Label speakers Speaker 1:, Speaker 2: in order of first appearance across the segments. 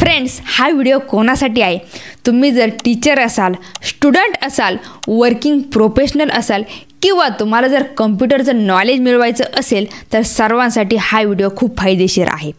Speaker 1: Friends, हा video कोणासाठी आहे? तुम्ही जर टीचर असाल, स्टुडंट असाल, वर्किंग प्रोफेशनल असाल किंवा तुम्हाला जर कम्प्युटरचं नॉलेज मिळवायचं असेल तर सर्वांसाठी हा व्हिडिओ खूप फायदेशीर आहे.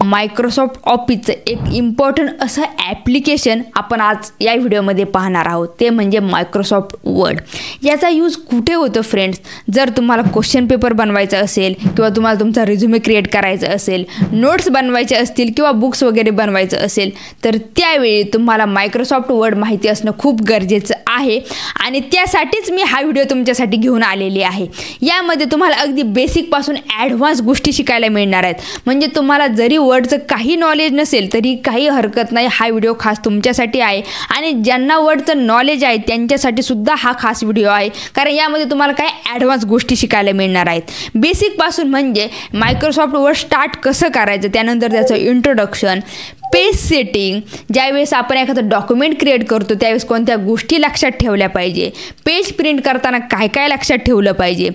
Speaker 1: मायक्रोसॉफ्ट ऑफिसचं एक इम्पॉर्टंट असं ॲप्लिकेशन आपण आज या व्हिडिओमध्ये पाहणार आहोत, ते म्हणजे मायक्रोसॉफ्ट वर्ड. याचा यूज कुठे होतो फ्रेंड्स? जर तुम्हाला क्वेश्चन पेपर बनवायचा असेल किंवा तुम्हाला तुमचा रिझ्युमे क्रिएट करायचा असेल, नोट्स बनवायचे असतील किंवा बुक्स वगैरे बनवायचं असेल तर त्यावेळी तुम्हाला मायक्रोसॉफ्ट वर्ड माहिती असणं खूप गरजेचं आहे आणि त्यासाठीच मी हा व्हिडिओ तुमच्यासाठी घेऊन आलेली आहे. यामध्ये तुम्हाला अगदी बेसिकपासून ॲडव्हान्स गोष्टी शिकायला मिळणार आहेत. म्हणजे तुम्हाला जरी वर्डचं काही नॉलेज नसेल तरी काही हरकत नाही, हा व्हिडिओ खास तुमच्यासाठी आहे. आणि ज्यांना वर्डचं नॉलेज आहे त्यांच्यासाठी सुद्धा हा खास व्हिडिओ आहे, कारण यामध्ये तुम्हाला काही ॲडव्हान्स गोष्टी शिकायला मिळणार आहेत. बेसिकपासून म्हणजे मायक्रोसॉफ्ट वर्ड स्टार्ट कसं करायचं, त्यानंतर त्याचं इंट्रोडक्शन, पेज सेटिंग, ज्यावेळेस आपण एखादं डॉक्युमेंट क्रिएट करतो त्यावेळेस कोणत्या गोष्टी लक्षात ठेवल्या पाहिजे, पेज प्रिंट करताना काय काय लक्षात ठेवलं पाहिजे.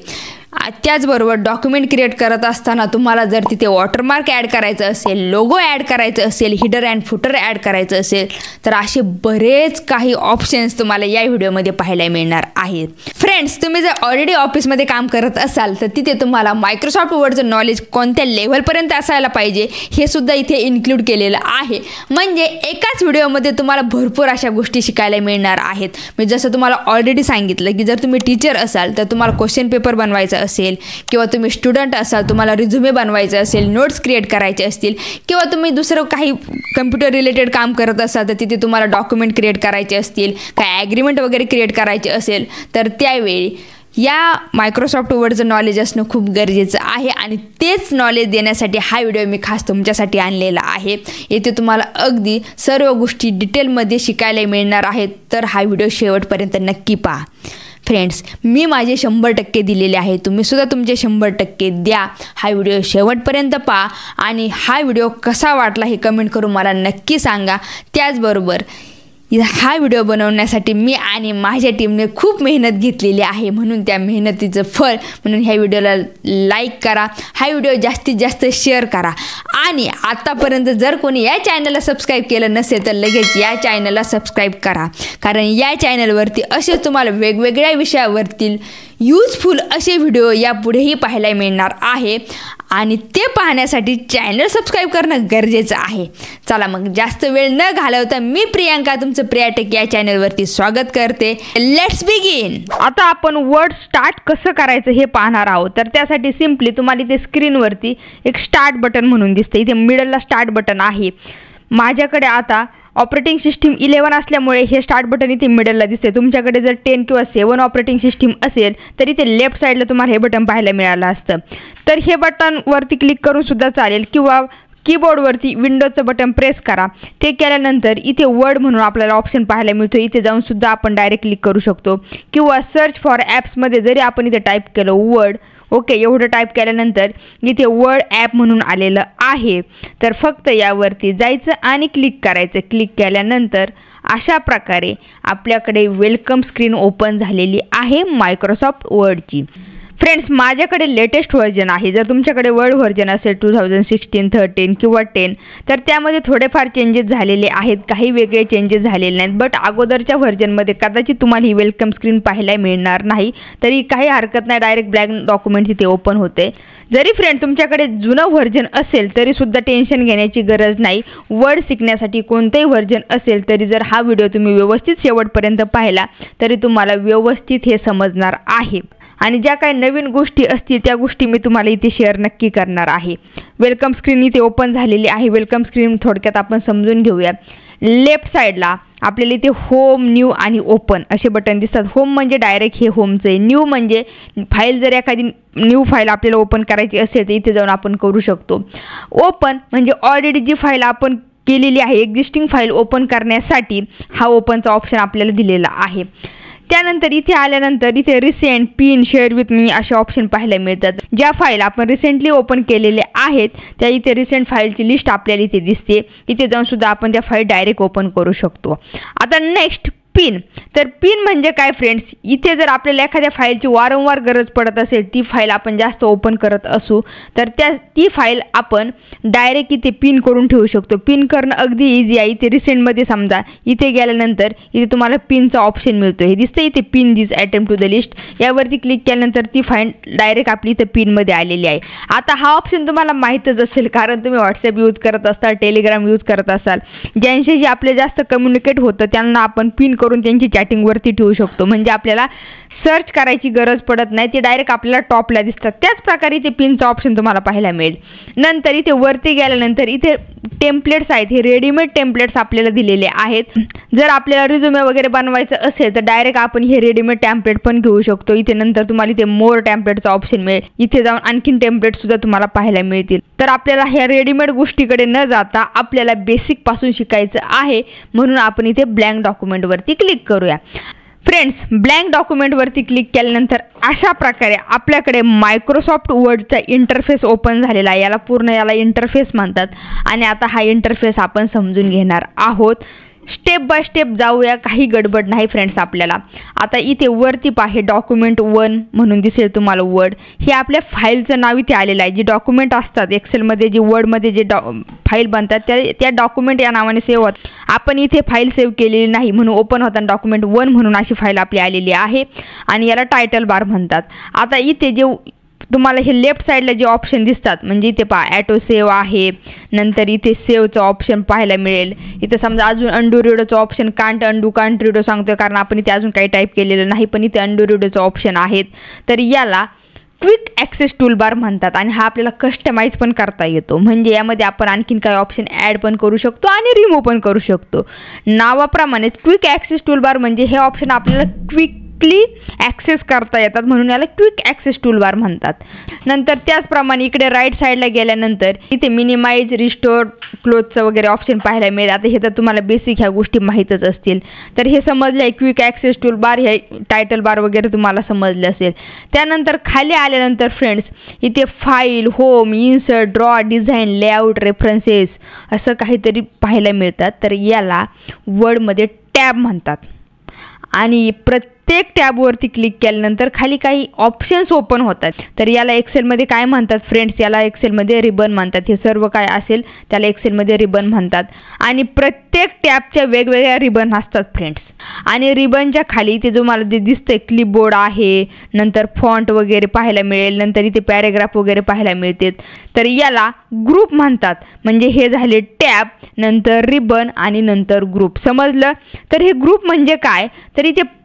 Speaker 1: त्याचबरोबर डॉक्युमेंट क्रिएट करत असताना तुम्हाला जर तिथे वॉटरमार्क ॲड करायचं असेल, लोगो ॲड करायचं असेल, हिडर अँड फुटर ॲड करायचं असेल तर असे बरेच काही ऑप्शन्स तुम्हाला या व्हिडिओमध्ये पाहायला मिळणार आहेत. फ्रेंड्स, तुम्ही जर ऑलरेडी ऑफिसमध्ये काम करत असाल तर तिथे तुम्हाला मायक्रोसॉफ्ट वर्डचं नॉलेज कोणत्या लेव्हलपर्यंत असायला पाहिजे हे सुद्धा इथे इन्क्लूड केलेलं आहे. म्हणजे एकाच व्हिडिओमध्ये तुम्हाला भरपूर अशा गोष्टी शिकायला मिळणार आहेत. म्हणजे जसं तुम्हाला ऑलरेडी सांगितलं की जर तुम्ही टीचर असाल तर तुम्हाला क्वेश्चन पेपर बनवायचा असेल किंवा तुम्ही स्टुडंट असाल, तुम्हाला रिझ्युमे बनवायचं असेल, नोट्स क्रिएट करायचे असतील किंवा तुम्ही दुसरं काही कम्प्युटर रिलेटेड काम करत असाल तर तिथे तुम्हाला डॉक्युमेंट क्रिएट करायचे असतील, काय ॲग्रीमेंट वगैरे क्रिएट करायचे असेल तर त्यावेळी या मायक्रोसॉफ्ट वर्डचं नॉलेज असणं खूप गरजेचं आहे. आणि तेच नॉलेज देण्यासाठी हा व्हिडिओ मी खास तुमच्यासाठी आणलेला आहे. येथे तुम्हाला अगदी सर्व गोष्टी डिटेलमध्ये शिकायला मिळणार आहेत, तर हा व्हिडिओ शेवटपर्यंत नक्की पहा. फ्रेंड्स, मी माझे 100% दिलेले आहे, तुम्ही सुद्धा तुमचे 100% द्या. हा व्हिडिओ शेवटपर्यंत पहा आणि हा व्हिडिओ कसा वाटला हे कमेंट करून मला नक्की सांगा. त्याचबरोबर हा व्हिडिओ बनवण्यासाठी मी आणि माझ्या टीमने खूप मेहनत घेतलेली आहे, म्हणून त्या मेहनतीचं फळ म्हणून ह्या व्हिडिओला लाईक करा, हा व्हिडिओ जास्तीत जास्त शेअर करा. आणि आतापर्यंत जर कोणी या चॅनलला सबस्क्राईब केलं नसेल तर लगेच या चॅनलला सबस्क्राईब करा, कारण या चॅनलवरती असेच तुम्हाला वेगवेगळ्या विषयावरतील यूजफुल असे व्हिडिओ यापुढेही पाहायला मिळणार आहे आणि ते पाहण्यासाठी चॅनल सबस्क्राईब करणं गरजेचं आहे. चला मग जास्त वेळ न घालवता मी प्रियांका तुमचं प्रियाटेक या चॅनलवरती स्वागत करते. Let's begin. आता आपण वर्ड स्टार्ट कसं करायचं हे पाहणार आहोत. तर त्यासाठी सिम्पली तुम्हाला इथे स्क्रीनवरती एक स्टार्ट बटन म्हणून दिसतं, इथे मिडलला स्टार्ट बटन आहे. माझ्याकडे आता ऑपरेटिंग सिस्टीम 11 असल्यामुळे हे स्टार्ट बटन इथे मिडलला दिसते. तुमच्याकडे जर 10 किंवा 7 ऑपरेटिंग सिस्टीम असेल तर इथे लेफ्ट साईडला तुम्हाला हे बटन पाहायला मिळालं असतं. तर हे बटनवरती क्लिक करून सुद्धा चालेल किंवा कीबोर्डवरती विंडोचं बटन प्रेस करा. ते केल्यानंतर इथे वर्ड म्हणून आपल्याला ऑप्शन पाहायला मिळतो, इथे जाऊन सुद्धा आपण डायरेक्ट क्लिक करू शकतो. किंवा सर्च फॉर ॲप्समध्ये जरी आपण इथे टाईप केलं वर्ड, ओके, एवढं टाईप केल्यानंतर इथे वर्ड ॲप म्हणून आलेलं आहे. तर फक्त यावरती जायचं आणि क्लिक करायचं. क्लिक केल्यानंतर अशा प्रकारे आपल्याकडे वेलकम स्क्रीन ओपन झालेली आहे मायक्रोसॉफ्ट वर्डची. फ्रेंड्स, माझ्याकडे लेटेस्ट व्हर्जन आहे. जर तुमच्याकडे वर्ड व्हर्जन असेल 2016, 13 किंवा 10 तर त्यामध्ये थोडेफार चेंजेस झालेले आहेत, काही वेगळे चेंजेस झालेले नाहीत. बट अगोदरच्या व्हर्जनमध्ये कदाचित तुम्हाला ही वेलकम स्क्रीन पाहायला मिळणार नाही, तरी काही हरकत नाही, डायरेक्ट ब्लँक डॉक्युमेंट तिथे ओपन होते. जरी फ्रेंड तुमच्याकडे जुनं व्हर्जन असेल तरी सुद्धा टेन्शन घेण्याची गरज नाही. वर्ड शिकण्यासाठी कोणतेही व्हर्जन असेल तरी जर हा व्हिडिओ तुम्ही व्यवस्थित शेवटपर्यंत पाहिला तरी तुम्हाला व्यवस्थित हे समजणार आहे. आणि ज्या काही नवीन गोष्टी असतील त्या गोष्टी मी तुम्हाला इथे शेअर नक्की करणार आहे. वेलकम स्क्रीन इथे ओपन झालेली आहे. वेलकम स्क्रीन थोडक्यात आपण समजून घेऊया. लेफ्ट साईडला आपल्याला इथे होम, न्यू आणि ओपन असे बटन दिसतात. होम म्हणजे डायरेक्ट हे होमचं आहे. न्यू म्हणजे फाईल जर एखादी न्यू फाईल आपल्याला ओपन करायची असेल तर इथे जाऊन आपण करू शकतो. ओपन म्हणजे ऑलरेडी जी फाईल आपण केलेली आहे, एक्झिस्टिंग फाईल ओपन करण्यासाठी हा ओपनचा ऑप्शन आपल्याला दिलेला आहे. त्यानंतर इथे आल्यानंतर इथे recent, pin, share with me असे ऑप्शन पाहायला मिळतात. ज्या फाईल आपण रिसेंटली ओपन केलेल्या आहेत त्या इथे रिसेंट फाईलची लिस्ट आपल्याला इथे दिसते. इथे जाऊन सुद्धा आपण त्या फाईल डायरेक्ट ओपन करू शकतो. आता नेक्स्ट पिन. तर पिन म्हणजे काय फ्रेंड्स, इथे जर आपल्याला एखाद्या फाईलची वारंवार गरज पडत असेल, ती फाईल आपण जास्त ओपन करत असू, तर ती फाईल आपण डायरेक्ट इथे पिन करून ठेवू शकतो. पिन करणं अगदी इझी आहे. इथे रिसेंटमध्ये समजा इथे गेल्यानंतर इथे तुम्हाला पिनचा ऑप्शन मिळतो. हे दिसतं इथे pin this item to the list. यावरती क्लिक केल्यानंतर ती फाईल डायरेक्ट आपली इथे पिनमध्ये आलेली आहे. आता हा ऑप्शन तुम्हाला माहीतच असेल, कारण तुम्ही व्हॉट्सअप यूज करत असाल, टेलिग्राम यूज करत असाल. ज्यांच्याशी आपले जास्त कम्युनिकेट होतं त्यांना आपण पिन करून त्यांची चॅटिंगवरती ठेवू शकतो. म्हणजे आपल्याला सर्च करायची गरज पडत नाही, ते डायरेक्ट आपल्याला टॉपला दिसतात. त्याच प्रकारे इथे पिनचा ऑप्शन तुम्हाला पाहायला मिळेल. नंतर इथे वरती गेल्यानंतर इथे टेम्पलेट्स आहेत. हे रेडीमेड टेम्पलेट्स आपल्याला दिलेले आहेत. जर आपल्याला रिझ्युमे वगैरे बनवायचं असेल तर डायरेक्ट आपण हे रेडीमेड टेम्पलेट पण घेऊ शकतो. इथे नंतर तुम्हाला इथे मोर टेम्पलेटचा ऑप्शन मिळेल. इथे जाऊन आणखीन टेम्पलेट सुद्धा तुम्हाला पाहायला मिळतील. तर आपल्याला ह्या रेडीमेड गोष्टीकडे न जाता आपल्याला बेसिक पासून शिकायचं आहे, म्हणून आपण इथे ब्लँक डॉक्युमेंटवरती क्लिक करूया. फ्रेंड्स, ब्लँक डॉक्युमेंटवरती क्लिक केल्यानंतर अशा प्रकारे आपल्याकडे मायक्रोसॉफ्ट वर्डचा इंटरफेस ओपन झालेला आहे. याला इंटरफेस म्हणतात. आणि आता हा इंटरफेस आपण समजून घेणार आहोत. स्टेप बाय स्टेप जाऊया, काही गडबड नाही फ्रेंड्स. आपल्याला आता इथे वरती पाहे डॉक्युमेंट 1 म्हणून दिसेल तुम्हाला वर्ड. हे आपल्या फाईलचं नाव इथे आलेलं आहे. जे डॉक्युमेंट असतात एक्सेलमध्ये, जे वर्डमध्ये जे फाईल बनतात त्या डॉक्युमेंट या नावाने सेव्ह होतात. आपण इथे फाईल सेव्ह केलेली नाही म्हणून ओपन होताना डॉक्युमेंट 1 म्हणून अशी फाईल आपली आलेली आहे. आणि याला टायटल बार म्हणतात. आता इथे जे तुम्हाला हे लेफ्ट साईडला जे ऑप्शन दिसतात, म्हणजे इथे पहा ॲटो सेव्ह आहे. नंतर इथे सेव्हचं ऑप्शन पाहायला मिळेल. इथे समजा अजून अंडू रिडोचं ऑप्शन कांट रिडो सांगतोय, कारण आपण इथे अजून काही टाईप केलेलं नाही, पण इथे अंडू रिडोचं ऑप्शन आहेत. तर याला क्विक ॲक्सेस टूलबार म्हणतात. आणि हा आपल्याला कस्टमाइज पण करता येतो. म्हणजे यामध्ये आपण आणखीन काही ऑप्शन ॲड पण करू शकतो आणि रिमूव्ह पण करू शकतो. नावाप्रमाणेच क्विक ॲक्सेस टूलबार म्हणजे हे ऑप्शन आपल्याला क्विकली ॲक्सेस करता येतात, म्हणून याला क्विक ॲक्सेस टूलबार म्हणतात. नंतर त्याचप्रमाणे इकडे राईट साईडला गेल्यानंतर इथे मिनिमाइज, रिस्टोर, क्लोजचं वगैरे ऑप्शन पाहायला मिळेल. आता हे तर तुम्हाला बेसिक ह्या गोष्टी माहीतच असतील. तर हे समजलं आहे क्विक ॲक्सेस टूलबार, हे टायटल बार वगैरे तुम्हाला समजलं असेल. त्यानंतर खाली आल्यानंतर फ्रेंड्स इथे file, home, insert, draw, design, layout, references असं काहीतरी पाहायला मिळतात. तर याला वर्डमध्ये टॅब म्हणतात. आणि प्रत्येक टॅबवरती क्लिक केल्यानंतर खाली काही ऑप्शन्स ओपन होतात. तर याला एक्सेलमध्ये काय म्हणतात फ्रेंड्स, याला एक्सेलमध्ये रिबन म्हणतात. हे सर्व काय असेल त्याला एक्सेलमध्ये रिबन म्हणतात. आणि प्रत्येक टॅबच्या वेगवेगळ्या रिबन असतात फ्रेंड्स. आणि रिबनच्या खाली इथे जो मला जे दिसतंय क्लिपबोर्ड आहे, नंतर फॉन्ट वगैरे पाहायला मिळेल, नंतर इथे पॅरेग्राफ वगैरे पाहायला मिळते. तर याला ग्रुप म्हणतात. म्हणजे हे झाले टॅब, नंतर रिबन आणि नंतर ग्रुप. समजलं? तर हे ग्रुप म्हणजे काय, तर इथे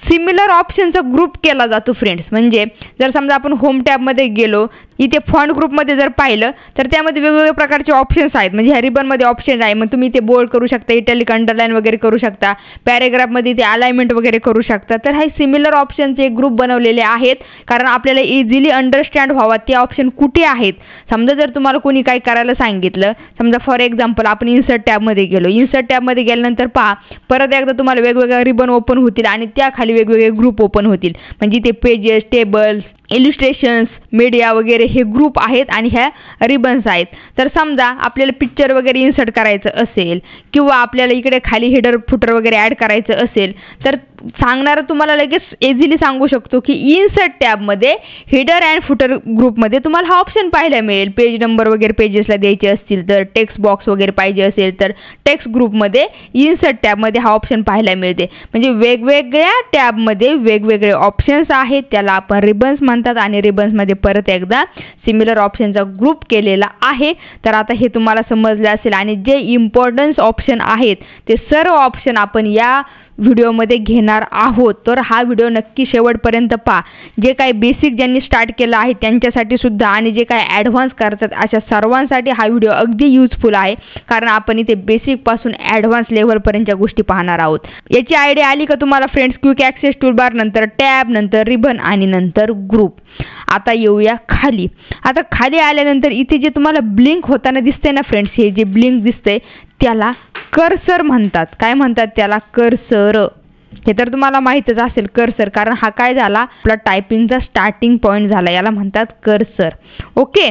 Speaker 1: सिमिलर ऑप्शनचा ग्रुप केला जातो फ्रेंड्स. म्हणजे जर समजा आपण होम टॅबमध्ये गेलो, इथे फॉन्ट ग्रुपमध्ये जर पाहिलं तर त्यामध्ये वेगवेगळ्या प्रकारचे ऑप्शन्स आहेत. म्हणजे ह्या रिबनमध्ये ऑप्शन आहे, मग तुम्ही इथे बोल्ड करू शकता, इटॅलिक, अंडरलाईन वगैरे करू शकता, पॅरेग्राफमध्ये इथे अलाइनमेंट वगैरे करू शकता. तर हे सिमिलर ऑप्शनचे एक ग्रुप बनवलेले आहेत, कारण आपल्याला इझिली अंडरस्टँड व्हावा ते ऑप्शन कुठे आहेत. समजा जर तुम्हाला कोणी काही करायला सांगितलं, समजा फॉर एक्झाम्पल आपण इन्सर्ट टॅबमध्ये गेलो. इन्सर्ट टॅबमध्ये गेल्यानंतर पहा परत एकदा तुम्हाला वेगवेगळ्या रिबन ओपन होतील आणि त्याखाली वेगवेगळे ग्रुप ओपन होतील. म्हणजे इथे पेजेस, टेबल्स, इल्युस्ट्रेशन्स, मीडिया वगैरे हे ग्रुप आहेत आणि ह्या रिबन्स आहेत. तर समजा आपल्याला पिक्चर वगैरे इन्सर्ट करायचं असेल किंवा आपल्याला इकडे खाली हेडर फुटर वगैरे ॲड करायचं असेल तर सांगणारा तुम्हाला लगेच इझिली सांगू शकतो की इन्सर्ट टॅबमध्ये हेडर अँड फुटर ग्रुपमध्ये तुम्हाला हा ऑप्शन पाहायला मिळेल. पेज नंबर वगैरे पेजेसला द्यायचे असतील तर, टेक्स्ट बॉक्स वगैरे पाहिजे असेल तर टेक्स्ट ग्रुपमध्ये इन्सर्ट टॅबमध्ये हा ऑप्शन पाहायला मिळते. म्हणजे वेगवेगळ्या टॅबमध्ये वेगवेगळे ऑप्शन्स आहेत, त्याला आपण रिबन्स म्हणतात. आणि रिबन्समध्ये परत एकदा सिमिलर ऑप्शनचा ग्रुप केलेला आहे. तर आता हे तुम्हाला समजलं असेल. आणि जे इम्पॉर्टन्स ऑप्शन आहेत ते सर्व ऑप्शन आपण या व्हिडिओमध्ये घेणार आहोत. तर हा व्हिडिओ नक्की शेवटपर्यंत पहा. जे काही बेसिक ज्यांनी स्टार्ट केलं आहे त्यांच्यासाठी सुद्धा आणि जे काही ॲडव्हान्स करतात अशा सर्वांसाठी हा व्हिडिओ अगदी यूजफुल आहे, कारण आपण इथे बेसिकपासून ॲडव्हान्स लेव्हलपर्यंतच्या गोष्टी पाहणार आहोत. याची आयडिया आली का तुम्हाला फ्रेंड्स? क्विक ॲक्सेस टूलबार, नंतर टॅब, नंतर रिबन आणि नंतर ग्रुप. आता येऊया खाली. आता खाली आल्यानंतर इथे जे तुम्हाला ब्लिंक होताना दिसते ना फ्रेंड्स, हे जे ब्लिंक दिसतंय त्याला कर्सर म्हणतात. काय म्हणतात त्याला? कर्सर. हे तर तुम्हाला माहीतच असेल कर्सर, कारण हा काय झाला आपला टायपिंगचा स्टार्टिंग पॉईंट झाला. याला म्हणतात कर्सर. ओके.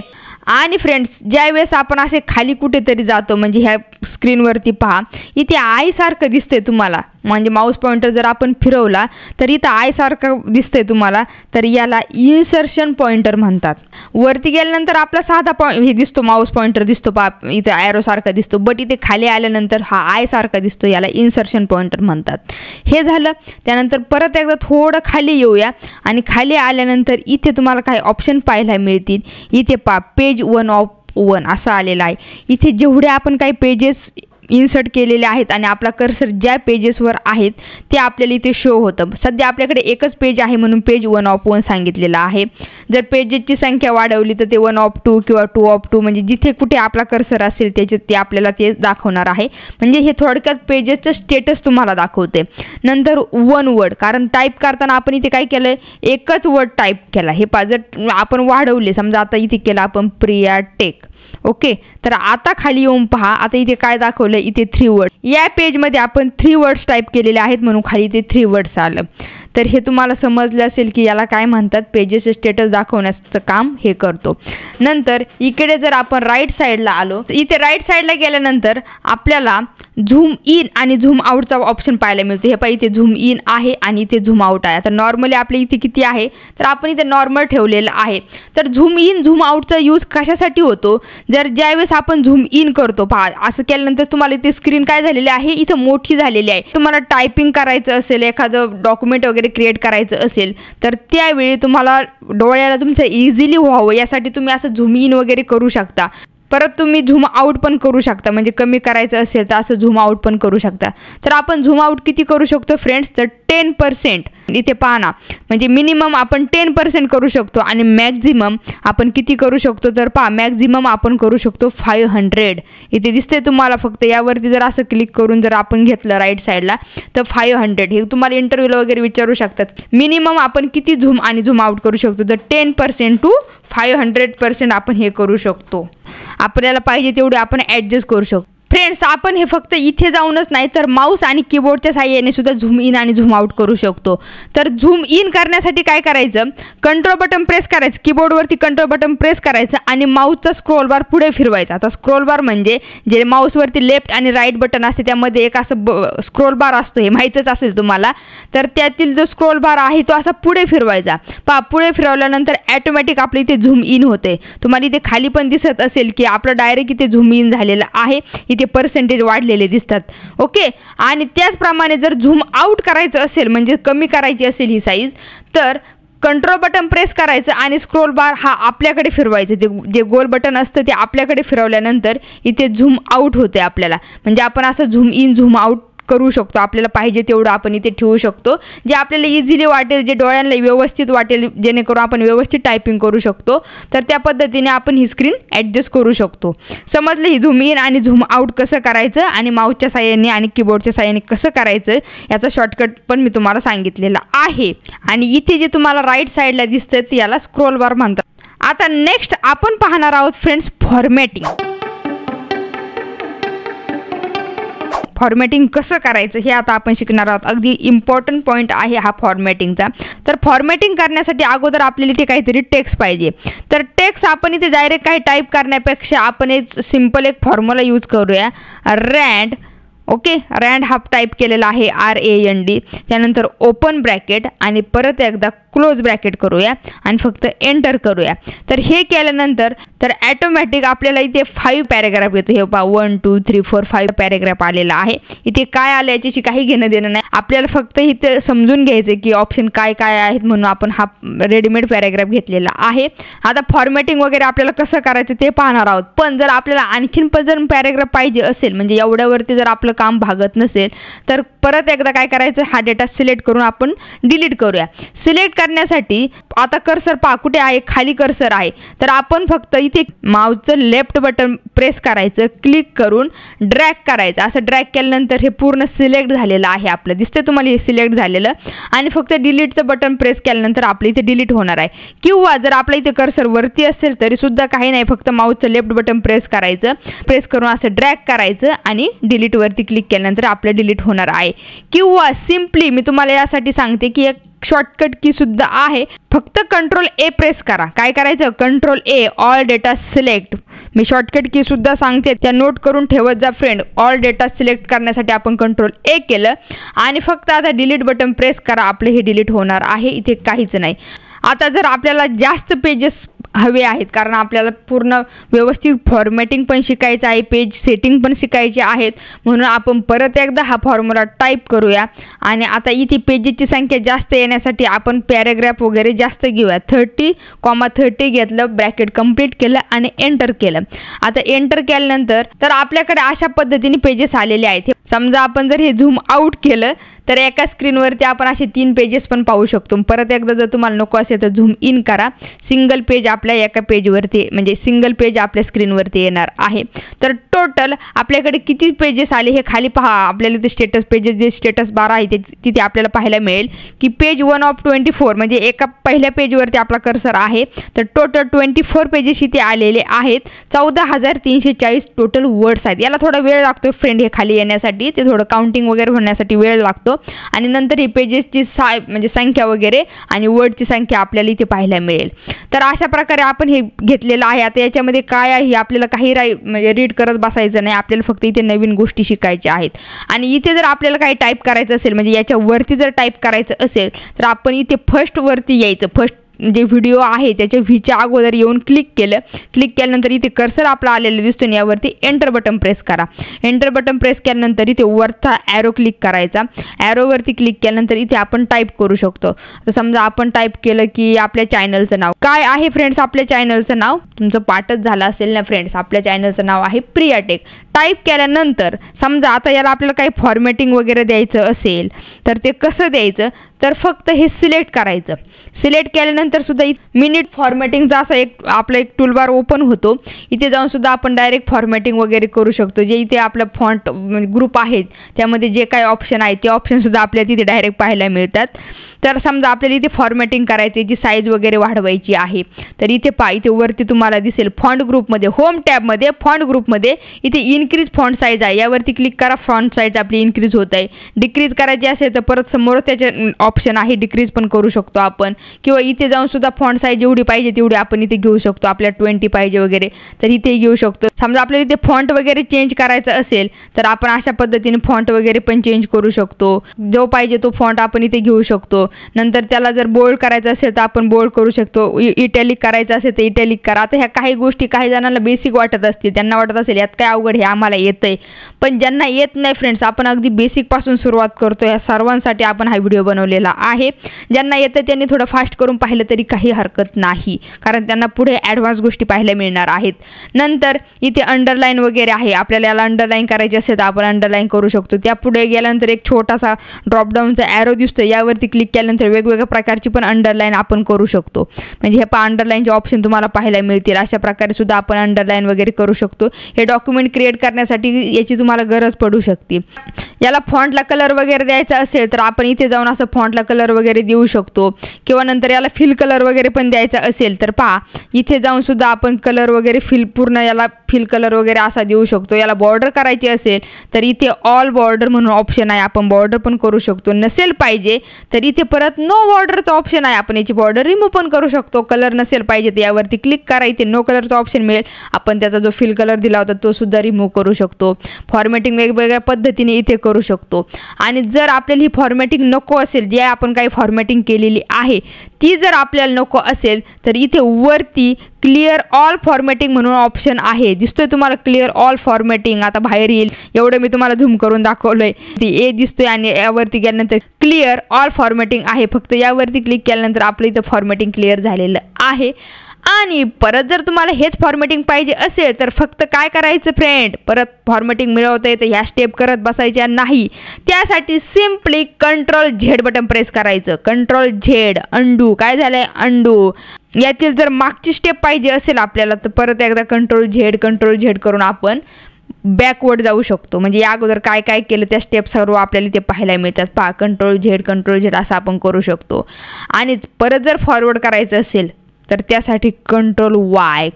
Speaker 1: आणि फ्रेंड्स ज्यावेळेस आपण असे खाली कुठेतरी जातो, म्हणजे ह्या स्क्रीनवरती पहा इथे आय सारखं दिसतंय तुम्हाला, म्हणजे माऊस पॉइंटर जर आपण फिरवला तर इथं आय सारखं दिसतंय तुम्हाला, तर याला इन्सर्शन पॉइंटर म्हणतात. वरती गेल्यानंतर आपला साधा हे दिसतो, माऊस पॉइंटर दिसतो इथे ॲरो सारखा दिसतो, बट इथे खाली आल्यानंतर हा आय सारखा दिसतो, याला इन्सर्शन पॉइंटर म्हणतात. हे झालं. त्यानंतर परत एकदा थोडं खाली येऊया आणि खाली आल्यानंतर इथे तुम्हाला काही ऑप्शन पाहायला मिळतील. इथे पेज 1 ऑफ 1 असं आलेलं आहे. इथे जेवढे आपण काही पेजेस इन्सर्ट केलेले आहेत आणि आपला कर्सर ज्या पेजेसवर आहेत ते आपल्याला इथे शो होतं. सध्या आपल्याकडे एकच पेज आहे म्हणून पेज 1 ऑफ 1 सांगितलेलं आहे. जर पेजेसची संख्या वाढवली तर ते 1 ऑफ 2 किंवा 2 ऑफ 2, म्हणजे जिथे कुठे आपला कर्सर असेल त्याचे ते आपल्याला ते दाखवणार आहे. म्हणजे हे थोडक्यात पेजेसचं स्टेटस तुम्हाला दाखवते. नंतर 1 वर्ड, कारण टाईप करताना आपण इथे काय केलं, एकच वर्ड टाईप केला. हे जर आपण वाढवले, समजा आता इथे केलं आपण प्रिया टेक, ओके, तर आता खाली येऊन पहा, आता इथे काय दाखवलं, इथे 3 वर्ड. या पेजमध्ये आपण 3 वर्ड्स टाईप केलेले आहेत म्हणून खाली इथे 3 वर्ड्स आलं. तर हे तुम्हाला समजलं असेल की याला काय म्हणतात, पेजेस स्टेटस दाखवण्याचं काम हे करतो. नंतर इकडे जर आपण राईट साईडला आलो, इथे राईट साईडला गेल्यानंतर आपल्याला झूम इन आणि झूम आउटचा ऑप्शन पाहायला मिळतो. हे पाहिजे, इथे झूम इन आहे आणि इथे झूम आउट आहे. आता नॉर्मली आपल्या इथे किती आहे, तर आपण इथे नॉर्मल ठेवलेलं आहे. तर झूम इन झूम आउटचा यूज कशासाठी होतो, जर ज्यावेळेस आपण झूम इन करतो, पहा असं केल्यानंतर तुम्हाला इथे स्क्रीन काय झालेली आहे, इथं मोठी झालेली आहे. तुम्हाला टायपिंग करायचं असेल, एखादं डॉक्युमेंट वगैरे क्रिएट करायचं असेल तर त्यावेळी तुम्हाला डोळ्याला तुमचं इझिली व्हावं यासाठी तुम्ही असं झूम इन वगैरे करू शकता. परत तुम्ही झूम आउट पण करू शकता, म्हणजे कमी करायचं असेल तर असं झूम आउट पण करू शकता. तर आपण झूम आउट किती करू शकतो फ्रेंड्स, तर 10%. इथे पहा ना, म्हणजे मिनिमम आपण 10% करू शकतो आणि मॅक्झिमम आपण किती करू शकतो, तर पहा मॅक्झिमम आपण करू शकतो 500. इथे दिसते तुम्हाला, फक्त यावरती जर असं क्लिक करून जर आपण घेतलं राईट साईडला तर 500. हे तुम्हाला इंटरव्ह्यूला वगैरे विचारू शकतात, मिनिमम आपण किती झूम आणि झूम आउट करू शकतो, तर 10% टू 500% आपण हे करू शकतो. आपल्याला पाहिजे तेवढे आपण ॲडजस्ट करू शकतो. फ्रेंड्स, आपण हे फक्त इथे जाऊनच नाही तर माऊस आणि कीबोर्डच्या साहाय्याने सुद्धा झूम इन आणि झूम आउट करू शकतो. तर झूम इन करण्यासाठी काय करायचं, कंट्रोल बटन प्रेस करायचं, कीबोर्डवरती कंट्रोल बटन प्रेस करायचं आणि माऊसचा स्क्रोल बार पुढे फिरवायचा. आता स्क्रोल बार म्हणजे जे माऊसवरती लेफ्ट आणि राईट बटन असते त्यामध्ये एक असं स्क्रोल बार असतो, हे माहीतच असेल तुम्हाला. तर त्यातील जो स्क्रोल बार आहे तो असा पुढे फिरवायचा. पहा, पुढे फिरवल्यानंतर ॲटोमॅटिक आपलं इथे झूम इन होते. तुम्हाला इथे खाली पण दिसत असेल की आपलं डायरेक्ट इथे झूम इन झालेलं आहे, इथे पर्सेंटेज वाढलेले दिसतात, ओके. आणि त्याचप्रमाणे जर झूम आउट करायचं असेल, म्हणजे कमी करायची असेल ही साईज, तर कंट्रोल बटन प्रेस करायचं आणि स्क्रोल बार हा आपल्याकडे फिरवायचं. जे गोल बटन असतं ते आपल्याकडे फिरवल्यानंतर इथे झूम आउट होते आपल्याला, म्हणजे आपण असं झूम इन झूम आउट करू शकतो. आपल्याला पाहिजे तेवढं आपण इथे ठेवू शकतो, जे आपल्याला इझिली वाटेल, जे डोळ्यांना व्यवस्थित वाटेल, जेणेकरून आपण व्यवस्थित टायपिंग करू शकतो. तर त्या पद्धतीने आपण ही स्क्रीन ॲडजस्ट करू शकतो. समजलं ही झूम इन आणि झूम आउट कसं करायचं आणि माऊसच्या साहाय्याने आणि कीबोर्डच्या साहाय्याने कसं करायचं याचा शॉर्टकट पण मी तुम्हाला सांगितलेला आहे. आणि इथे जे तुम्हाला राईट साईडला दिसतं ते याला स्क्रोल बार म्हणतात. आता नेक्स्ट आपण पाहणार आहोत फ्रेंड्स फॉर्मॅटिंग. फॉर्मॅटिंग कसं करायचं हे आता आपण शिकणार आहोत. अगदी इम्पॉर्टंट पॉईंट आहे हा फॉर्मॅटिंगचा. तर फॉर्मॅटिंग करण्यासाठी अगोदर आपल्याला इथे काहीतरी टेक्स्ट पाहिजे. तर टेक्स्ट आपण इथे डायरेक्ट काही टाईप करण्यापेक्षा आपण एक सिम्पल एक फॉर्म्युला यूज करूया, रँड, ओके. रँड हा टाईप केलेला आहे RAND, त्यानंतर ओपन ब्रॅकेट आणि परत एकदा क्लोज ब्रॅकेट करूया आणि फक्त एंटर करूया. तर हे केल्यानंतर तर ॲटोमॅटिक आपल्याला इथे 5 पॅरेग्राफ येतो. हे पहा 1 2 3 4 5 पॅरेग्राफ आलेला आहे. इथे काय आलं याच्याशी काही घेणं देणं नाही, आपल्याला फक्त इथे समजून घ्यायचं की ऑप्शन काय काय आहेत म्हणून आपण हा रेडीमेड पॅरेग्राफ घेतलेला आहे. आता फॉर्मॅटिंग वगैरे आपल्याला कसं करायचं ते पाहणार आहोत. पण जर आपल्याला आणखीन पण जर पॅरेग्राफ पाहिजे असेल, म्हणजे एवढ्यावरती जर आपलं काम भागत नसेल, तर परत एकदा काय करायचं, हा डेटा सिलेक्ट करून आपण डिलीट करूया. सिलेक्ट करण्यासाठी आता कर्सर पहा कुठे आहे, खाली कर्सर आहे. तर आपण फक्त इथे माऊसचं लेफ्ट बटन प्रेस करायचं, क्लिक करून ड्रॅग करायचं. असं ड्रॅग केल्यानंतर हे पूर्ण सिलेक्ट झालेलं आहे, आपलं दिसतं तुम्हाला हे सिलेक्ट झालेलं. आणि फक्त डिलीटचं बटन प्रेस केल्यानंतर आपलं इथे डिलीट होणार आहे. किंवा जर आपल्या इथे कर्सर वरती असेल तरी सुद्धा काही नाही, फक्त माऊसचं लेफ्ट बटन प्रेस करायचं, प्रेस करून असं ड्रॅग करायचं आणि डिलीट वरती क्लिक केल्यानंतर आपलं डिलीट होणार आहे. किंवा सिम्पली मी तुम्हाला यासाठी सांगते की एक शॉर्टकट की सुद्धा आहे, फक्त कंट्रोल A प्रेस करा. काय करायचं, control A, all data select. Me shortcut की सुद्धा सांगते, त्या नोट करून ठेवत जा फ्रेंड. ऑल डेटा सिलेक्ट करण्यासाठी आपण कंट्रोल ए केलं आणि फक्त आता डिलीट बटन प्रेस करा. आपले हे डिलीट होणार आहे, इथे काहीच नाही. आता जर आपल्याला जास्त पेजेस हवे आहेत, कारण आपल्याला पूर्ण व्यवस्थित फॉर्मॅटिंग पण शिकायचं आहे, पेज सेटिंग पण शिकायचे आहेत, म्हणून आपण परत एकदा हा फॉर्म्युला टाईप करूया. आणि आता इथे पेजेसची संख्या जास्त येण्यासाठी आपण पॅराग्राफ वगैरे जास्त घेऊया. 30,30 घेतलं, ब्रॅकेट कंप्लीट केलं आणि एंटर केलं. आता एंटर केल्यानंतर तर आपल्याकडे अशा पद्धतीने पेजेस आलेले आहेत. समजा आपण जर हे झूम आउट केलं तर एका स्क्रीनवरती आपण असे 3 पेजेस पण पाहू शकतो. परत एकदा जर तुम्हाला नको असेल तर झूम इन करा. सिंगल पेज आपल्या एका पेजवरती म्हणजे सिंगल पेज आपल्या स्क्रीनवरती येणार आहे. तर टोटल आपल्याकडे किती पेजेस आले हे खाली पहा. आपल्याला ते स्टेटस पेजेस जे स्टेटस बार आहे तिथे आपल्याला पाहायला मिळेल की पेज 1 ऑफ 24 म्हणजे एका पहिल्या पेजवरती आपला कर्सर आहे. तर टोटल 24 पेजेस इथे आलेले आहेत. 14,340 टोटल वर्ड्स आहेत. याला थोडा वेळ लागतो फ्रेंड हे खाली येण्यासाठी, ते थोडं काउंटिंग वगैरे होण्यासाठी वेळ लागतो. आणि नंतर ही पेजेसची म्हणजे संख्या वगैरे आणि वर्डची संख्या आपल्याला इथे पाहायला मिळेल. तर अशा प्रकारे आपण हे घेतलेलं आहे. आता याच्यामध्ये काय आहे आपल्याला काही म्हणजे रीड करत बसायचं नाही, आपल्याला फक्त इथे नवीन गोष्टी शिकायच्या आहेत. आणि इथे जर आपल्याला काही टाईप करायचं असेल म्हणजे याच्यावरती जर टाईप करायचं असेल तर आपण इथे फर्स्ट वरती यायचं. फर्स्ट जे व्हिडिओ आहे त्याच्या व्हीच्या अगोदर येऊन क्लिक केल्यानंतर इथे कर्सर आपला आलेला दिसतो, यावरती एंटर बटन प्रेस करा. एंटर बटन प्रेस केल्यानंतर इथे वरचा ॲरो क्लिक करायचा. ॲरोवरती क्लिक केल्यानंतर इथे आपण टाईप करू शकतो. तर समजा आपण टाईप केलं की आपल्या चॅनलचं नाव काय आहे फ्रेंड्स. आपल्या चॅनलचं नाव तुमचं पाठच झालं असेल ना फ्रेंड्स. आपल्या चॅनलचं नाव आहे प्रिया टेक. टाईप केल्यानंतर समजा आता याला आपल्याला काही फॉर्मॅटिंग वगैरे द्यायचं असेल तर ते कसं द्यायचं, तर फक्त हे सिलेक्ट करायचं. सिलेक्ट केल्यानंतर सुद्धा मिनिट फॉर्मॅटिंगचा असा आपला एक टूलबार ओपन होतो. इथे जाऊन सुद्धा आपण डायरेक्ट फॉर्मॅटिंग वगैरे करू शकतो. जे इथे आपलं फॉन्ट ग्रुप आहेत त्यामध्ये जे काही ऑप्शन आहेत ते ऑप्शन सुद्धा आपल्याला तिथे डायरेक्ट पाहायला मिळतात. तर समजा आपल्याला इथे फॉर्मॅटिंग करायची, जी साईज वगैरे वाढवायची आहे, तर इथे इथे वरती तुम्हाला दिसेल फॉन्ट ग्रुपमध्ये होम टॅबमध्ये फॉन्ट ग्रुपमध्ये इथे इन्क्रीज फॉन्ट साईज आहे. यावरती क्लिक करा. फॉन्ट साईज आपली इन्क्रीज होत आहे. डिक्रीज करायची असेल तर परत समोर त्याचे ऑप्शन आहे, डिक्रीज पण करू शकतो आपण. किंवा इथे जाऊन सुद्धा फॉन्ट साईज जेवढी पाहिजे तेवढी आपण इथे घेऊ शकतो. आपल्याला 20 पाहिजे वगैरे तर इथे घेऊ शकतो. समजा आपल्याला इथे फॉन्ट वगैरे चेंज करायचं असेल तर आपण अशा पद्धतीने फॉन्ट वगैरे पण चेंज करू शकतो. जो पाहिजे तो फॉन्ट आपण इथे घेऊ शकतो. नंतर त्याला जर बोल्ड करायचं असेल तर आपण बोल्ड करू शकतो. इटॅलिक करायचं असेल तर इटॅलिक करा. आता ह्या काही गोष्टी काही जणांना बेसिक वाटत असतील, त्यांना वाटत असेल यात काय अवघड, हे आम्हाला येतंय. पण ज्यांना येत नाही फ्रेंड्स, आपण अगदी बेसिक पासून सुरुवात करतो. या सर्वांसाठी आपण हा व्हिडिओ बनवलेला आहे. ज्यांना येतं त्यांनी थोडं फास्ट करून पाहिलं तरी काही हरकत नाही, कारण त्यांना पुढे ॲडव्हान्स गोष्टी पाहायला मिळणार आहेत. नंतर इथे अंडरलाईन वगैरे आहे. आपल्याला याला अंडरलाईन करायची असेल तर आपण अंडरलाईन करू शकतो. त्या पुढे गेल्यानंतर एक छोटासा ड्रॉपडाऊनचा ॲरो दिसतो. यावरती क्लिक केल्यानंतर वेगवेगळ्या प्रकारची पण अंडरलाईन आपण करू शकतो. म्हणजे हे अंडरलाईनचे ऑप्शन तुम्हाला पाहायला मिळतील. अशा प्रकारे सुद्धा आपण अंडरलाईन वगैरे करू शकतो. हे डॉक्युमेंट क्रिएट करण्यासाठी याची तुम्हाला गरज पडू शकते. याला फॉन्टला कलर वगैरे द्यायचा असेल तर आपण इथे जाऊन असं फॉन्टला कलर वगैरे देऊ शकतो. किंवा नंतर याला फिल कलर वगैरे पण द्यायचा असेल तर पहा इथे जाऊन सुद्धा आपण कलर वगैरे पूर्ण याला फिल कलर वगैरे असा देऊ शकतो. याला बॉर्डर करायची असेल तर इथे ऑल बॉर्डर म्हणून ऑप्शन आहे, आपण बॉर्डर पण करू शकतो. नसेल पाहिजे तर इथे परत नो बॉर्डरचा ऑप्शन आहे, आपण याची बॉर्डर रिमूव्ह पण करू शकतो. कलर नसेल पाहिजे तर यावरती क्लिक करा. इथे नो कलरचा ऑप्शन मिळेल, आपण त्याचा जो फिल कलर दिला होता तो सुद्धा रिमूव्ह करू शकतो. फॉर्मॅटिंग वेगवेगळ्या पद्धतीने इथे करू शकतो. आणि जर आपल्याला ही फॉर्मॅटिंग नको असेल, जे आपण काही फॉर्मॅटिंग केलेली आहे ती जर आपल्याला नको असेल तर इथे वरती क्लिअर ऑल फॉर्मॅटिंग म्हणून ऑप्शन आहे, दिसतोय तुम्हाला क्लिअर ऑल फॉर्मॅटिंग. आता बाहेर येईल एवढं मी तुम्हाला झूम करून दाखवलंय. ए दिसतोय आणि यावरती गेल्यानंतर क्लिअर ऑल फॉर्मॅटिंग आहे. फक्त यावरती क्लिक केल्यानंतर आपलं इथं फॉर्मॅटिंग क्लिअर झालेलं आहे. आणि परत जर तुम्हाला हेच फॉर्मॅटिंग पाहिजे असेल तर फक्त काय करायचं फ्रेंड, परत फॉर्मॅटिंग मिळवता येतं, ह्या स्टेप करत बसायच्या नाही. त्यासाठी सिम्पली कंट्रोल-Z बटन प्रेस करायचं. कंट्रोल-Z अंडू. काय झालंय अंडू. यातील जर मागची स्टेप पाहिजे असेल आपल्याला तर परत एकदा कंट्रोल-Z करून आपण बॅकवर्ड जाऊ शकतो. म्हणजे या अगोदर काय काय केलं त्या स्टेप सर्व आपल्याला ते पाहायला मिळतात. पहा कंट्रोल-Z असं आपण करू शकतो. आणि परत जर फॉरवर्ड करायचं असेल तर त्यासाठी कंट्रोल-Y.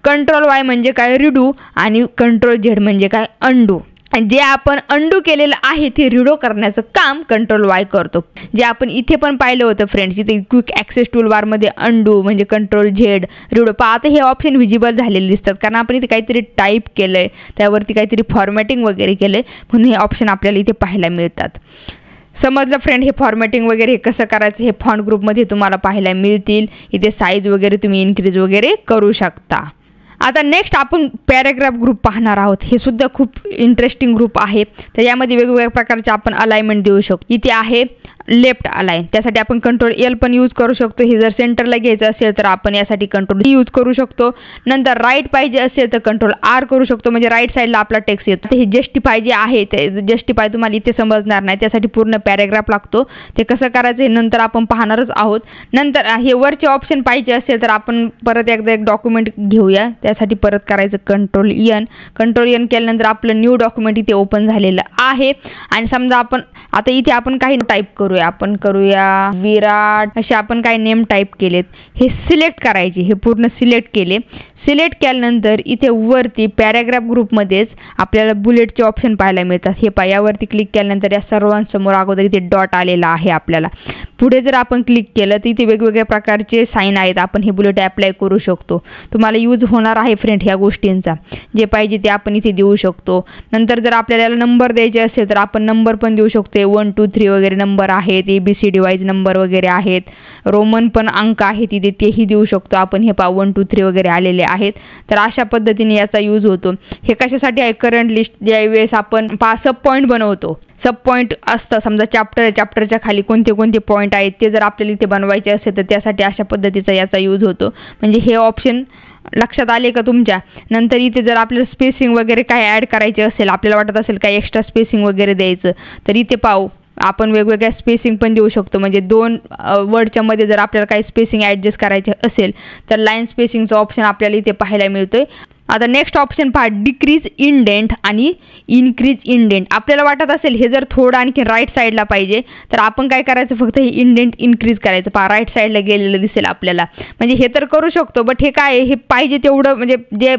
Speaker 1: कंट्रोल-Y म्हणजे काय रिडू आणि कंट्रोल-Z म्हणजे काय अंडू. जे आपण अंडू केलेलं आहे ते रिडो करण्याचं काम कंट्रोल वाय करतो. जे आपण इथे पण पाहिलं होतं फ्रेंड्स, इथे क्विक ॲक्सेस टूलबारमध्ये अंडू म्हणजे कंट्रोल झेड रिडो पहा. आता हे ऑप्शन व्हिजिबल झालेले दिसतात कारण आपण इथे काहीतरी टाईप केलं आहे, त्यावरती काहीतरी फॉर्मॅटिंग वगैरे केलं आहे, म्हणून हे ऑप्शन आपल्याला इथे पाहायला मिळतात. समजलं फ्रेंड, हे फॉर्मॅटिंग वगैरे कसं करायचं हे फॉन्ट ग्रुपमध्ये तुम्हाला पाहायला मिळतील. इथे साईज वगैरे तुम्ही इन्क्रीज वगैरे करू शकता. आता नेक्स्ट आपण पॅराग्राफ ग्रुप पाहणार आहोत. हे सुद्धा खूप इंटरेस्टिंग ग्रुप आहे. तर यामध्ये वेगवेगळ्या प्रकारचे आपण अलाइनमेंट देऊ शकतो. इथे आहे लेफ्ट अलाइन, त्यासाठी आपण कंट्रोल एल पण यूज करू शकतो. हे जर सेंटरला घ्यायचं असेल तर आपण यासाठी कंट्रोल डी यूज करू शकतो. नंतर राईट पाहिजे असेल तर कंट्रोल आर करू शकतो, म्हणजे राईट साईडला आपला टेक्स्ट येतो. हे जस्टिफाय जे आहे ते जस्टिफाय तुम्हाला इथे समजणार नाही, त्यासाठी पूर्ण पॅराग्राफ लागतो. ते कसं करायचं हे नंतर आपण पाहणारच आहोत. नंतर हे वरचे ऑप्शन पाहिजे असेल तर आपण परत एकदा एक डॉक्युमेंट घेऊया. त्यासाठी परत करायचं कंट्रोल एन केल्यानंतर आपलं न्यू डॉक्युमेंट इथे ओपन झालेलं आहे. आणि समजा आपण आता इथे आपण काही टाईप करूया, आपण करूया विराट असे आपण काही नेम टाईप केलेत. हे सिलेक्ट करायचे, हे पूर्ण सिलेक्ट केले. सिलेक्ट केल्यानंतर इथे वरती पॅराग्राफ ग्रुपमध्येच आपल्याला बुलेटचे ऑप्शन पाहायला मिळतात. हे पहा, यावरती क्लिक केल्यानंतर या सर्वांसमोर अगोदर इथे डॉट आलेला आहे आपल्याला. पुढे जर आपण क्लिक केलं तर इथे वेगवेगळ्या प्रकारचे साईन आहेत, आपण हे बुलेट अप्लाय करू शकतो. तुम्हाला यूज होणार आहे फ्रेंड ह्या गोष्टींचा. जे पाहिजे ते आपण इथे देऊ शकतो. नंतर जर आपल्याला नंबर द्यायचे असेल तर आपण नंबर पण देऊ शकतो. 1 2 3 वगैरे नंबर आहेत, ABCD वाईज नंबर वगैरे आहेत, रोमन पण अंक आहेत इथे तेही देऊ शकतो आपण. हे पहा 1 2 3 वगैरे आलेले आहेत. तर अशा पद्धतीने याचा यूज होतो. हे कशासाठी आहे, करंट लिस्ट ज्यावेळेस आपण सब पॉईंट बनवतो, सब पॉईंट असतं समजा चॅप्टरच्या खाली कोणते कोणते पॉईंट आहेत ते जर आपल्याला इथे बनवायचे असेल तर त्यासाठी अशा पद्धतीचा याचा यूज होतो. म्हणजे हे ऑप्शन लक्षात आले का तुमच्या. नंतर इथे जर आपल्याला स्पेसिंग वगैरे काय ॲड करायचे असेल, आपल्याला वाटत असेल काय एक्स्ट्रा स्पेसिंग वगैरे द्यायचं तर इथे पाहू आपण वेगवेगळ्या स्पेसिंग पण देऊ शकतो. म्हणजे 2 वर्डच्या मध्ये जर आपल्याला काही स्पेसिंग ॲडजस्ट करायचे असेल तर लाईन स्पेसिंगचा ऑप्शन आपल्याला इथे पाहायला मिळतोय. आता नेक्स्ट ऑप्शन पहा, डिक्रीज इंडेंट आणि इन्क्रीज इंडेंट. आपल्याला वाटत असेल हे जर थोडं आणखी राईट साईडला पाहिजे तर आपण काय करायचं, फक्त हे इंडेंट इन्क्रीज करायचं. पहा राईट साईडला गेलेलं दिसेल आपल्याला. म्हणजे हे तर करू शकतो, बट हे काय हे पाहिजे तेवढं म्हणजे जे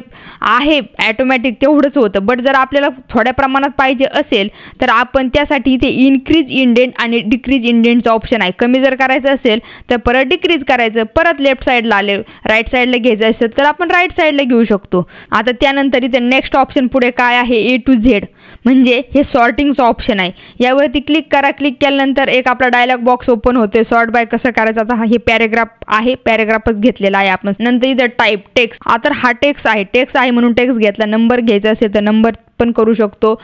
Speaker 1: आहे ॲटोमॅटिक तेवढंच होतं. बट जर आपल्याला थोड्या प्रमाणात पाहिजे असेल तर आपण त्यासाठी इथे इन्क्रीज इंडेंट आणि डिक्रीज इंडेंटचा ऑप्शन आहे. कमी जर करायचं असेल तर परत डिक्रीज करायचं, परत लेफ्ट साईडला आले राईट साईडला घ्यायचं असेल तर आपण राईट साईडला घेऊ शकतो. आता त्यानंतर इथे नेक्स्ट ऑप्शन पुढे काय आहे, A to Z म्हणजे हे सॉर्टिंगचं ऑप्शन आहे. यावरती क्लिक करा. क्लिक केल्यानंतर एक आपला डायलॉग बॉक्स ओपन होते. सॉर्ट बाय कसं करायचं, आता हे पॅराग्राफ आहे, पॅराग्राफच घेतलेला आहे आपण. नंतर इथे टाईप टेक्स्ट, आता हा टेक्स्ट आहे म्हणून टेक्स्ट घेतला. नंबर घ्यायचा असेल तर नंबर पण करू शकतो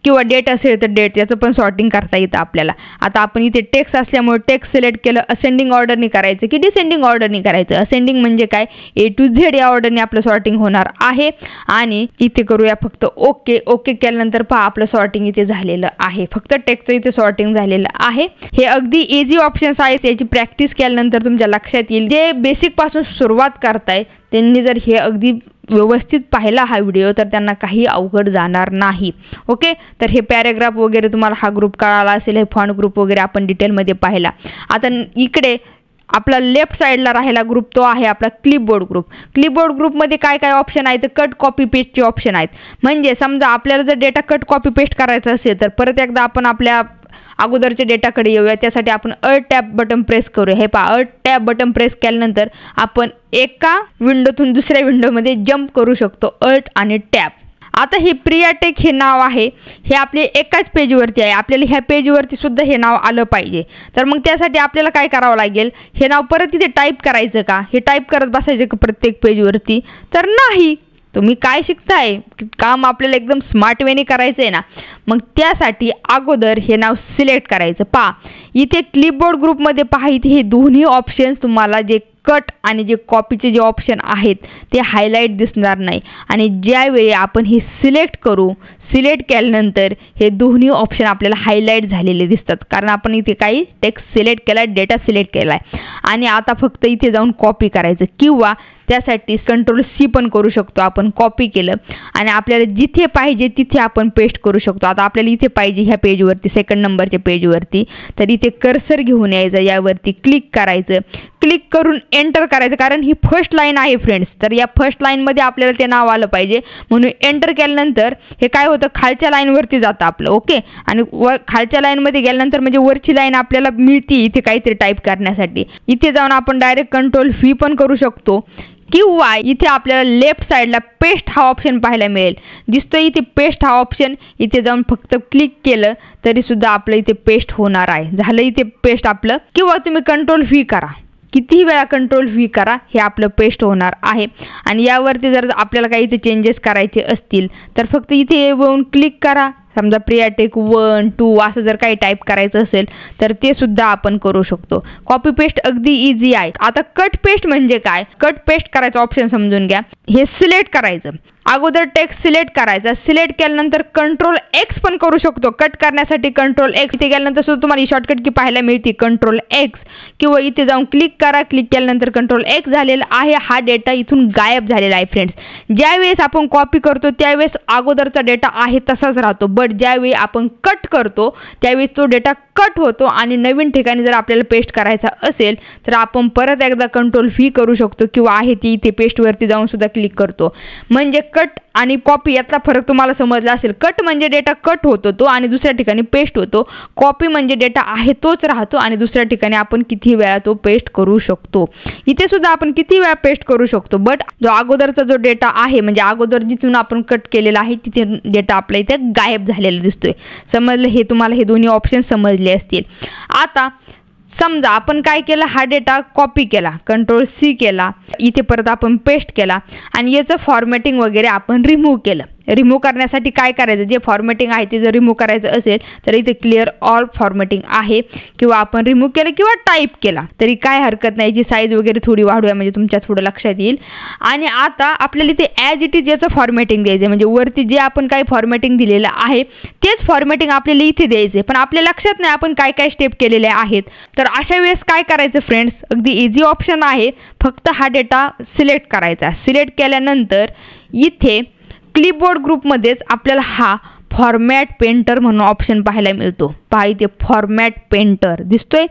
Speaker 1: किंवा डेट असेल तर डेट, याचं पण सॉर्टिंग करता येतं आपल्याला. आता आपण इथे टेक्स्ट असल्यामुळे टेक्स्ट सिलेक्ट केलं. असेंडिंग ऑर्डरनी करायचं की डिसेंडिंग ऑर्डरनी करायचं. असेंडिंग म्हणजे काय, A to Z या ऑर्डरने आपलं सॉर्टिंग होणार आहे. आणि इथे करूया फक्त ओके केल्यानंतर पहा आपलं सॉर्टिंग इथे झालेलं आहे. फक्त टेक्स्टचं इथे सॉर्टिंग झालेलं आहे. हे अगदी इझी ऑप्शन्स आहेत. याची प्रॅक्टिस केल्यानंतर तुमच्या लक्षात येईल. जे बेसिक पासून सुरुवात करताय त्यांनी जर हे अगदी व्यवस्थित पाहिला हा व्हिडिओ तर त्यांना काही अवघड जाणार नाही. ओके, तर हे पॅराग्राफ वगैरे तुम्हाला हा ग्रुप कळाला असेल. हे फॉन्ट ग्रुप वगैरे आपण डिटेलमध्ये पाहिला. आता इकडे आपला लेफ्ट साईडला राहिला ग्रुप तो आहे आपला क्लिपबोर्ड ग्रुप. क्लिपबोर्ड ग्रुपमध्ये काय काय ऑप्शन आहेत, कट कॉपी पेस्टचे ऑप्शन आहेत. म्हणजे समजा आपल्याला जर डेटा कट कॉपी पेस्ट करायचा असेल तर परत एकदा आपण आपल्या अगोदरच्या डेटाकडे येऊया. त्यासाठी आपण अल्ट टॅब बटन प्रेस करूया. हे पहा, अल्ट टॅब बटन प्रेस केल्यानंतर आपण एका विंडोतून दुसऱ्या विंडोमध्ये जम्प करू शकतो, अल्ट आणि टॅब. आता हे प्रियाटेक हे नाव आहे, हे आपले एकाच पेजवरती आहे. आपल्याला ह्या पेजवरती सुद्धा हे नाव आलं पाहिजे. तर मग त्यासाठी आपल्याला काय करावं लागेल, हे नाव परत तिथे टाईप करायचं का, हे टाईप करत बसायचं का प्रत्येक पेजवरती, तर नाही. तुम्ही काय शिकताय, काम आपल्याला एकदम स्मार्ट वेने करायचं आहे ना. मग त्यासाठी अगोदर हे नाव सिलेक्ट करायचं. पहा इथे क्लिपबोर्ड ग्रुपमध्ये पहा, इथे हे दोन्ही ऑप्शन्स तुम्हाला जे कट आणि जे कॉपीचे जे ऑप्शन आहेत ते हायलाईट दिसणार नाही. आणि ज्यावेळी आपण हे सिलेक्ट करू, सिलेक्ट केल्यानंतर हे दोन्ही ऑप्शन आपल्याला हायलाईट झालेले दिसतात. कारण आपण इथे काही टेक्स्ट सिलेक्ट केला आहे, डेटा सिलेक्ट केला आहे. आणि आता फक्त इथे जाऊन कॉपी करायचं किंवा त्यासाठी कंट्रोल C पण करू शकतो. आपण कॉपी केलं आणि आपल्याला जिथे पाहिजे तिथे आपण पेस्ट करू शकतो. आता आपल्याला इथे पाहिजे ह्या पेजवरती, सेकंड नंबरच्या पेजवरती, तर इथे कर्सर घेऊन यायचं, यावरती क्लिक करायचं. क्लिक करून एंटर करायचं, कारण ही फर्स्ट लाईन आहे फ्रेंड्स. तर या फर्स्ट लाईनमध्ये आपल्याला ते नाव आलं पाहिजे, म्हणून एंटर केल्यानंतर हे काय होतं, खालच्या लाईनवरती जातं आपलं. ओके, आणि खालच्या लाईनमध्ये गेल्यानंतर म्हणजे वरची लाईन आपल्याला मिळते इथे काहीतरी टाईप करण्यासाठी. इथे जाऊन आपण डायरेक्ट कंट्रोल व्ही पण करू शकतो, किंवा इथे आपल्याला लेफ्ट साईडला पेस्ट हा ऑप्शन पाहायला मिळेल. दिसतोय इथे पेस्ट हा ऑप्शन. इथे जाऊन फक्त क्लिक केलं तरी सुद्धा आपलं इथे पेस्ट होणार आहे. झालं इथे पेस्ट आपलं. किंवा तुम्ही कंट्रोल व्ही करा, कितीही वेळा कंट्रोल व्ही करा, हे आपलं पेस्ट होणार आहे. आणि यावरती जर आपल्याला काही इथे चेंजेस करायचे असतील तर फक्त इथे येऊन क्लिक करा. समजा प्रियाटेक 1, 2 असं जर काही टाईप करायचं असेल तर ते सुद्धा आपण करू शकतो. कॉपी पेस्ट अगदी इझी आहे. आता कट पेस्ट म्हणजे काय, कट पेस्ट करायचं ऑप्शन समजून घ्या. हे सिलेक्ट करायचं, अगोदर टेक्स्ट सिलेक्ट करायचा. सिलेक्ट केल्यानंतर कंट्रोल एक्स पण करू शकतो कट करण्यासाठी. कंट्रोल एक्स इथे गेल्यानंतर सुद्धा तुम्हाला ही शॉर्टकट की पाहायला मिळते, कंट्रोल एक्स. किंवा इथे जाऊन क्लिक करा, क्लिक केल्यानंतर कंट्रोल एक्स झालेला आहे. हा डेटा इथून गायब झालेला आहे फ्रेंड्स. ज्यावेळेस आपण कॉपी करतो त्यावेळेस अगोदरचा डेटा आहे तसाच राहतो, बट ज्यावेळी आपण कट करतो त्यावेळी तो डेटा कट होतो आणि नवीन ठिकाणी जर आपल्याला पेस्ट करायचा असेल तर आपण परत एकदा कंट्रोल व्ही करू शकतो, किंवा आहे ती इथे पेस्टवरती जाऊन सुद्धा क्लिक करतो. म्हणजे कट आणि कॉपी यातला फरक तुम्हाला समजला असेल. कट म्हणजे डेटा कट होतो तो आणि दुसऱ्या ठिकाणी पेस्ट होतो. कॉपी म्हणजे डेटा आहे तोच राहतो आणि दुसऱ्या ठिकाणी आपण किती वेळा तो पेस्ट करू शकतो. इथे सुद्धा आपण किती वेळा पेस्ट करू शकतो, बट जो अगोदरचा जो डेटा आहे म्हणजे अगोदर जिथून आपण कट केलेला आहे तिथे डेटा आपल्या इथे गायब झालेला दिसतोय. समजलं हे, तुम्हाला हे दोन्ही ऑप्शन समजले असतील. आता समजा आपण काय केलं, हा डेटा कॉपी केला, कंट्रोल सी केला, इथे परत आपण पेस्ट केला आणि याचं फॉर्मॅटिंग वगैरे आपण रिमूव्ह केलं. रिमूव्ह करण्यासाठी काय करायचं, जे फॉर्मॅटिंग आहे ते जर रिमूव्ह करायचं असेल तर इथे क्लिअर ऑल फॉर्मॅटिंग आहे, किंवा आपण रिमूव्ह केलं किंवा टाईप केला तरी काय हरकत नाही. जी साईज वगैरे थोडी वाढूया म्हणजे तुमच्या थोडं लक्षात येईल. आणि आता आपल्याला इथे ॲज इट इज याचं फॉर्मॅटिंग द्यायचं, म्हणजे वरती जे आपण काय फॉर्मॅटिंग दिलेलं आहे तेच फॉर्मॅटिंग आपल्याला इथे द्यायचे, पण आपल्या लक्षात नाही आपण काय काय स्टेप केलेले आहेत. तर अशा वेळेस काय करायचं फ्रेंड्स, अगदी इझी ऑप्शन आहे. फक्त हा डेटा सिलेक्ट करायचा. सिलेक्ट केल्यानंतर इथे क्लिपबोर्ड ग्रुपमध्येच आपल्याला हा फॉर्मॅट पेंटर म्हणून ऑप्शन पाहायला मिळतो. पहा इथे फॉर्मॅट पेंटर दिसतोय,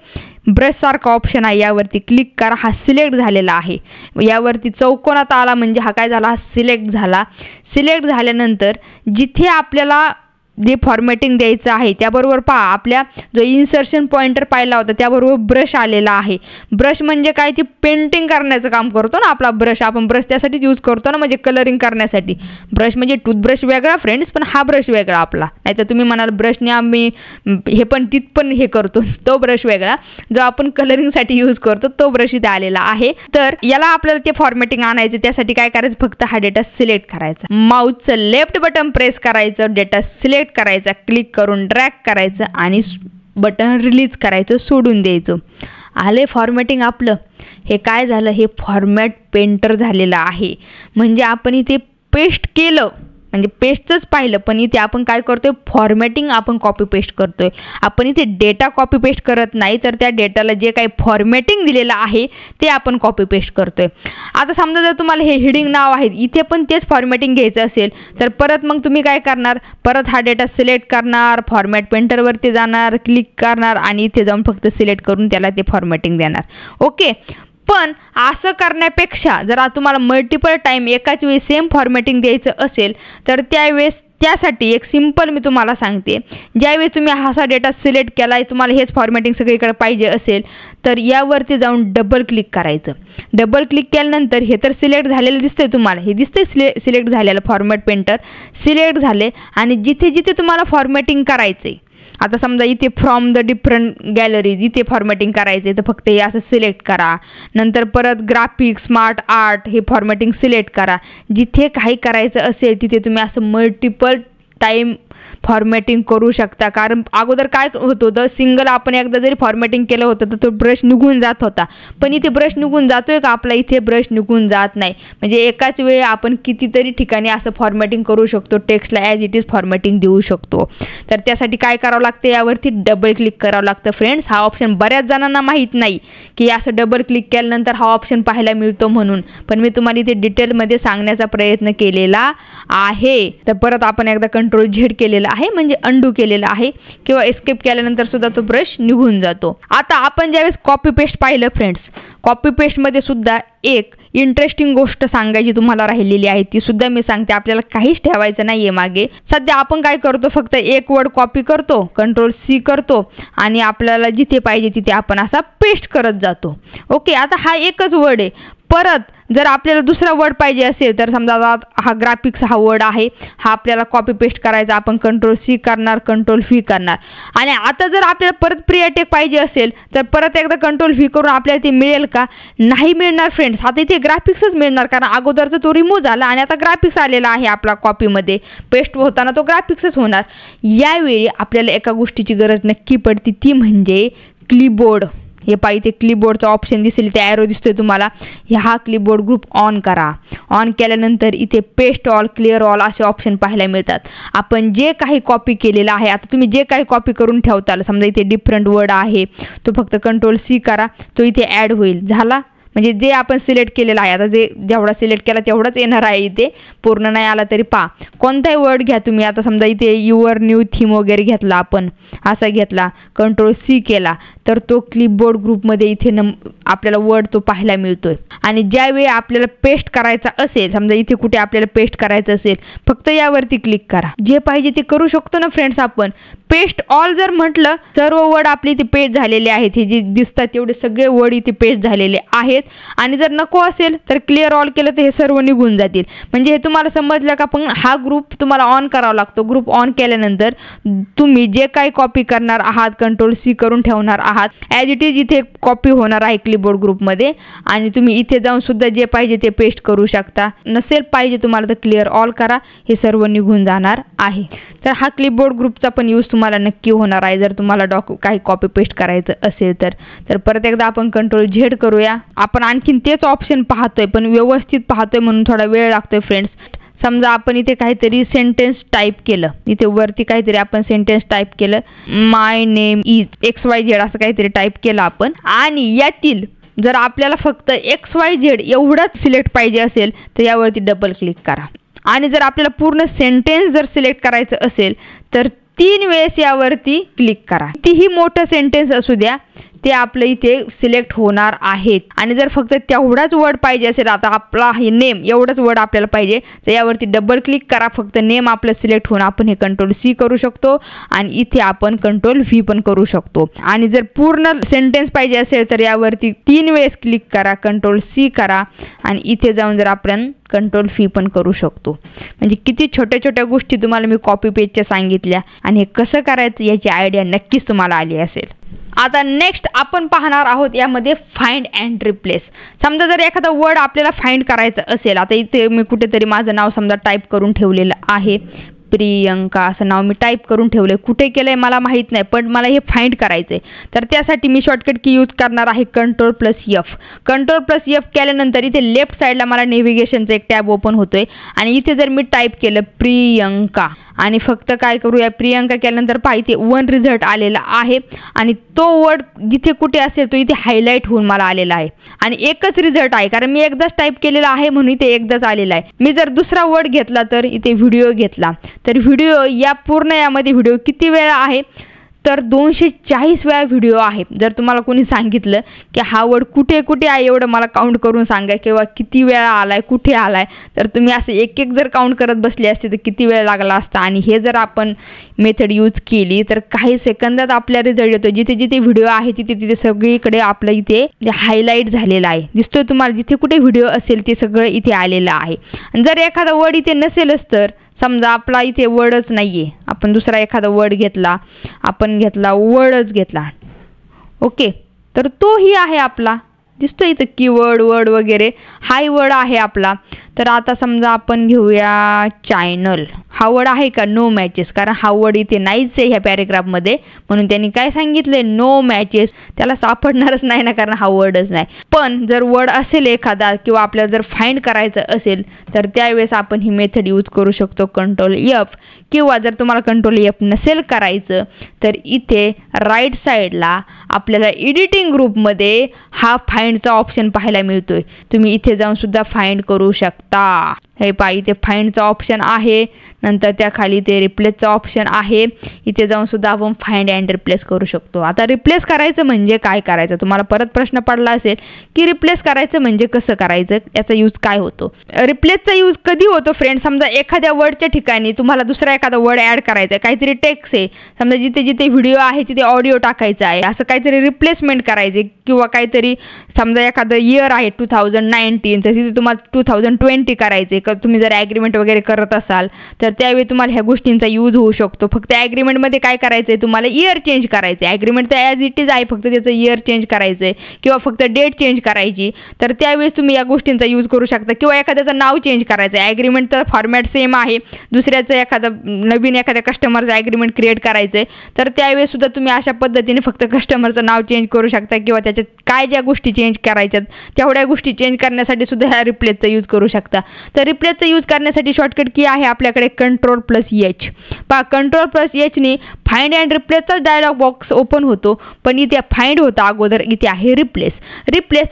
Speaker 1: ब्रश सारखा ऑप्शन आहे. यावरती क्लिक करा, हा सिलेक्ट झालेला आहे. यावरती चौकोनात आला म्हणजे हा काय झाला, सिलेक्ट झाला. सिलेक्ट झाल्यानंतर जिथे आपल्याला जे फॉर्मॅटिंग द्यायचं आहे त्याबरोबर पहा आपल्या जो इन्सर्शन पॉइंटर पाहिला होता त्याबरोबर ब्रश आलेला आहे. ब्रश म्हणजे काय, ती पेंटिंग करण्याचं काम करतो ना आपला ब्रश. आपण ब्रश त्यासाठीच यूज करतो ना, म्हणजे कलरिंग करण्यासाठी. ब्रश म्हणजे टूथब्रश वेगळा फ्रेंड्स, पण हा ब्रश वेगळा आपला. नाहीतर तुम्ही म्हणाल ब्रशने आम्ही हे पण टीथ पण हे करतो, तो ब्रश वेगळा. जो आपण कलरिंगसाठी यूज करतो तो ब्रश इथे आलेला आहे. तर याला आपल्याला ते फॉर्मॅटिंग आणायचं, त्यासाठी काय करायचं, फक्त हा डेटा सिलेक्ट करायचा. माऊसचं लेफ्ट बटन प्रेस करायचं, डेटा सिलेक्ट करायचा, क्लिक करून ड्रॅग करायचं आणि बटन रिलीज करायचं, सोडून द्यायचं. आले फॉर्मॅटिंग आपलं. हे काय झालं, हे फॉर्मॅट पेंटर झालेलं आहे. म्हणजे आपण इथे पेस्ट केलं, म्हणजे पेस्टच पाहिलं, पण इथे आपण काय करतोय, फॉर्मॅटिंग आपण कॉपी पेस्ट करतोय. आपण इथे डेटा कॉपी पेस्ट करत नाही, तर त्या डेटाला जे काही फॉर्मॅटिंग दिलेलं आहे ते आपण कॉपी पेस्ट करतोय. आता समजा जर तुम्हाला हे हेडिंग नाव आहे, इथे पण तेच फॉर्मॅटिंग घ्यायचं असेल तर परत मग तुम्ही काय करणार, परत हा डेटा सिलेक्ट करणार, फॉर्मॅट पेंटरवरती जाणार, क्लिक करणार आणि इथे जाऊन फक्त सिलेक्ट करून त्याला ते फॉर्मॅटिंग देणार. ओके, पण असं करण्यापेक्षा जर तुम्हाला मल्टिपल टाइम एकाच वेळी सेम फॉर्मॅटिंग द्यायचं असेल तर त्यावेळेस त्यासाठी एक सिंपल मी तुम्हाला सांगते. ज्यावेळी तुम्ही असा डेटा सिलेक्ट केला आहे, तुम्हाला हेच फॉर्मॅटिंग सगळीकडे पाहिजे असेल तर यावरती जाऊन डबल क्लिक करायचं. डबल क्लिक केल्यानंतर हे तर सिलेक्ट झालेलं दिसतंय तुम्हाला, हे दिसतंय सिलेक्ट झालेलं फॉर्मॅट पेंटर सिलेक्ट झाले. आणि जिथे जिथे तुम्हाला फॉर्मॅटिंग करायचं आहे, आता समजा इथे फ्रॉम द डिफरंट गॅलरीज इथे फॉर्मॅटिंग करायचे तर फक्त हे असं सिलेक्ट करा. नंतर परत ग्राफिक, स्मार्ट आर्ट हे फॉर्मॅटिंग सिलेक्ट करा. जिथे काही करायचं असेल तिथे तुम्ही असं मल्टिपल टाइम फॉर्मॅटिंग करू शकता. कारण अगोदर काय होत होतं, सिंगल आपण एकदा जरी फॉर्मॅटिंग केलं होतं तर तो ब्रश निघून जात होता, पण इथे ब्रश निघून जातोय का, आपला इथे ब्रश निघून जात नाही. म्हणजे एकाच वेळी आपण कितीतरी ठिकाणी असं फॉर्मॅटिंग करू शकतो, टेक्स्टला ॲज इट इज फॉर्मॅटिंग देऊ शकतो. तर त्यासाठी काय करावं लागतं, यावरती डबल क्लिक करावं लागतं फ्रेंड्स. हा ऑप्शन बऱ्याच जणांना माहीत नाही की असं डबल क्लिक केल्यानंतर हा ऑप्शन पाहायला मिळतो म्हणून, पण मी तुम्हाला इथे डिटेलमध्ये सांगण्याचा प्रयत्न केलेला आहे. तर परत आपण एकदा कंट्रोल झेड केलेला आहे म्हणजे अंडू केलेला आहे, किंवा एस्केप केल्यानंतर सुद्धा तो ब्रश निघून जातो. आता आपण ज्यावेळेस कॉपी पेस्ट पाहिलं फ्रेंड्स, कॉपी पेस्टमध्ये सुद्धा एक इंटरेस्टिंग गोष्ट सांगायची तुम्हाला राहिलेली आहे, ती सुद्धा मी सांगते. आपल्याला काहीच ठेवायचं नाहीये मागे. सध्या आपण काय करतो, फक्त एक वर्ड कॉपी करतो, Ctrl+C करतो आणि आपल्याला जिथे पाहिजे तिथे आपण असा पेस्ट करत जातो. ओके, आता हा एकच वर्ड आहे. परत जर आपल्याला दुसरा वर्ड पाहिजे असेल तर समजा हा ग्राफिक्स हा वर्ड आहे, हा आपल्याला कॉपी पेस्ट करायचा, आपण Ctrl+C करणार, Ctrl+V करणार. आणि आता जर आपल्याला परत प्री अटॅक पाहिजे असेल तर परत एकदा Ctrl+V करून आपल्याला ते मिळेल का? नाही मिळणार फ्रेंड्स. आता इथे ग्राफिक्सच मिळणार, कारण अगोदरचा तो रिमूव्ह झाला आणि आता ग्राफिक्स आलेला आहे आपला कॉपीमध्ये. पेस्ट होताना तो ग्राफिक्सच होणार. यावेळी आपल्याला एका गोष्टीची गरज नक्की पडते, ती म्हणजे क्लिपबोर्ड. हे पाहिजे ते क्लिपबोर्डचा ऑप्शन दिसेल, ते ॲरो दिसतोय तुम्हाला. हा क्लिपबोर्ड ग्रुप ऑन करा. ऑन केल्यानंतर इथे पेस्ट ऑल, क्लिअर ऑल असे ऑप्शन पाहायला मिळतात. आपण जे काही कॉपी केलेलं आहे, आता तुम्ही जे काही कॉपी करून ठेवताल, समजा इथे डिफरंट वर्ड आहे, तो फक्त Ctrl+C करा, तो इथे ॲड होईल. झाला, म्हणजे जे आपण सिलेक्ट केलेलं आहे, आता जेवढा सिलेक्ट केला तेवढाच येणार आहे. इथे पूर्ण नाही आला तरी कोणताही वर्ड घ्या तुम्ही. आता समजा इथे युअर न्यू थीम वगैरे घेतला, आपण असा घेतला, Ctrl+C केला, तर तो क्लिपबोर्ड ग्रुपमध्ये इथे आपल्याला वर्ड तो पाहायला मिळतोय. आणि ज्यावेळी आपल्याला पेस्ट करायचा असेल, समजा इथे कुठे आपल्याला पेस्ट करायचं असेल, फक्त यावरती क्लिक करा. जे पाहिजे ते करू शकतो ना फ्रेंड्स आपण. पेस्ट ऑल जर म्हटलं, सर्व वर्ड आपले इथे पेस्ट झालेले आहेत. हे जे दिसतात तेवढे सगळे वर्ड इथे पेस्ट झालेले आहेत. आणि जर नको असेल तर क्लिअर ऑल केलं तर हे सर्व निघून जातील. म्हणजे हे तुम्हाला समजलं का? पण हा ग्रुप तुम्हाला ऑन करावा लागतो. ग्रुप ऑन केल्यानंतर तुम्ही जे काही कॉपी करणार आहात, Ctrl+C करून ठेवणार आहात, ॲज इट इज इथे कॉपी होणार आहे क्लिपबोर्ड ग्रुपमध्ये. आणि तुम्ही इथे जाऊन सुद्धा जे पाहिजे ते पेस्ट करू शकता. नसेल पाहिजे तुम्हाला तर क्लिअर ऑल करा, हे सर्व निघून जाणार आहे. तर हा क्लिपबोर्ड ग्रुपचा पण यूज तुम्हाला नक्की होणार आहे जर तुम्हाला काही कॉपी पेस्ट करायचं असेल तर. परत एकदा आपण Ctrl+Z करूया. आपण आणखीन तेच ऑप्शन पाहतोय, पण व्यवस्थित पाहतोय म्हणून थोडा वेळ लागतोय फ्रेंड्स. समजा आपण इथे काहीतरी सेंटेन्स टाईप केलं, इथे वरती काहीतरी आपण सेंटेन्स टाईप केलं, माय नेम इज XYZ असं काहीतरी टाईप केलं आपण. आणि यातील जर आपल्याला फक्त XYZ एवढंच सिलेक्ट पाहिजे असेल तर यावरती डबल क्लिक करा. आणि जर आपल्याला पूर्ण सेंटेन्स जर सिलेक्ट करायचं असेल तर 3 वेळेस यावरती क्लिक करा. कितीही मोठं सेंटेन्स असू द्या, ते आपलं इथे सिलेक्ट होणार आहेत. आणि जर फक्त तेवढाच वर्ड पाहिजे असेल, आता आपला हे नेम एवढंच वर्ड आपल्याला पाहिजे, तर यावरती डबल क्लिक करा. फक्त नेम आपलं सिलेक्ट होऊन आपण हे Ctrl+C करू शकतो आणि इथे आपण Ctrl+V पण करू शकतो. आणि जर पूर्ण सेंटेन्स पाहिजे असेल तर यावरती 3 वेळेस क्लिक करा, Ctrl+C करा आणि इथे जाऊन जर आपण Ctrl+V पण करू शकतो. म्हणजे किती छोट्या छोट्या गोष्टी तुम्हाला मी कॉपी पेजच्या सांगितल्या आणि हे कसं करायचं याची आयडिया नक्कीच तुम्हाला आली असेल. आता नेक्स्ट आपण पाहणार आहोत यामध्ये फाइंड अँड रिप्लेस. समजा जर एखादा वर्ड आपल्याला फाइंड करायचं असेल, आता इथे मी कुठेतरी माझं नाव समजा टाईप करून ठेवलेलं आहे, प्रियंका असं नाव मी टाईप करून ठेवलंय. कुठे केलंय मला माहीत नाही, पण मला हे फाइंड करायचंय. तर त्यासाठी मी शॉर्टकट की यूज करणार आहे Ctrl+F. Ctrl+F केल्यानंतर इथे लेफ्ट साईडला मला नेव्हिगेशनचा एक टॅब ओपन होतोय आणि इथे जर मी टाईप केलं प्रियंका आणि फक्त काय करूया, प्रियंका केल्यानंतर पहा इथे 1 रिझल्ट आलेला आहे. आणि तो वर्ड जिथे कुठे असेल तो इथे हायलाईट होऊन मला आलेला आहे. आणि एकच रिझल्ट आहे, कारण मी एकदाच टाईप केलेला आहे म्हणून इथे एकदाच आलेला आहे. मी जर दुसरा वर्ड घेतला तर इथे व्हिडिओ घेतला, तर व्हिडिओ या पूर्ण यामध्ये व्हिडिओ किती वेळा आहे तर 240 वेळा व्हिडिओ आहे. जर तुम्हाला कोणी सांगितलं की हा वर्ड कुठे कुठे आहे एवढं मला काउंट करून सांगा किंवा किती वेळा आलाय, कुठे आलाय, तर तुम्ही असं एक एक जर काउंट करत बसले असते तर किती वेळ लागला असता. आणि हे जर आपण मेथड यूज केली तर काही सेकंदात आपल्या रिझल्ट येतो. जिथे जिथे व्हिडिओ आहे तिथे तिथे सगळीकडे आपलं इथे हायलाईट झालेलं आहे, दिसतोय तुम्हाला. जिथे कुठे व्हिडिओ असेल ते सगळं इथे आलेलं आहे. आणि जर एखादा वर्ड इथे नसेलच तर समजा आपला इथे वर्डच नाहीये, आपण दुसरा एखादा वर्ड घेतला, आपण घेतला वर्डच घेतला, ओके, तर तोही आहे आपला, दिसतोय इथं कीवर्ड वर्ड वगैरे, हाय वर्ड आहे आपला. तर आता समजा आपण घेऊया चॅनल. हा वर्ड आहे का? नो मॅचेस, कारण हा वर्ड इथे नाहीच आहे ह्या पॅरेग्राफमध्ये, म्हणून त्यांनी काय सांगितलंय नो मॅचेस. त्याला सापडणारच नाही ना, कारण हा वर्डच नाही. पण जर वर्ड असेल एखादा किंवा आपल्याला जर फाइंड करायचं असेल तर त्यावेळेस आपण ही मेथड यूज करू शकतो Ctrl+F. किंवा जर तुम्हाला Ctrl+F नसेल करायचं तर इथे राईट साईडला आपल्याला एडिटिंग ग्रुपमध्ये हा फाइंडचा ऑप्शन पाहायला मिळतोय. तुम्ही इथे जाऊन सुद्धा फाइंड करू शकता. हे पहा इथे फाइंडचा ऑप्शन आहे. नंतर त्या खाली ते रिप्लेसचं ऑप्शन आहे, इथे जाऊन सुद्धा आपण फाइंड अँड रिप्लेस करू शकतो. आता रिप्लेस करायचं म्हणजे काय करायचं, तुम्हाला परत प्रश्न पडला असेल की रिप्लेस करायचं म्हणजे कसं करायचं, याचा यूज काय होतो. रिप्लेसचा यूज कधी होतो फ्रेंड, समजा एखाद्या वर्डच्या ठिकाणी तुम्हाला दुसरा एखादा वर्ड ॲड करायचा आहे, काहीतरी टेक्स्ट आहे, समजा जिथे जिथे व्हिडिओ आहे तिथे ऑडिओ टाकायचा आहे, असं काहीतरी रिप्लेसमेंट करायचे, किंवा काहीतरी समजा एखादं इयर आहे 2019 तर तिथे तुम्हाला 2020 करायचे. तुम्ही जर ॲग्रीमेंट वगैरे करत असाल तर त्यावेळी तुम्हाला ह्या गोष्टींचा यूज होऊ शकतो. फक्त ॲग्रीमेंटमध्ये काय करायचं आहे, तुम्हाला इयर चेंज करायचं आहे. ॲग्रीमेंट तर ॲज इट इज आहे, फक्त त्याचं इयर चेंज करायचं आहे किंवा फक्त डेट चेंज करायची, तर त्यावेळेस तुम्ही या गोष्टींचा यूज करू शकता. किंवा एखाद्याचं नाव चेंज करायचं आहे, ॲग्रीमेंटचं फॉर्मॅट सेम आहे, दुसऱ्याचं नवीन एखाद्या कस्टमरचं ॲग्रीमेंट क्रिएट करायचं आहे, तर त्यावेळेस सुद्धा तुम्ही अशा पद्धतीने फक्त कस्टमरचं नाव चेंज करू शकता किंवा त्याच्यात काय ज्या गोष्टी चेंज करायच्यात तेवढ्या गोष्टी चेंज करण्यासाठी सुद्धा ह्या रिप्लेसचा यूज करू शकता. तर रिप्लेसचा यूज करण्यासाठी शॉर्टकट की आहे आपल्याकडे Ctrl+H. पहा Ctrl+H ने फाइंड अँड रिप्लेसचा डायलॉग बॉक्स ओपन होतो, पण इथे फाइंड होता अगोदर, इथे आहे रिप्लेस.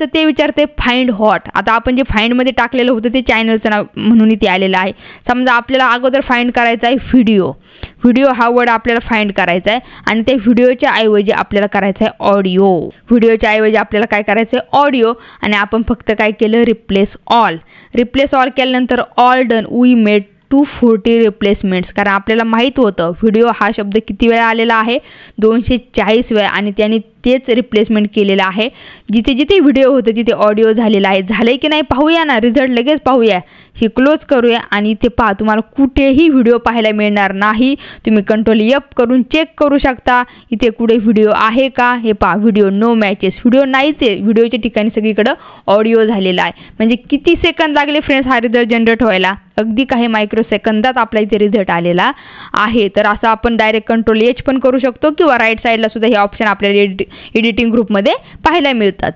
Speaker 1: तर ते विचारते फाइंड हॉट. आता आपण जे फाइंडमध्ये टाकलेलं होतं ते चॅनलचं नाव म्हणून इथे आलेलं आहे. समजा आपल्याला अगोदर फाइंड करायचा आहे व्हिडिओ हा वर्ड आपल्याला फाइंड करायचा आहे आणि त्या व्हिडिओच्या ऐवजी आपल्याला करायचं आहे ऑडिओ. व्हिडिओच्या ऐवजी आपल्याला काय करायचं आहे, ऑडिओ. आणि आपण फक्त काय केलं, रिप्लेस ऑल केल्यानंतर all done. We made 240 replacements. कारण आपल्याला माहीत होतं व्हिडिओ हा शब्द किती वेळा आलेला आहे, 240 वेळा, आणि त्यांनी तेच रिप्लेसमेंट केलेलं आहे. जिथे जिथे व्हिडिओ होतं तिथे ऑडिओ झालेला आहे. झालंय की नाही पाहूया ना, रिझल्ट लगेच पाहूया. हे क्लोज करूया आणि इथे पहा तुम्हाला कुठेही व्हिडिओ पाहायला मिळणार नाही. तुम्ही Ctrl+F करून चेक करू शकता इथे कुठे व्हिडिओ आहे का. हे पहा, व्हिडिओ नो मॅचेस, व्हिडिओ नाहीच आहे. व्हिडिओच्या ठिकाणी सगळीकडं ऑडिओ झालेला आहे. म्हणजे किती सेकंद लागले फ्रेंड्स हा रिझल्ट जनरेट व्हायला, अगदी काही मायक्रो सेकंदात आपला इथे रिझल्ट आलेला आहे. तर असं आपण डायरेक्ट Ctrl+H पण करू शकतो किंवा राईट साईडला सुद्धा हे ऑप्शन आपल्याला एडिटिंग ग्रुपमध्ये पाहायला मिळतात.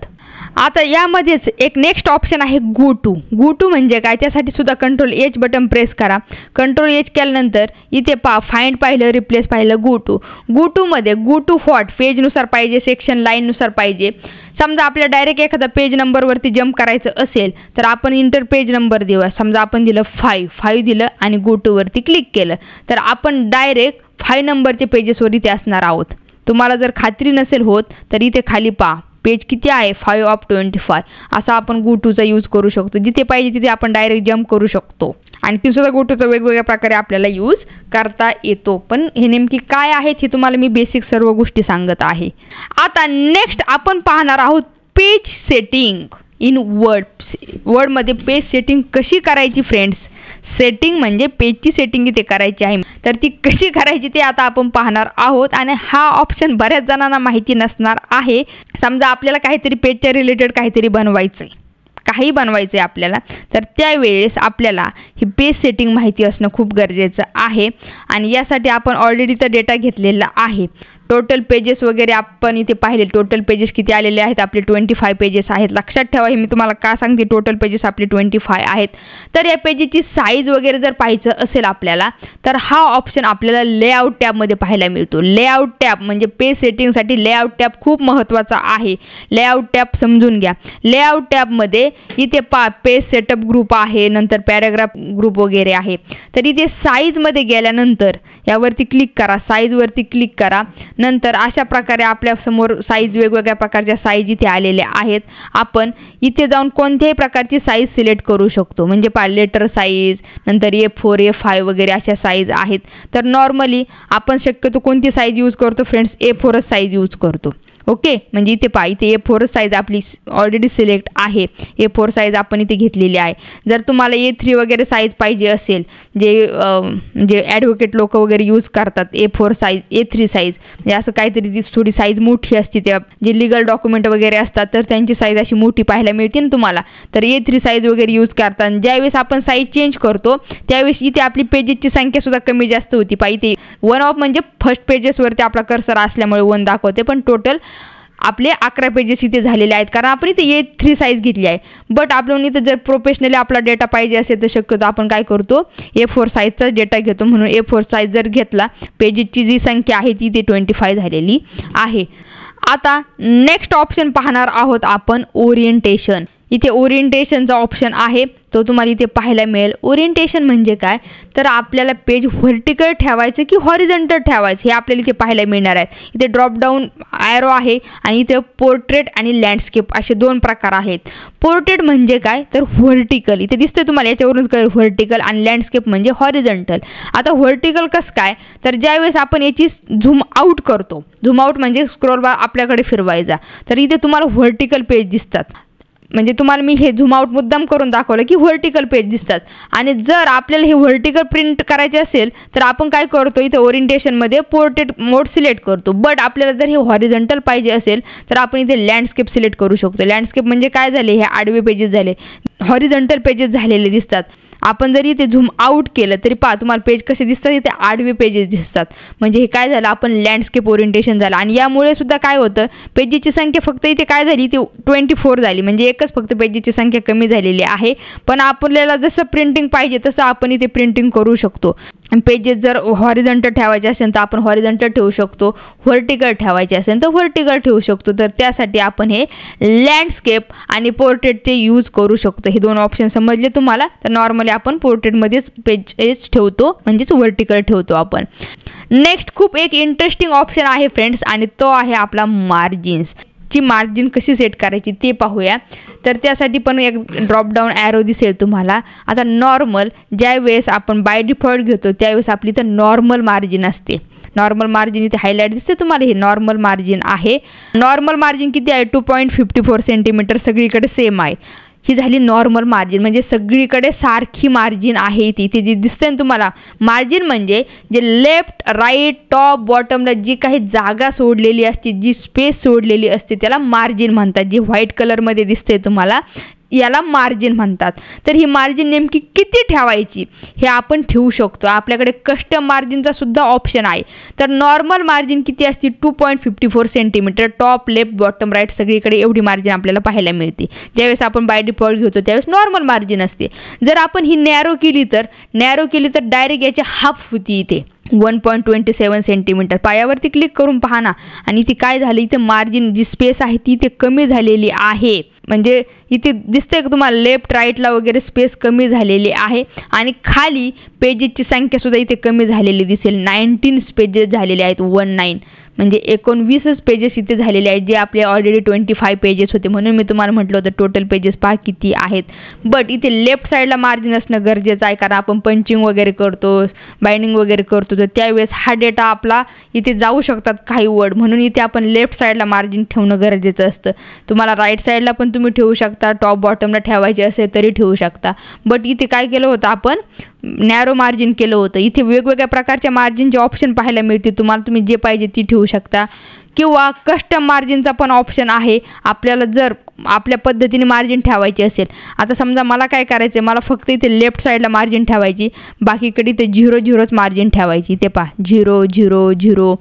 Speaker 1: आता यामध्येच एक नेक्स्ट ऑप्शन आहे गो टू म्हणजे काय, त्यासाठी सुद्धा Ctrl+H बटन प्रेस करा. Ctrl+H केल्यानंतर इथे फाइंड पाहिलं, रिप्लेस पाहिलं, गो टूमध्ये गो टू व्हॉट, पेजनुसार पाहिजे, सेक्शन लाईननुसार पाहिजे. समजा आपल्याला डायरेक्ट एखादा पेज नंबरवरती जम्प करायचं असेल तर आपण इंटर पेज नंबर देऊया. समजा आपण दिलं 5 दिलं आणि गो टूवरती क्लिक केलं तर आपण डायरेक्ट 5 नंबरचे पेजेसवर इथे असणार आहोत. तुम्हाला जर खात्री नसेल होत तर इथे खाली पहा पेज किती आहे, 5/25. असा आपण गो टूचा यूज करू शकतो. जिथे पाहिजे तिथे आपण डायरेक्ट जम्प करू शकतो. आणि ती सुद्धा गो टूचा वेगवेगळ्या प्रकारे आपल्याला यूज करता येतो. पण हे नेमकी काय आहेत हे तुम्हाला मी बेसिक सर्व गोष्टी सांगत आहे. आता नेक्स्ट आपण पाहणार आहोत पेज सेटिंग इन वर्डमध्ये पेज सेटिंग कशी करायची फ्रेंड्स. सेटिंग म्हणजे पेजची सेटिंग इथे करायची आहे, तर ती कशी करायची ते आता आपण पाहणार आहोत. आणि हा ऑप्शन बऱ्याच जणांना माहिती नसणार आहे. समजा आपल्याला काहीतरी पेजच्या रिलेटेड काहीतरी बनवायचं आहे, काही बनवायचं आहे आपल्याला, तर त्यावेळेस आपल्याला ही पेज सेटिंग माहिती असणं खूप गरजेचं आहे. आणि यासाठी आपण ऑलरेडीचा डेटा घेतलेला आहे. टोटल पेजेस वगैरे आपण इथे पाहिले, टोटल पेजेस किती आलेले आहेत आपले 25 पेजेस आहेत. लक्षात ठेवा, हे मी तुम्हाला का सांगते, टोटल पेजेस आपले 25 आहेत. तर या पेजेसची साईज वगैरे जर पाहायचं असेल आपल्याला तर हा ऑप्शन आपल्याला लेआउट टॅबमध्ये पाहायला मिळतो. लेआउट टॅब म्हणजे पेज सेटिंगसाठी लेआउट टॅब खूप महत्त्वाचा आहे. लेआउट टॅब समजून घ्या. लेआउट टॅबमध्ये इथे पेज सेटअप ग्रुप आहे, नंतर पॅराग्राफ ग्रुप वगैरे आहे. तर इथे साईजमध्ये गेल्यानंतर यावरती क्लिक करा, साईजवरती क्लिक करा. नंतर अशा प्रकारे आपल्या समोर साईज, वेगवेगळ्या प्रकारच्या साईज इथे आलेल्या आहेत. आपण इथे जाऊन कोणत्याही प्रकारची साईज सिलेक्ट करू शकतो. म्हणजे लेटर साईज, नंतर A4, A5 वगैरे अशा साईज आहेत. तर नॉर्मली आपण शक्यतो कोणती साईज यूज करतो फ्रेंड्स, A4 साईज यूज करतो. ओके, म्हणजे इथे इथे A4 साईज आपली ऑलरेडी सिलेक्ट आहे. A4 साईज आपण इथे घेतलेली आहे. जर तुम्हाला A3 वगैरे साईज पाहिजे असेल, जे ॲडव्होकेट लोक वगैरे यूज करतात A4 साईज, A3 साईज, म्हणजे असं काहीतरी थोडी साईज मोठी असते, त्या जे लिगल डॉक्युमेंट वगैरे असतात तर त्यांची साईज अशी मोठी पाहायला मिळते ना तुम्हाला, तर A3 साईज वगैरे यूज करतात. ज्यावेळेस आपण साईज चेंज करतो त्यावेळेस इथे आपली पेजेसची संख्या सुद्धा कमी जास्त होती. इथे 1 ऑफ म्हणजे फर्स्ट पेजेसवरती आपला कर्सर असल्यामुळे 1 दाखवते, पण टोटल आपले 11 पेजेस इथे झालेले आहेत. कारण आपण इथे A3 साईज घेतली आहे. बट आपण इथे जर प्रोफेशनली आपला डेटा पाहिजे असेल तर शक्यतो आपण काय करतो, A4 साईजचा डेटा घेतो. म्हणून A4 साईज जर घेतला, पेजेसची जी संख्या आहे ती 25 झालेली आहे. आता नेक्स्ट ऑप्शन पाहणार आहोत आपण ओरिएंटेशन. इथे ओरिएंटेशनचा ऑप्शन आहे, तो तुम्हाला इथे पाहायला मिळेल. ओरिएंटेशन म्हणजे काय, तर आपल्याला पेज व्हर्टिकल ठेवायचं की हॉरिझॉन्टल ठेवायचं हे आपल्याला इथे पाहायला मिळणार आहे. इथे ड्रॉप डाऊन ॲरो आहे आणि इथे पोर्ट्रेट आणि लँडस्केप असे 2 प्रकार आहेत. पोर्ट्रेट म्हणजे काय, तर व्हर्टिकल इथे दिसतं तुम्हाला, याच्यावरून कळेल व्हर्टिकल, आणि लँडस्केप म्हणजे हॉरिझॉन्टल. आता व्हर्टिकल कसं काय, तर ज्यावेळेस आपण याची झूम आउट करतो, झूम आउट म्हणजे स्क्रोल बार आपल्याकडे फिरवायचा, तर इथे तुम्हाला व्हर्टिकल पेज दिसतात. म्हणजे तुम्हाला मी हे झूम आउट मुद्दाम करून दाखवलं की व्हर्टिकल पेज दिसतात. आणि जर आपल्याला हे व्हर्टिकल प्रिंट करायचे असेल तर आपण काय करतो, इथे ओरिएंटेशनमध्ये पोर्ट्रेट मोड सिलेक्ट करतो. बट आपल्याला जर हे हॉरिझॉन्टल पाहिजे असेल तर आपण इथे लँडस्केप सिलेक्ट करू शकतो. लँडस्केप म्हणजे काय झाले, हे आडवे पेजेस झाले, हॉरिझॉन्टल पेजेस झालेले दिसतात. आपण जरी इथे झूम आउट केलं तरी पहा तुम्हाला पेज कसे दिसतात, इथे आडवे पेजेस दिसतात. म्हणजे हे काय झालं, आपण लँडस्केप ओरिएंटेशन झालं. आणि यामुळे सुद्धा काय होतं, पेजेसची संख्या फक्त इथे काय झाली, ती 24 झाली. म्हणजे एकच फक्त पेजेसची संख्या कमी झालेली आहे. पण आपल्याला जसं प्रिंटिंग पाहिजे तसं आपण इथे प्रिंटिंग करू शकतो. पेजेस जर हॉरिझॉन्टल ठेवायचे असेल तर आपण हॉरिझॉन्टल ठेवू शकतो, व्हर्टिकल ठेवायचे असेल तर व्हर्टिकल ठेवू शकतो. तर त्यासाठी आपण हे लँडस्केप आणि पोर्ट्रेटचे यूज करू शकतो. हे 2 ऑप्शन समजले तुम्हाला. तर नॉर्मली आपण पोर्ट्रेटमध्येच पेजेस ठेवतो, म्हणजेच व्हर्टिकल ठेवतो आपण. नेक्स्ट खूप एक इंटरेस्टिंग ऑप्शन आहे फ्रेंड्स, आणि तो आहे आपला मार्जिन्स. ची मार्जिन कशी सेट करायची ते पाहूया. तर त्यासाठी पण एक ड्रॉप डाऊन ॲरो दिसेल तुम्हाला. आता नॉर्मल ज्यावेळेस आपण बाय डिफॉल्ट घेतो त्यावेळेस आपली तर नॉर्मल मार्जिन असते. नॉर्मल मार्जिन इथे हायलाइट दिसते तुम्हाला, हे नॉर्मल मार्जिन आहे. नॉर्मल मार्जिन किती आहे, 2.54 सेंटीमीटर, सगळीकडे सेम आहे. ही झाली नॉर्मल मार्जिन, म्हणजे सगळीकडे सारखी मार्जिन आहे. इथे जे दिसते ना तुम्हाला, मार्जिन म्हणजे जे लेफ्ट राईट टॉप बॉटमला जी काही जागा सोडलेली असते, जी स्पेस सोडलेली असते त्याला मार्जिन म्हणतात. जे व्हाईट कलरमध्ये दिसते तुम्हाला याला मार्जिन म्हणतात. तर ही मार्जिन नेमकी किती ठेवायची हे आपण ठेवू शकतो. आपल्याकडे कस्टम मार्जिनचा सुद्धा ऑप्शन आहे. तर नॉर्मल मार्जिन किती असते, 2.54 centimetre, top left bottom right सगळीकडे एवढी मार्जिन आपल्याला पाहायला मिळते. ज्यावेळेस आपण बाय डिफॉल्ट घेतो त्यावेळेस नॉर्मल मार्जिन असते. जर आपण ही नॅरो केली तर डायरेक्ट याची हाफ होती, इथे 1.27 सेंटीमीटर. पायावरती क्लिक करून पहा ना, आणि इथे काय झालं, इथे मार्जिन जी स्पेस आहे ती इथे कमी झालेली आहे. म्हणजे इथे दिसतंय का तुम्हाला, लेफ्ट राईटला वगैरे स्पेस कमी झालेली आहे. आणि खाली पेजेसची संख्या सुद्धा इथे कमी झालेली दिसेल. 19 पेजेस झालेले आहेत, 19 म्हणजे 19च पेजेस इथे झालेले आहेत, जे आपले ऑलरेडी 25 पेजेस होते. म्हणून मी तुम्हाला म्हटलं होतं टोटल पेजेस पहा किती आहेत. बट इथे लेफ्ट साईडला मार्जिन असणं गरजेचं आहे, कारण आपण पंचिंग वगैरे करतो, बाइंडिंग वगैरे करतो, तर त्यावेळेस हा डेटा आपला इथे जाऊ शकतात काही वर्ड. म्हणून इथे आपण लेफ्ट साईडला मार्जिन ठेवणं गरजेचं असतं. तुम्हाला राईट साईडला पण तुम्ही ठेवू शकता, टॉप बॉटमला ठेवायचे असेल तरी ठेवू शकता. बट इथे काय केलं होतं, आपण नॅरो मार्जिन केलं होतं. इथे वेगवेगळ्या प्रकारच्या मार्जिनचे ऑप्शन पाहायला मिळते तुम्हाला, तुम्ही जे पाहिजे ती ठेवू शकता. किंवा कस्टम मार्जिनचा पण ऑप्शन आहे. आपल्याला जर आपल्या पद्धतीने मार्जिन ठेवायची असेल, आता समजा मला काय करायचं, मला फक्त इथे लेफ्ट साईडला मार्जिन ठेवायची, बाकीकडे इथे 0-0च मार्जिन ठेवायची. ते पहा 0-0-0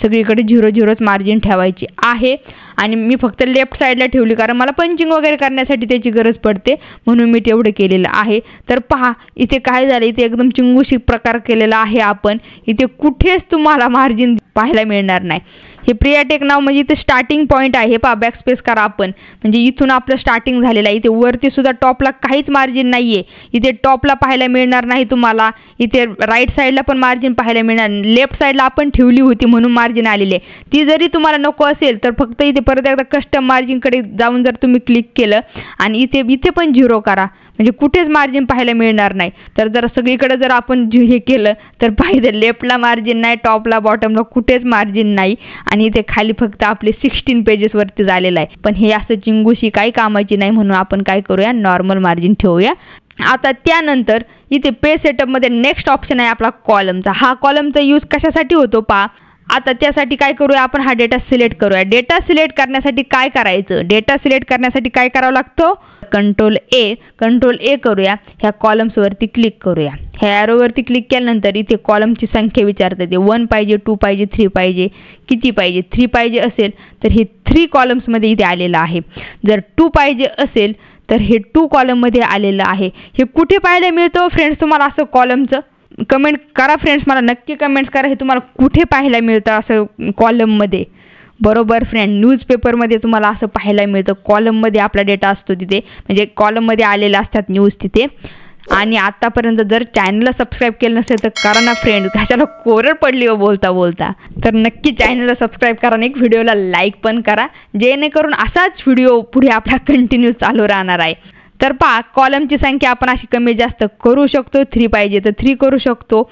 Speaker 1: सगळीकडे 0-0च मार्जिन ठेवायची आहे. आणि मी फक्त लेफ्ट साईडला ठेवली कारण मला पंचिंग वगैरे करण्यासाठी त्याची गरज पडते, म्हणून मी तेवढं केलेलं आहे. तर पहा इथे काय झालं, इथे एकदम चिंगूशी प्रकार केलेला आहे आपण. इथे कुठेच तुम्हाला मार्जिन पाहायला मिळणार नाही. हे प्रियाटेक नाव म्हणजे इथे स्टार्टिंग पॉईंट आहे. हे पहा बॅकस्पेस करा आपण, म्हणजे इथून आपलं स्टार्टिंग झालेलं आहे. इथे वरती सुद्धा टॉपला काहीच मार्जिन नाही आहे. इथे टॉपला पाहायला मिळणार नाही तुम्हाला. इथे राईट साईडला पण मार्जिन पाहायला मिळणार. लेफ्ट साईडला आपण ठेवली होती म्हणून मार्जिन आलेली आहे. ती जरी तुम्हाला नको असेल तर फक्त इथे परत एकदा कस्टम मार्जिनकडे जाऊन जर तुम्ही क्लिक केलं आणि इथे पण 0 करा, म्हणजे कुठेच मार्जिन पाहायला मिळणार नाही. तर जर सगळीकडे जर आपण हे केलं तर पाहिजे लेफ्टला मार्जिन नाही, टॉपला बॉटमला कुठेच मार्जिन नाही. आणि इथे खाली फक्त आपले 16 पेजेसवरती झालेलं आहे. पण हे असं चिंगूशी काही कामाची नाही, म्हणून आपण काय करूया, नॉर्मल मार्जिन ठेवूया. आता त्यानंतर इथे पेज सेटअपमध्ये नेक्स्ट ऑप्शन आहे आपला कॉलमचा. हा कॉलमचा यूज कशासाठी होतो पहा. आता त्यासाठी काय करूया, आपण हा डेटा सिलेक्ट करूया. डेटा सिलेक्ट करण्यासाठी काय करायचं, डेटा सिलेक्ट करण्यासाठी काय करावं लागतं, कंट्रोल ए करूया. ह्या कॉलम्सवरती क्लिक करूया. ह्या ॲरोवरती क्लिक केल्यानंतर इथे कॉलमची संख्या विचारते, ते 1 पाहिजे, 2 पाहिजे, 3 पाहिजे, किती पाहिजे. 3 पाहिजे असेल तर हे 3 कॉलम्समध्ये इथे आलेलं आहे. जर 2 पाहिजे असेल तर हे 2 कॉलममध्ये आलेलं आहे. हे कुठे पाहायला मिळतं फ्रेंड्स तुम्हाला असं कॉलमचं, कमेंट करा फ्रेंड्स, मला नक्की कमेंट्स करा हे तुम्हाला कुठे पाहायला मिळतं असं कॉलममध्ये. बरोबर फ्रेंड, न्यूजपेपरमध्ये तुम्हाला असं पाहायला मिळतं, कॉलममध्ये आपला डेटा असतो तिथे, म्हणजे कॉलममध्ये आलेले असतात न्यूज तिथे. आणि आतापर्यंत जर चॅनलला सबस्क्राईब केलं नसेल तर करा ना फ्रेंड, घशाला कोरड पडली हो बोलता बोलता. तर नक्की चॅनलला सबस्क्राईब करा आणि एक व्हिडिओला लाईक पण करा, जेणेकरून असाच व्हिडिओ पुढे आपला कंटिन्यू चालू राहणार आहे. तर पहा, कॉलमची संख्या आपण अशी कमी जास्त करू शकतो, 3 पाहिजे तर 3 करू शकतो.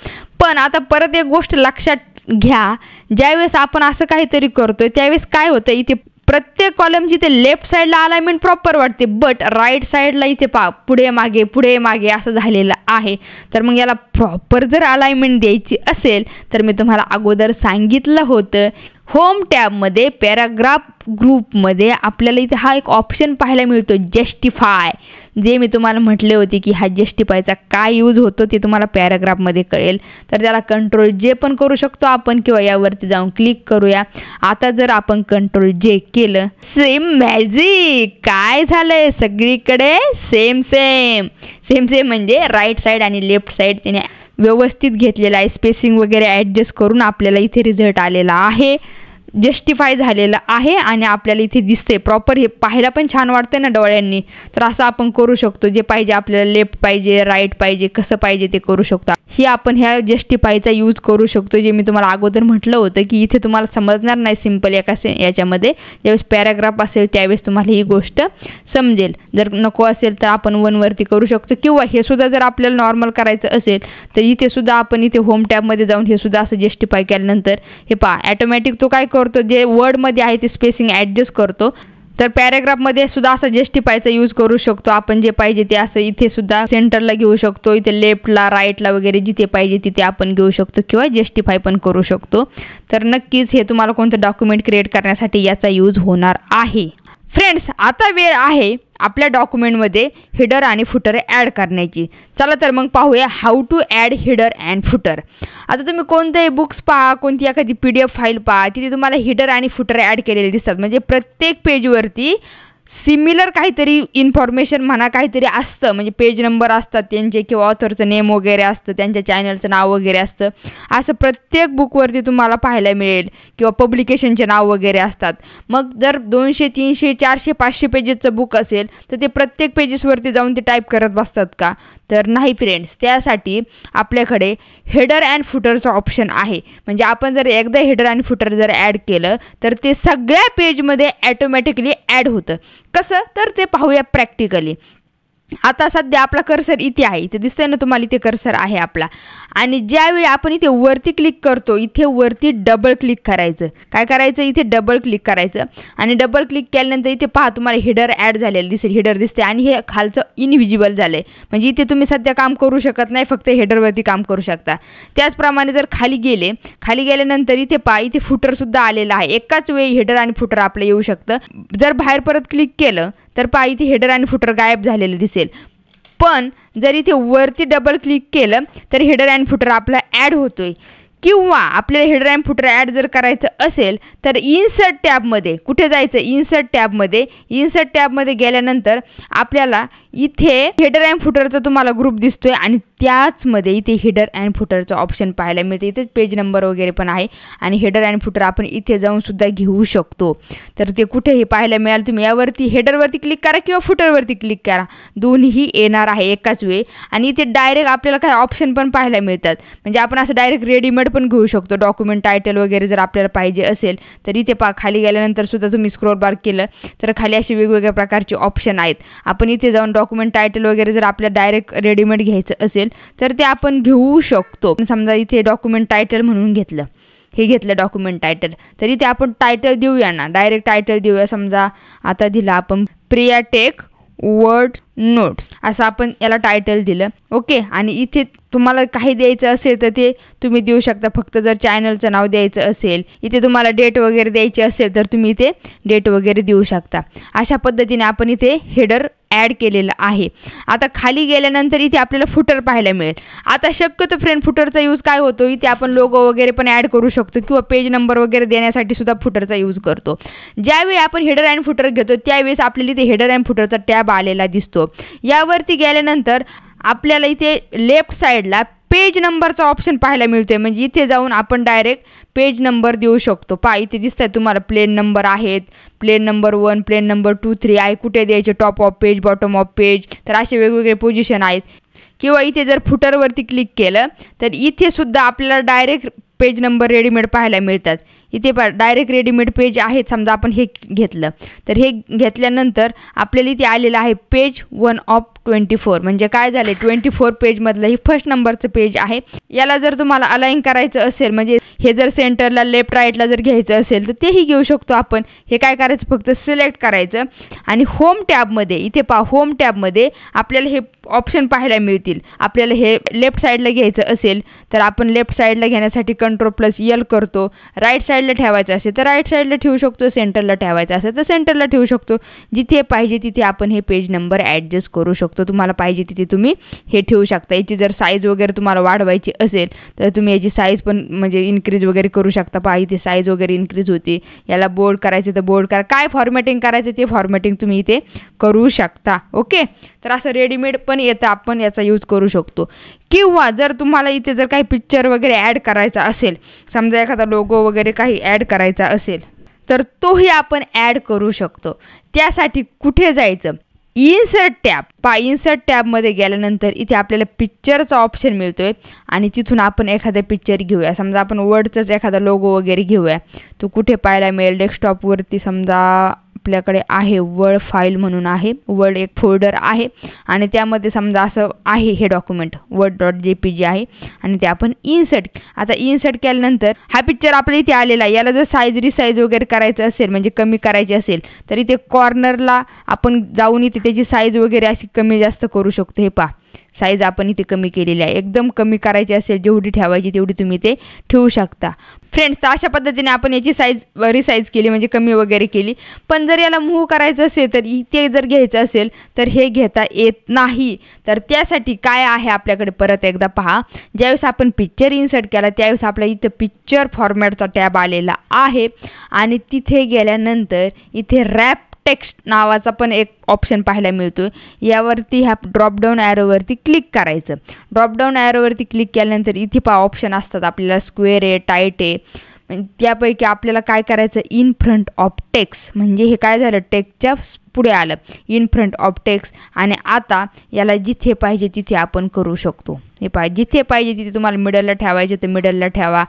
Speaker 1: पण आता परत एक गोष्ट लक्षात घ्या, ज्यावेळेस आपण असं काहीतरी करतोय त्यावेळेस काय होतं, इथे प्रत्येक कॉलमची इथे लेफ्ट साईडला अलाइनमेंट प्रॉपर वाटते, बट राईट साईडला इथे पहा पुढे मागे असं झालेलं आहे. तर मग याला प्रॉपर जर अलाइनमेंट द्यायची असेल तर मी तुम्हाला अगोदर सांगितलं होतं, होम टॅबमध्ये पॅराग्राफ ग्रुपमध्ये आपल्याला इथे हा एक ऑप्शन पाहायला मिळतो, जस्टिफाय. जे मी तुम्हाला म्हटले होते की हा जस्टिफायचा काय यूज होतो ते तुम्हाला पॅराग्राफमध्ये कळेल. तर त्याला कंट्रोल जे पण करू शकतो आपण, किंवा यावरती जाऊन क्लिक करूया. आता जर आपण कंट्रोल जे केलं, सेम मॅजिक, काय झालंय सगळीकडे सेम म्हणजे राईट साईड आणि लेफ्ट साईड त्याने व्यवस्थित घेतलेला आहे, स्पेसिंग वगैरे ॲडजस्ट करून आपल्याला इथे रिझल्ट आलेला आहे, जस्टिफाय झालेलं आहे आणि आपल्याला इथे दिसते प्रॉपर. हे पाहायला पण छान वाटतं ना डोळ्यांनी. तर असं आपण करू शकतो, जे पाहिजे आपल्याला, लेफ्ट पाहिजे राईट पाहिजे, कसं पाहिजे ते करू शकतो. ही आपण ह्या जस्टिफायचा यूज करू शकतो, जे मी तुम्हाला अगोदर म्हटलं होतं की इथे तुम्हाला समजणार नाही सिम्पल याच्यामध्ये. ज्यावेळेस पॅराग्राफ असेल त्यावेळेस तुम्हाला ही गोष्ट समजेल. जर नको असेल तर आपण 1 वरती करू शकतो, किंवा हे सुद्धा जर आपल्याला नॉर्मल करायचं असेल तर इथे सुद्धा आपण इथे होम टॅबमध्ये जाऊन हे सुद्धा असं जस्टिफाय केल्यानंतर हे पहा ॲटोमॅटिक तो काय करतो, जे वर्डमध्ये आहे ते स्पेसिंग ॲडजस्ट करतो. तर पॅराग्राफमध्ये सुद्धा असं जस्टिफायचा यूज करू शकतो आपण, जे पाहिजे ते असं इथे सुद्धा सेंटरला घेऊ शकतो, इथे लेफ्टला राईटला वगैरे जिथे पाहिजे तिथे आपण घेऊ शकतो, किंवा जस्टिफाय पण करू शकतो. तर नक्कीच हे तुम्हाला कोणतं डॉक्युमेंट क्रिएट करण्यासाठी याचा यूज होणार आहे. फ्रेंड्स, आता वेळ आहे आपल्या डॉक्युमेंटमध्ये हेडर आणि फुटर ॲड करण्याची. चला तर मग पाहूया how to add header and footer. आता तुम्ही कोणतेही बुक्स पहा, कोणती एखादी PDF फाईल पहा, तिथे तुम्हाला हेडर आणि फुटर ॲड केलेले दिसतात. म्हणजे प्रत्येक पेजवरती सिमिलर काहीतरी इन्फॉर्मेशन म्हणा काहीतरी असतं, म्हणजे पेज नंबर असतात त्यांचे, किंवा ऑथरचं नेम वगैरे असतं, त्यांच्या चॅनलचं नाव वगैरे असतं. असं प्रत्येक बुकवरती तुम्हाला पाहायला मिळेल, किंवा पब्लिकेशनचे नाव वगैरे असतात. मग जर 200, 300, 400, 500 पेजेसचं बुक असेल तर ते प्रत्येक पेजेसवरती जाऊन ते टाईप करत बसतात का? तर नाही फ्रेंड्स, त्यासाठी आपल्याकडे हेडर अँड फुटरचं ऑप्शन आहे. म्हणजे आपण जर एकदा हेडर आणि फुटर जर ॲड केलं तर ते सगळ्या पेजमध्ये ॲटोमॅटिकली ॲड होतं. कसं, तर ते पाहूया प्रॅक्टिकली. आता सध्या आपला कर्सर इथे आहे, इथे दिसतंय ना तुम्हाला, इथे कर्सर आहे आपला. आणि ज्यावेळी आपण इथे वरती क्लिक करतो, इथे वरती डबल क्लिक करायचं. काय करायचं, इथे डबल क्लिक करायचं. आणि डबल क्लिक केल्यानंतर इथे पहा तुम्हाला हेडर ॲड झालेलं दिसेल, हेडर दिसते, आणि हे खालचं इनविजिबल झालंय. म्हणजे इथे तुम्ही सध्या काम करू शकत नाही, फक्त हेडरवरती काम करू शकता. त्याचप्रमाणे जर खाली गेल्यानंतर इथे पहा, इथे फुटर सुद्धा आलेलं आहे. एकाच वेळी हेडर आणि फुटर आपलं येऊ शकतं. जर बाहेर परत क्लिक केलं तर पहा इथे हेडर आणि फुटर गायब झालेलं दिसेल. पण जर इथे वरती डबल क्लिक केलं तर हेडर अँड फुटर आपला ॲड होतोय. किंवा आपल्याला हेडर अँड फुटर ॲड जर करायचं असेल तर इन्सर्ट टॅबमध्ये कुठे जायचं, इन्सर्ट टॅबमध्ये गेल्यानंतर आपल्याला इथे हेडर अँड फुटरचा तुम्हाला ग्रुप दिसतोय, आणि त्याचमध्ये इथे हेडर अँड फुटरचं ऑप्शन पाहायला मिळते. इथेच पेज नंबर वगैरे पण आहे, आणि हेडर अँड फुटर आपण इथे जाऊन सुद्धा घेऊ शकतो. तर ते कुठेही पाहायला मिळाल, तुम्ही यावरती हेडरवरती क्लिक करा किंवा फुटरवरती क्लिक करा, दोन्ही येणार आहे एकाच वेळी. आणि इथे डायरेक्ट आपल्याला काही ऑप्शन पण पाहायला मिळतात. म्हणजे आपण असं डायरेक्ट रेडीमेड पण घेऊ शकतो. डॉक्युमेंट टायटल वगैरे जर आपल्याला पाहिजे असेल तर इथे खाली गेल्यानंतर सुद्धा तुम्ही स्क्रोल बार केलं तर खाली असे वेगवेगळ्या प्रकारचे ऑप्शन आहेत. आपण इथे जाऊन डॉक्युमेंट टायटल वगैरे जर आपल्याला डायरेक्ट रेडीमेड घ्यायचं असेल तर ते आपण घेऊ शकतो. समजा इथे डॉक्युमेंट टायटल म्हणून घेतलं डॉक्युमेंट टायटल, तर इथे आपण टायटल देऊया ना, डायरेक्ट टायटल देऊया. समजा आता दिला आपण प्रिया टेक वर्ड नोट्स असं आपण याला टायटल दिलं. ओके, आणि इथे तुम्हाला काही द्यायचं असेल तर ते तुम्ही देऊ शकता. फक्त जर चॅनलचं नाव द्यायचं असेल, इथे तुम्हाला डेट वगैरे द्यायची असेल तर तुम्ही इथे डेट वगैरे देऊ शकता. अशा पद्धतीने आपण इथे हेडर ॲड केलेलं आहे. आता खाली गेल्यानंतर इथे आपल्याला फुटर पाहायला मिळेल. आता शक्यतो फ्रेंड फुटरचा यूज काय होतो, इथे आपण लोगो वगैरे पण ॲड करू शकतो, किंवा पेज नंबर वगैरे देण्यासाठी सुद्धा फुटरचा यूज करतो. ज्यावेळी आपण हेडर अँड फुटर घेतो त्यावेळेस आपल्याला इथे हेडर अँड फुटरचा टॅब आलेला दिसतो. यावरती गेल्यानंतर आपल्याला इथे लेफ्ट साईडला पेज नंबरचा ऑप्शन पाहायला मिळतोय. म्हणजे इथे जाऊन आपण डायरेक्ट पेज नंबर देऊ शकतो. पहा इथे दिसतंय तुम्हाला प्लेन नंबर आहेत, प्लेन नंबर 1, प्लेन नंबर 2, 3 आहे. कुठे द्यायचे, top of page, bottom of page, तर असे वेगवेगळे पोझिशन आहेत. किंवा इथे जर फुटरवरती क्लिक केलं तर इथे सुद्धा आपल्याला डायरेक्ट पेज नंबर रेडीमेड पाहायला मिळतात. इथे डायरेक्ट रेडीमेड पेज आहेत. समजा आपण हे घेतलं तर हे घेतल्यानंतर आपल्याला इथे आलेलं आहे पेज 1 ऑफ 24. म्हणजे काय झाले, 24 पेजमधलं हे फर्स्ट नंबरचं पेज आहे. याला जर तुम्हाला अलाइन करायचं असेल, म्हणजे हे जर सेंटरला लेफ्ट राईटला जर घ्यायचं असेल तर तेही घेऊ शकतो आपण. हे काय करायचं, फक्त सिलेक्ट करायचं आणि होम टॅबमध्ये इथे पहा, होम टॅबमध्ये आपल्याला हे ऑप्शन पाहायला मिळतील. आपल्याला हे लेफ्ट साईडला घ्यायचं असेल तर आपण लेफ्ट साईडला घेण्यासाठी Ctrl+L करतो. राईट साईडला ठेवायचं असेल तर राईट साईडला ठेवू शकतो, सेंटरला ठेवायचं असेल तर सेंटरला ठेवू शकतो. जिथे पाहिजे तिथे आपण हे पेज नंबर ॲडजस्ट करू शकतो. तुम्हाला पाहिजे तिथे तुम्ही हे ठेवू शकता. याची जर साईज वगैरे तुम्हाला वाढवायची असेल तर तुम्ही याची साईज पण म्हणजे इन्क्रीज वगैरे करू शकता. पहा इथे साईज वगैरे इन्क्रीज होते. याला बोल्ड करायचं तर बोल्ड करा. काय फॉर्मॅटिंग करायचं ते फॉर्मॅटिंग तुम्ही इथे करू शकता. ओके, तर असं रेडीमेड पण येतं, आपण याचा यूज करू शकतो. किंवा जर तुम्हाला इथे जर काही पिक्चर वगैरे ॲड करायचा असेल, समजा एखादा लोगो वगैरे काही ॲड करायचा असेल तर तोही आपण ॲड करू शकतो. त्यासाठी कुठे जायचं, इन्सर्ट टॅब. पहा इन्सर्ट टॅबमध्ये गेल्यानंतर इथे आपल्याला पिक्चरचा ऑप्शन मिळतोय आणि तिथून आपण एखादा पिक्चर घेऊया. समजा आपण वर्डचाच एखादा लोगो वगैरे घेऊया. तो कुठे पाहायला मिळेल, डेस्कटॉपवरती समजा आपल्याकडे आहे वर्ड फाईल म्हणून आहे, वर्ड एक फोल्डर आहे आणि त्यामध्ये समजा असं आहे हे डॉक्युमेंट word.jpg आहे आणि ते आपण आता इन्सर्ट केल्यानंतर हा पिक्चर आपल्या इथे आलेला आहे. याला जर साईज रिसाईज वगैरे करायचं असेल, म्हणजे कमी करायची असेल तर इथे कॉर्नरला आपण जाऊन इथे त्याची साईज वगैरे अशी कमी जास्त करू शकतो. हे पहा साईज आपण इथे कमी केलेली आहे. एकदम कमी करायची असेल, जेवढी ठेवायची तेवढी तुम्ही ते ठेवू शकता. फ्रेंड्स, तर अशा पद्धतीने आपण याची साईज रिसाईज केली, म्हणजे कमी वगैरे केली. पण जर याला मूव्ह करायचं असेल तर इथे जर घ्यायचं असेल तर हे घेता येत नाही. तर त्यासाठी काय आहे आपल्याकडे, परत एकदा पहा, ज्यावेळेस आपण पिक्चर इन्सर्ट केला त्यावेळेस आपल्या इथं पिक्चर फॉर्मॅटचा टॅब आलेला आहे आणि तिथे गेल्यानंतर इथे रॅप टेक्स्ट नावाचा पण एक ऑप्शन पाहायला मिळतो. यावरती ह्या ड्रॉपडाऊन ॲरोवरती क्लिक करायचं. ड्रॉपडाऊन ॲरोवरती क्लिक केल्यानंतर इथे पहा ऑप्शन असतात आपल्याला, स्क्वेअर आहे, टाईट आहे. त्यापैकी आपल्याला काय करायचं, इन फ्रंट ऑफ टेक्स्ट. म्हणजे हे काय झालं, टेक्स्टच्या पुढे आलं, इन फ्रंट ऑफ टेक्स्ट. आणि आता याला जिथे पाहिजे तिथे आपण करू शकतो. हे पहा, जिथे पाहिजे तिथे तुम्हाला मिडलला ठेवायचे तर मिडलला ठेवा,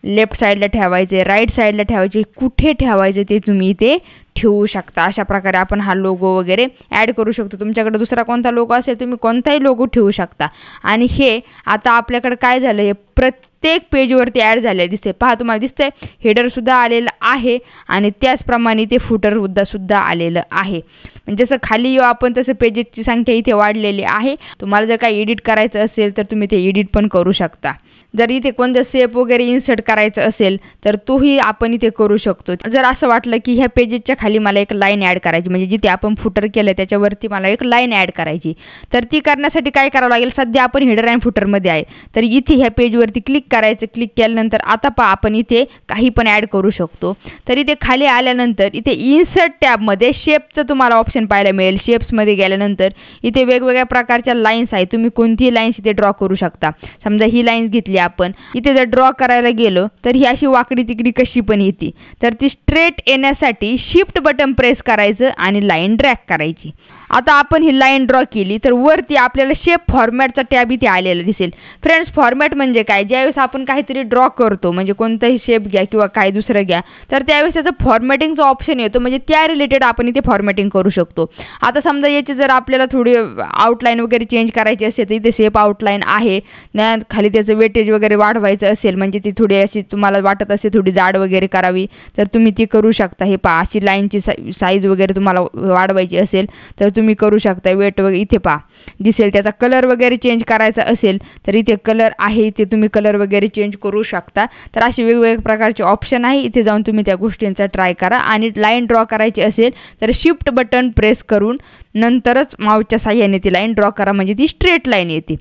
Speaker 1: लेफ्ट साईडला ठेवायचे, राईट साईडला ठेवायचे, कुठे ठेवायचे ते तुम्ही इथे ठेवू शकता. अशा प्रकारे आपण हा लोगो वगैरे ॲड करू शकतो. तुमच्याकडे दुसरा कोणता लोगो असेल तुम्ही कोणताही लोगो ठेवू शकता. आणि हे आता आपल्याकडे काय झालं, हे प्रत्येक पेजवरती ॲड झाले दिसते. पहा तुम्हाला दिसतंय हेडरसुद्धा आलेलं आहे आणि त्याचप्रमाणे ते फुटरसुद्धा आलेलं आहे. म्हणजे जसं खाली येऊ आपण तसं पेजेसची संख्या इथे वाढलेली आहे. तुम्हाला जर काही एडिट करायचं असेल तर तुम्ही ते एडिट पण करू शकता. जर इथे कोणतं शेप वगैरे इन्सर्ट करायचं असेल तर तोही आपण इथे करू शकतो. जर असं वाटलं की ह्या पेजेसच्या खाली मला एक लाईन ॲड करायची, म्हणजे जिथे आपण फुटर केलं त्याच्यावरती मला एक लाईन ॲड करायची, तर ती करण्यासाठी काय करावं लागेल, सध्या आपण हेडर आणि फुटरमध्ये आहे तर इथे ह्या पेजवरती क्लिक करायचं. क्लिक केल्यानंतर आता पहा आपण इथे काही पण ॲड करू शकतो. तर इथे खाली आल्यानंतर इथे इन्सर्ट टॅबमध्ये शेपचं तुम्हाला ऑप्शन पाहायला मिळेल. शेप्समध्ये गेल्यानंतर इथे वेगवेगळ्या प्रकारच्या लाईन्स आहेत. तुम्ही कोणतीही लाईन्स इथे ड्रॉ करू शकता. समजा ही लाईन्स घेतली आपण, इथे जर ड्रॉ करायला गेलो तर ही अशी वाकडी तिकडी कशी पण येते. तर ती स्ट्रेट येण्यासाठी शिफ्ट बटन प्रेस करायचं आणि लाईन ड्रॅग करायची. आता आपण ही लाईन ड्रॉ केली तर वरती आपल्याला शेप फॉर्मॅटचा टॅब इथे आलेला दिसेल. फ्रेंड्स, फॉर्मॅट म्हणजे काय, ज्यावेळेस आपण काहीतरी ड्रॉ करतो, म्हणजे कोणताही शेप घ्या किंवा काही दुसरं घ्या, तर त्यावेळेस त्याचं फॉर्मॅटिंगचा ऑप्शन येतो. म्हणजे त्या रिलेटेड आपण इथे फॉर्मॅटिंग करू शकतो. आता समजा याची जर आपल्याला थोडी आउटलाईन वगैरे चेंज करायची असेल तर इथे शेप आउटलाईन आहे ना, खाली त्याचं वेटेज वगैरे वाढवायचं असेल, म्हणजे ती थोडी अशी तुम्हाला वाटत असेल थोडी जाड वगैरे करावी तर तुम्ही ती करू शकता. हे पहा, अशी लाईनची साईज वगैरे तुम्हाला वाढवायची असेल तर तुम्ही करू शकता. वेट वगैरे इथे पहा दिसेल. त्याचा कलर वगैरे चेंज करायचा असेल तर इथे कलर आहे, इथे तुम्ही कलर वगैरे चेंज करू शकता. तर असे वेगवेगळ्या प्रकारचे ऑप्शन आहे. इथे जाऊन तुम्ही त्या गोष्टींचा ट्राय करा. आणि लाईन ड्रॉ करायची असेल तर शिफ्ट बटन प्रेस करून नंतरच माऊसच्या साह्याने ती लाईन ड्रॉ करा, म्हणजे ती स्ट्रेट लाईन येते.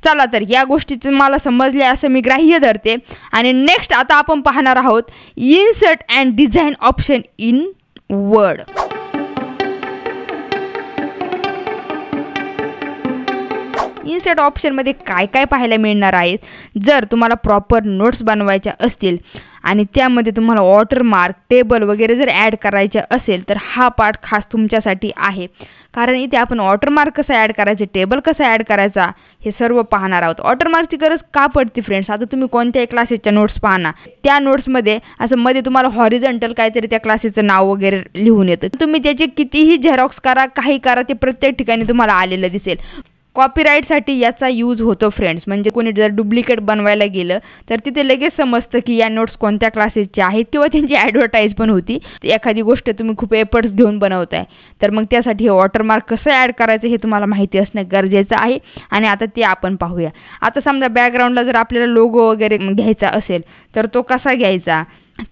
Speaker 1: चला, तर या गोष्टी तुम्हाला समजल्या असं मी ग्राह्य धरते. आणि नेक्स्ट आता आपण पाहणार आहोत insert and design option in word. Insert ऑप्शनमध्ये काय काय पाहायला मिळणार आहे, जर तुम्हाला प्रॉपर नोट्स बनवायच्या असतील आणि त्यामध्ये तुम्हाला वॉटरमार्क, टेबल वगैरे जर ॲड करायचे असेल तर हा पार्ट खास तुमच्यासाठी आहे. कारण इथे आपण वॉटरमार्क कसं ॲड करायचं, टेबल कसं ॲड करायचा हे सर्व पाहणार आहोत. वॉटरमार्कची गरज का पडते फ्रेंड्स? आता तुम्ही कोणत्याही क्लासेसच्या नोट्स पाहना, त्या नोट्समध्ये असं मध्ये तुम्हाला हॉरिझॉन्टल काहीतरी त्या क्लासेसचं नाव वगैरे लिहून येतं. तुम्ही त्याचे कितीही झेरॉक्स करा, काही करा, ते प्रत्येक ठिकाणी तुम्हाला आलेलं दिसेल. कॉपीराईटसाठी याचा यूज होतो फ्रेंड्स. म्हणजे कोणी जर डुप्लिकेट बनवायला गेलं तर तिथे लगेच समजतं की या नोट्स कोणत्या क्लासेसचे आहेत किंवा त्यांची ॲडव्हर्टाईज पण होती. एखादी गोष्ट तुम्ही खूप एफर्ट्स घेऊन बनवताय तर मग त्यासाठी हे वॉटरमार्क कसं ॲड करायचं हे तुम्हाला माहिती असणं गरजेचं आहे. आणि आता ते आपण पाहूया. आता समजा बॅकग्राऊंडला जर आपल्याला लोगो वगैरे घ्यायचा असेल तर तो कसा घ्यायचा,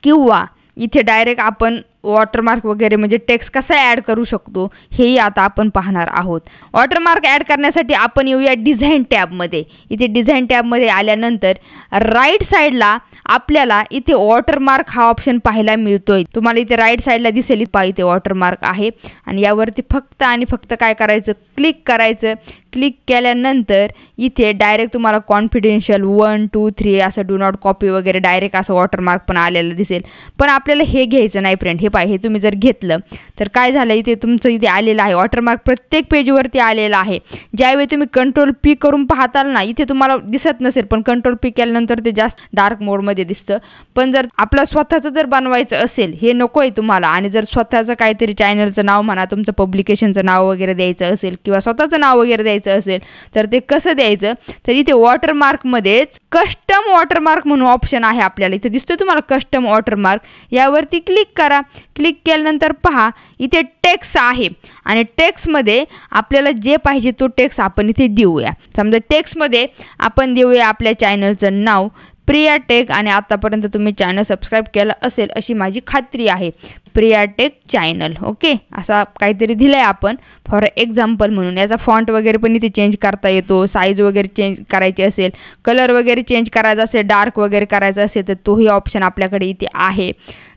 Speaker 1: किंवा इथे डायरेक्ट आपण वॉटरमार्क वगैरे म्हणजे टेक्स्ट कसा ॲड करू शकतो हेही आता आपण पाहणार आहोत. वॉटरमार्क ॲड करण्यासाठी आपण येऊया डिझाईन टॅबमध्ये. इथे डिझाईन टॅबमध्ये आल्यानंतर राईट साईडला आपल्याला इथे वॉटरमार्क हा ऑप्शन पाहायला मिळतोय. तुम्हाला इथे राईट साईडला दिसेल इथे वॉटरमार्क आहे आणि यावरती फक्त आणि फक्त काय करायचं, क्लिक करायचं. क्लिक केल्यानंतर इथे डायरेक्ट तुम्हाला कॉन्फिडेन्शियल 1 2 3 असं डू नॉट कॉपी वगैरे डायरेक्ट असं वॉटरमार्क पण आलेलं दिसेल. पण आपल्याला हे घ्यायचं नाही फ्रेंड. हे तुम्ही जर घेतलं तर काय झालं, इथे तुमचं इथे आलेलं आहे वॉटरमार्क, प्रत्येक पेजवरती आलेलं आहे. ज्यावेळी तुम्ही कंट्रोल पी करून पाहताल ना, इथे तुम्हाला दिसत नसेल पण कंट्रोल पी केल्यानंतर ते जास्त डार्क मोडमध्ये दिसतं. पण जर आपलं स्वतःचं जर बनवायचं असेल, हे नको आहे तुम्हाला, आणि जर स्वतःचं काहीतरी चॅनलचं नाव म्हणा, तुमचं पब्लिकेशनचं नाव वगैरे द्यायचं असेल किंवा स्वतःचं नाव वगैरे द्यायचं असेल तर ते कसं द्यायचं, तर इथे वॉटरमार्कमध्येच कस्टम वॉटरमार्क म्हणून ऑप्शन आहे आपल्याला. इथे दिसतं तुम्हाला कस्टम वॉटरमार्क, यावरती क्लिक करा. क्लिक केल्यानंतर पहा इथे टेक्स्ट आहे आणि टेक्स्टमध्ये आपल्याला जे पाहिजे तो टेक्स्ट आपण इथे देऊया. समजा टेक्स्टमध्ये आपण देऊया आपल्या चॅनलचं नाव प्रिया टेक, आणि आतापर्यंत तुम्ही चॅनल सबस्क्राईब केलं असेल अशी माझी खात्री आहे. प्रिया टेक चॅनल, ओके, असा काहीतरी दिलंय आपण फॉर एक्झाम्पल म्हणून. याचा फॉन्ट वगैरे पण इथे चेंज करता येतो. साईज वगैरे चेंज करायची असेल, कलर वगैरे चेंज करायचा असेल, डार्क वगैरे करायचा असेल तर तोही ऑप्शन आपल्याकडे इथे आहे.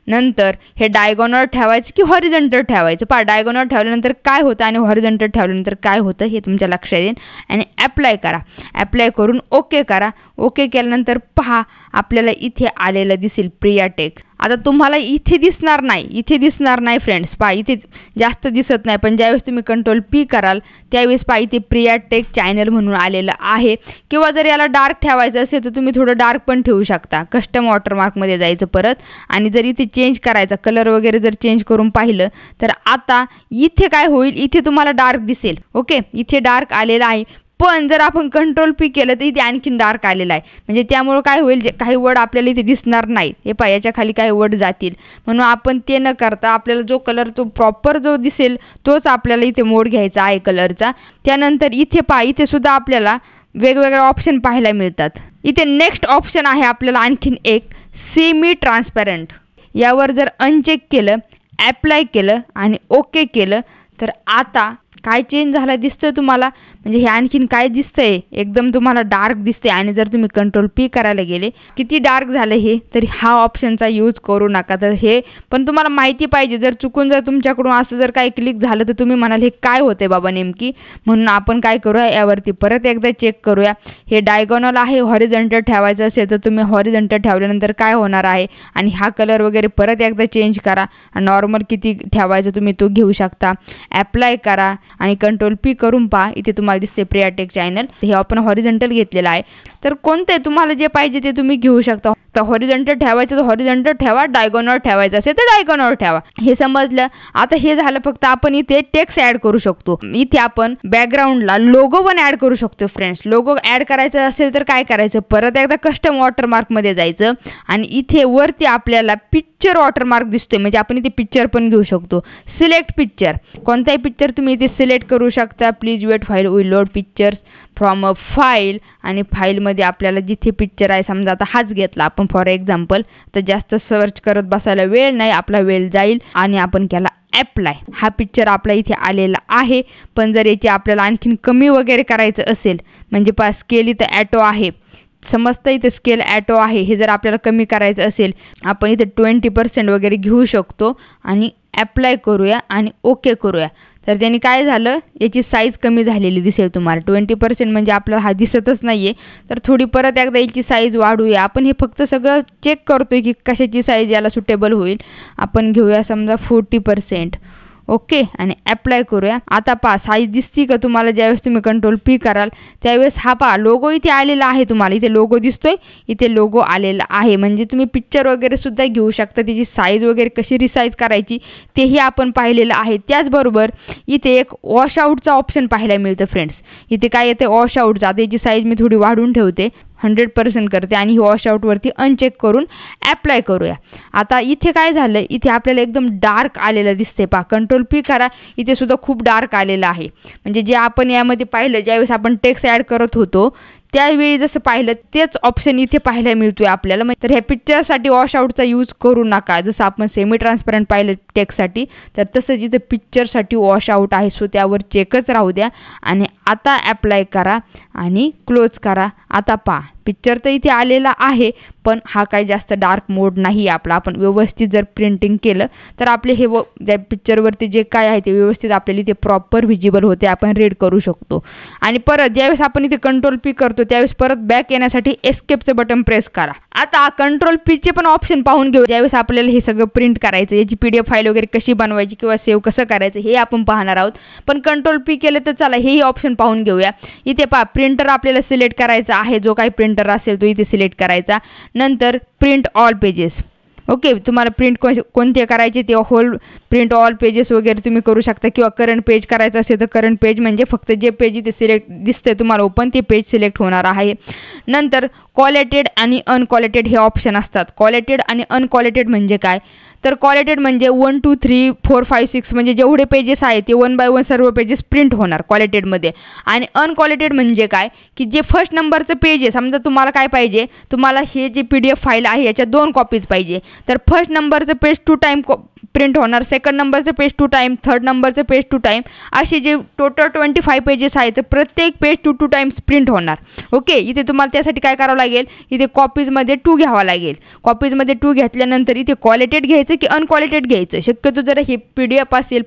Speaker 1: नंतर हे डायगोनल ठेवायचं की हॉरिझॉन्टल ठेवायचं, पहा डायगोनल ठेवल्यानंतर काय होतं आणि हॉरिझॉन्टल ठेवल्यानंतर काय होतं हे तुमच्या लक्षात येईल. आणि ॲप्लाय करा. ॲप्लाय करून ओके करा. ओके केल्यानंतर पहा आपल्याला इथे आलेलं दिसेल प्रिया टेक. आता तुम्हाला इथे दिसणार नाही फ्रेंड्स, पहा इथे जास्त दिसत नाही, पण ज्यावेळेस तुम्ही कंट्रोल पी कराल त्यावेळेस पहा इथे प्रिया टेक चॅनल म्हणून आलेलं आहे. किंवा जर याला डार्क ठेवायचं असेल तर तुम्ही थोडं डार्क पण ठेवू शकता. कस्टम वॉटरमार्कमध्ये जायचं परत, आणि जर इथे चेंज करायचा कलर वगैरे जर चेंज करून पाहिलं तर आता इथे काय होईल, इथे तुम्हाला डार्क दिसेल. ओके, इथे डार्क आलेला आहे. पण जर आपण कंट्रोल पी केलं तर इथे आणखीन डार्क आलेला आहे. म्हणजे त्यामुळे काय होईल, काही वर्ड आपल्याला इथे दिसणार नाहीत. हे पहा याच्या खाली काही वर्ड जातील. म्हणून आपण ते न करता आपल्याला जो कलर तो प्रॉपर जो दिसेल तोच आपल्याला इथे मोड घ्यायचा आहे कलरचा. त्यानंतर इथे पहा इथे सुद्धा आपल्याला वेगवेगळे ऑप्शन पाहायला मिळतात. इथे नेक्स्ट ऑप्शन आहे आपल्याला आणखीन एक, सेमी ट्रान्सपरंट. यावर जर अनचेक केलं, ॲप्लाय केलं आणि ओके केलं तर आता काय चेंज झाला दिसतं तुम्हाला. म्हणजे हे आणखीन काय दिसतंय, एकदम तुम्हाला डार्क दिसते. आणि जर तुम्ही कंट्रोल पी करायला गेले किती डार्क झालं हे, तरी हा ऑप्शनचा यूज करू नका. तर हे पण तुम्हाला माहिती पाहिजे, जर चुकून जर तुमच्याकडून असं जर काही क्लिक झालं तर तुम्ही म्हणाल हे काय होते बाबा नेमकी. म्हणून आपण काय करूया, यावरती परत एकदा चेक करूया. हे डायगोनल आहे, हॉरिझॉन्टल ठेवायचं असेल तर तुम्ही हॉरिझॉन्टल ठेवल्यानंतर काय होणार आहे, आणि हा कलर वगैरे परत एकदा चेंज करा. नॉर्मल किती ठेवायचं तुम्ही तो घेऊ शकता. ॲप्लाय करा आणि कंट्रोल पी करून पहा इथे तुम्हाला दिसते प्रिया टेक चॅनल. हे आपण हॉरिझॉन्टल घेतलेलं आहे. तर कोणते तुम्हाला जे पाहिजे ते तुम्ही घेऊ शकता. तर हॉरिझॉन्टल ठेवायचं तर हॉरिझॉन्टल ठेवा, डायगोनल ठेवायचं असेल तर डायगोनल ठेवा. हे समजलं. आता हे झालं, फक्त आपण इथे टेक्स्ट ॲड करू शकतो. इथे आपण बॅकग्राऊंडला लोगो पण ॲड करू शकतो फ्रेंड्स. लोगो ॲड करायचं असेल तर काय करायचं, परत एकदा कस्टम वॉटरमार्कमध्ये जायचं आणि इथे वरती आपल्याला पिक्चर वॉटरमार्क दिसतोय. म्हणजे आपण इथे पिक्चर पण घेऊ शकतो. सिलेक्ट पिक्चर, कोणताही पिक्चर तुम्ही इथे सिलेक्ट करू शकता. Please wait, file will load pictures from a file. आणि फाईलमध्ये आपल्याला जिथे पिक्चर आहे, समजा आता हाच घेतला आपण फॉर एक्झाम्पल, तर जास्त सर्च करत बसायला वेळ नाही, आपला वेळ जाईल. आणि आपण केला ॲप्लाय. हा पिक्चर आपला इथे आलेला आहे. पण जर याची आपल्याला आणखीन कमी वगैरे करायचं असेल, म्हणजे पा स्केल इथं ॲटो आहे, समजतं इथे स्केल ॲटो आहे, हे जर आपल्याला कमी करायचं असेल आपण इथे 20% वगैरे घेऊ शकतो. आणि ॲप्लाय करूया आणि ओके करूया. तर त्यांनी काय झालं, याची साईज कमी झालेली दिसेल तुम्हाला 20% म्हणजे आपल्याला हा दिसतच नाहीये. तर थोडी परत एकदा याची साईज वाढूया. आपण हे फक्त सगळं चेक करतोय की कशाची साईज याला सुटेबल होईल. आपण घेऊया समजा 40%. ओके, आणि अप्लाय करूया. आता पहा साईज दिसती का तुम्हाला? ज्यावेळेस तुम्ही कंट्रोल P कराल त्यावेळेस हा पहा लोगो इथे आलेला आहे. तुम्हाला इथे लोगो दिसतोय, इथे लोगो आलेला आहे. म्हणजे तुम्ही पिक्चर वगैरे सुद्धा घेऊ शकता. त्याची साईज वगैरे कशी रिसाईज करायची तेही आपण पाहिलेलं आहे. त्याचबरोबर इथे एक वॉश आउटचा ऑप्शन पाहायला मिळतं फ्रेंड्स. इथे काय येते वॉश आउटचा. आता याची साईज मी थोडी वाढवून ठेवते, 100% करते आणि वॉश आउटवरती अनचेक करून ॲप्लाय करूया. आता इथे काय झालं, इथे आपल्याला एकदम डार्क आलेलं दिसते. पहा कंट्रोल P करा, इथे सुद्धा खूप डार्क आलेलं आहे. म्हणजे जे आपण यामध्ये पाहिलं ज्यावेळेस आपण टेक्स्ट ॲड करत होतो त्यावेळी जसं पाहिलं तेच ऑप्शन इथे पाहायला मिळतोय आपल्याला. तर ह्या पिक्चरसाठी वॉश आउटचा यूज करू नका. जसं आपण सेमी ट्रान्सपरंट पाहिलं टेक्स्टसाठी, तर तसंच इथे पिक्चरसाठी वॉश आउट आहे. सो त्यावर चेकच राहू द्या आणि आता ॲप्लाय करा आणि क्लोज करा. आता पहा पिक्चर तर इथे आलेला आहे, पण हा काही जास्त डार्क मोड नाही आपला. आपण व्यवस्थित जर प्रिंटिंग केलं तर आपले हे त्या पिक्चरवरती जे काय आहे ते व्यवस्थित आपल्याला इथे प्रॉपर व्हिजिबल होते, आपण रीड करू शकतो. आणि परत ज्यावेळेस आपण इथे कंट्रोल P करतो त्यावेळेस परत बॅक येण्यासाठी एस्केपचं बटन प्रेस करा. आता कंट्रोल P चे पण ऑप्शन पाहून घेऊ. ज्यावेळेस आपल्याला हे सगळं प्रिंट करायचं, याची PDF फाईल वगैरे कशी बनवायची किंवा सेव्ह कसं करायचं हे आपण पाहणार आहोत. पण कंट्रोल P केलं तर चला हेही ऑप्शन पाहून घेऊया. इथे पहा प्रिंटर आपल्याला सिलेक्ट करायचा आहे. जो काही प्रिंटर असेल तो इथे सिलेक्ट करायचा. नंतर प्रिंट ऑल पेजेस. ओके, तुम्हाला प्रिंट कोणते करायचे ते होल प्रिंट ऑल पेजेस वगैरे तुम्ही करू शकता. किंवा करंट पेज करायचं असेल तर करंट पेज म्हणजे फक्त जे पेज इथे सिलेक्ट दिसतंय तुम्हाला ओपन ते पेज सिलेक्ट होणार आहे. नंतर कॉलेटेड आणि अनकॉलेटेड हे ऑप्शन असतात. कॉलेटेड आणि अनकॉलेटेड म्हणजे काय, तर कॉलेटेड म्हणजे 1 2 3 4 5 6 म्हणजे जेवढे पेजेस आहेत ते 1 बाय 1 सर्व पेजेस प्रिंट होणार कॉलेटेडमध्ये. आणि अनकॉलेटेड म्हणजे काय की जे फर्स्ट नंबरचं पेज आहे, समजा तुम्हाला काय पाहिजे, तुम्हाला हे जे PDF फाईल आहे याच्या 2 कॉपीज पाहिजे, तर फर्स्ट नंबरचं पेज 2 टाइम प्रिंट होणार, सेकंड नंबरचं पेज 2 टाइम, थर्ड नंबरचं पेज 2 टाइम, असे जे टोटल 25 पेजेस आहेत तर प्रत्येक पेज 2 टाइम्स प्रिंट होणार. ओके, इथे तुम्हाला त्यासाठी काय करावं लागेल, इथे कॉपीजमध्ये 2 घ्यावा लागेल. कॉपीजमध्ये 2 घेतल्यानंतर इथे क्वालिटेड घ्यायचं की अनक्वालिटेड घ्यायचं. शक्यतो जर हे PDF असेल,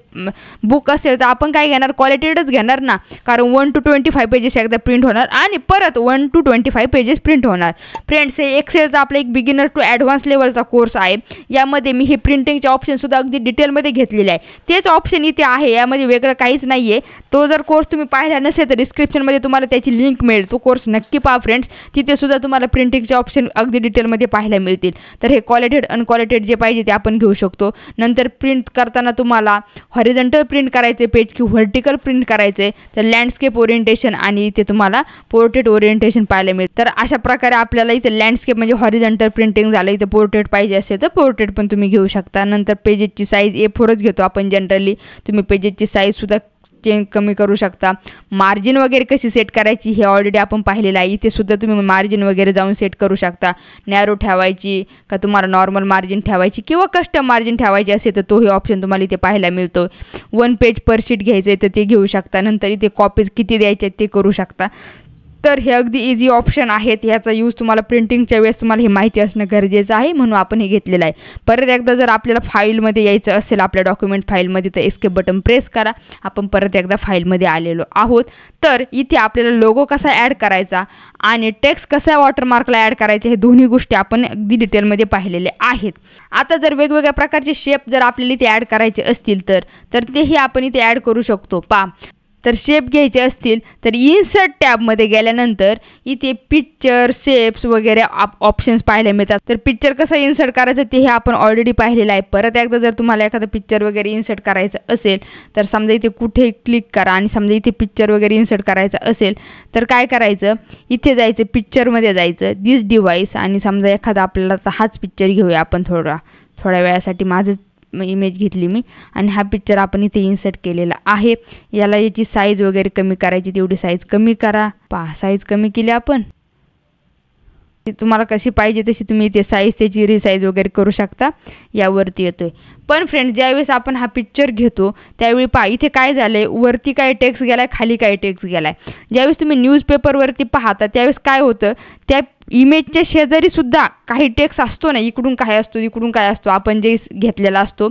Speaker 1: बुक असेल तर आपण काय घेणार, क्वालिटेडच घेणार ना, कारण 1 to 25 पेजेस एकदा प्रिंट होणार आणि परत 1 to 25 पेजेस प्रिंट होणार. फ्रेंड्स, हे एक्सेलचा आपला एक बिगिनर टू ॲडव्हान्स लेवलचा कोर्स आहे. यामध्ये मी हे प्रिंटिंगचे ऑप्शन सुद्धा अगदी डिटेलमध्ये घेतलेले आहे. तेच ऑप्शन इथे आहे, यामध्ये वेगळं काहीच नाही आहे. तो जर कोर्स तुम्ही पाहिला नसेल तर डिस्क्रिप्शनमध्ये तुम्हाला त्याची लिंक मिळेल. तो कोर्स नक्की पहा फ्रेंड्स, तिथे सुद्धा तुम्हाला प्रिंटिंगचे ऑप्शन अगदी डिटेलमध्ये पाहायला मिळतील. तर हे क्वालिटेड अनक्वालिटेड जे पाहिजे ते आपण घेऊ शकतो. नंतर प्रिंट करताना तुम्हाला हॉरिझॉन्टल प्रिंट करायचे पेज की व्हर्टिकल प्रिंट करायचे, तर लँडस्केप ओरिएंटेशन आणि इथे तुम्हाला पोर्ट्रेट ओरिएंटेशन पाहायला मिळेल. तर अशा प्रकारे आपल्याला इथे लँडस्केप म्हणजे हॉरिझॉन्टल प्रिंटिंग झालं, इथे पोर्ट्रेट पाहिजे असेल तर पोर्ट्रेट पण तुम्ही घेऊ शकता. नंतर पेजेसची साईज A4च घेतो आपण जनरली. तुम्ही पेजेसची साईज सुद्धा चेंज कमी करू शकता. मार्जिन वगैरे कशी सेट करायची हे ऑलरेडी आपण पाहिलेलं आहे. इथे सुद्धा तुम्ही मार्जिन वगैरे जाऊन सेट करू शकता. नॅरो ठेवायची का तुम्हाला नॉर्मल मार्जिन ठेवायची किंवा कस्टम मार्जिन ठेवायची असेल तर तोही ऑप्शन तुम्हाला इथे पाहायला मिळतो. 1 पेज पर शीट घ्यायचं आहे तर ते घेऊ शकता. नंतर इथे कॉपीज किती द्यायचे ते करू शकता. तर हे अगदी इझी ऑप्शन आहेत. याचा यूज तुम्हाला प्रिंटिंगच्या वेळेस तुम्हाला हे माहिती असणं गरजेचं आहे, म्हणून आपण हे घेतलेलं आहे. परत एकदा जर आपल्याला फाईलमध्ये यायचं असेल, आपल्या डॉक्युमेंट फाईलमध्ये, तर एस्केप बटन प्रेस करा. आपण परत एकदा फाईलमध्ये आलेलो आहोत. तर इथे आपल्याला लोगो कसा ॲड करायचा आणि टेक्स्ट कसा वॉटरमार्कला ॲड करायचे हे दोन्ही गोष्टी आपण अगदी डिटेलमध्ये पाहिलेले आहेत. आता जर वेगवेगळ्या प्रकारचे शेप जर आपल्याला इथे ॲड करायचे असतील तर तेही आपण इथे ॲड करू शकतो. तर शेप घ्यायचे असतील तर इन्सर्ट टॅबमध्ये गेल्यानंतर इथे पिक्चर शेप्स वगैरे ऑप्शन्स पाहायला मिळतात. तर पिक्चर कसं इन्सर्ट करायचं ते हे आपण ऑलरेडी पाहिलेलं आहे. परत एकदा जर तुम्हाला एखादं पिक्चर वगैरे इन्सर्ट करायचं असेल तर समजा इथे कुठे क्लिक करा आणि समजा इथे पिक्चर वगैरे इन्सर्ट करायचं असेल तर काय करायचं, इथे जायचं, पिक्चरमध्ये जायचं, दिस डिव्हाइस, आणि समजा एखादा आपल्याला हाच पिक्चर घेऊया आपण थोड्या वेळासाठी. माझं इमेज घेतली मी आणि हा पिक्चर आपण इथे इन्सर्ट केलेला आहे. याला याची साईज वगैरे कमी करायची, तेवढी साईज कमी करा. साईज कमी केली आपण. तुम्हाला कशी पाहिजे तशी तुम्ही इथे साईज त्याची रिसाईज वगैरे करू शकता. यावरती येतोय. पण फ्रेंड्स, ज्यावेळेस आपण हा पिक्चर घेतो त्यावेळी इथे काय झालंय, वरती काय टेक्स्ट गेलाय, खाली काय टेक्स्ट गेलाय. ज्यावेळेस तुम्ही न्यूजपेपरवरती पाहता त्यावेळेस काय होतं, त्या इमेजच्या शेजारी सुद्धा काही टेक्स्ट असतो ना, इकडून काय असतो, इकडून काय असतो, आपण जे घेतलेला असतो,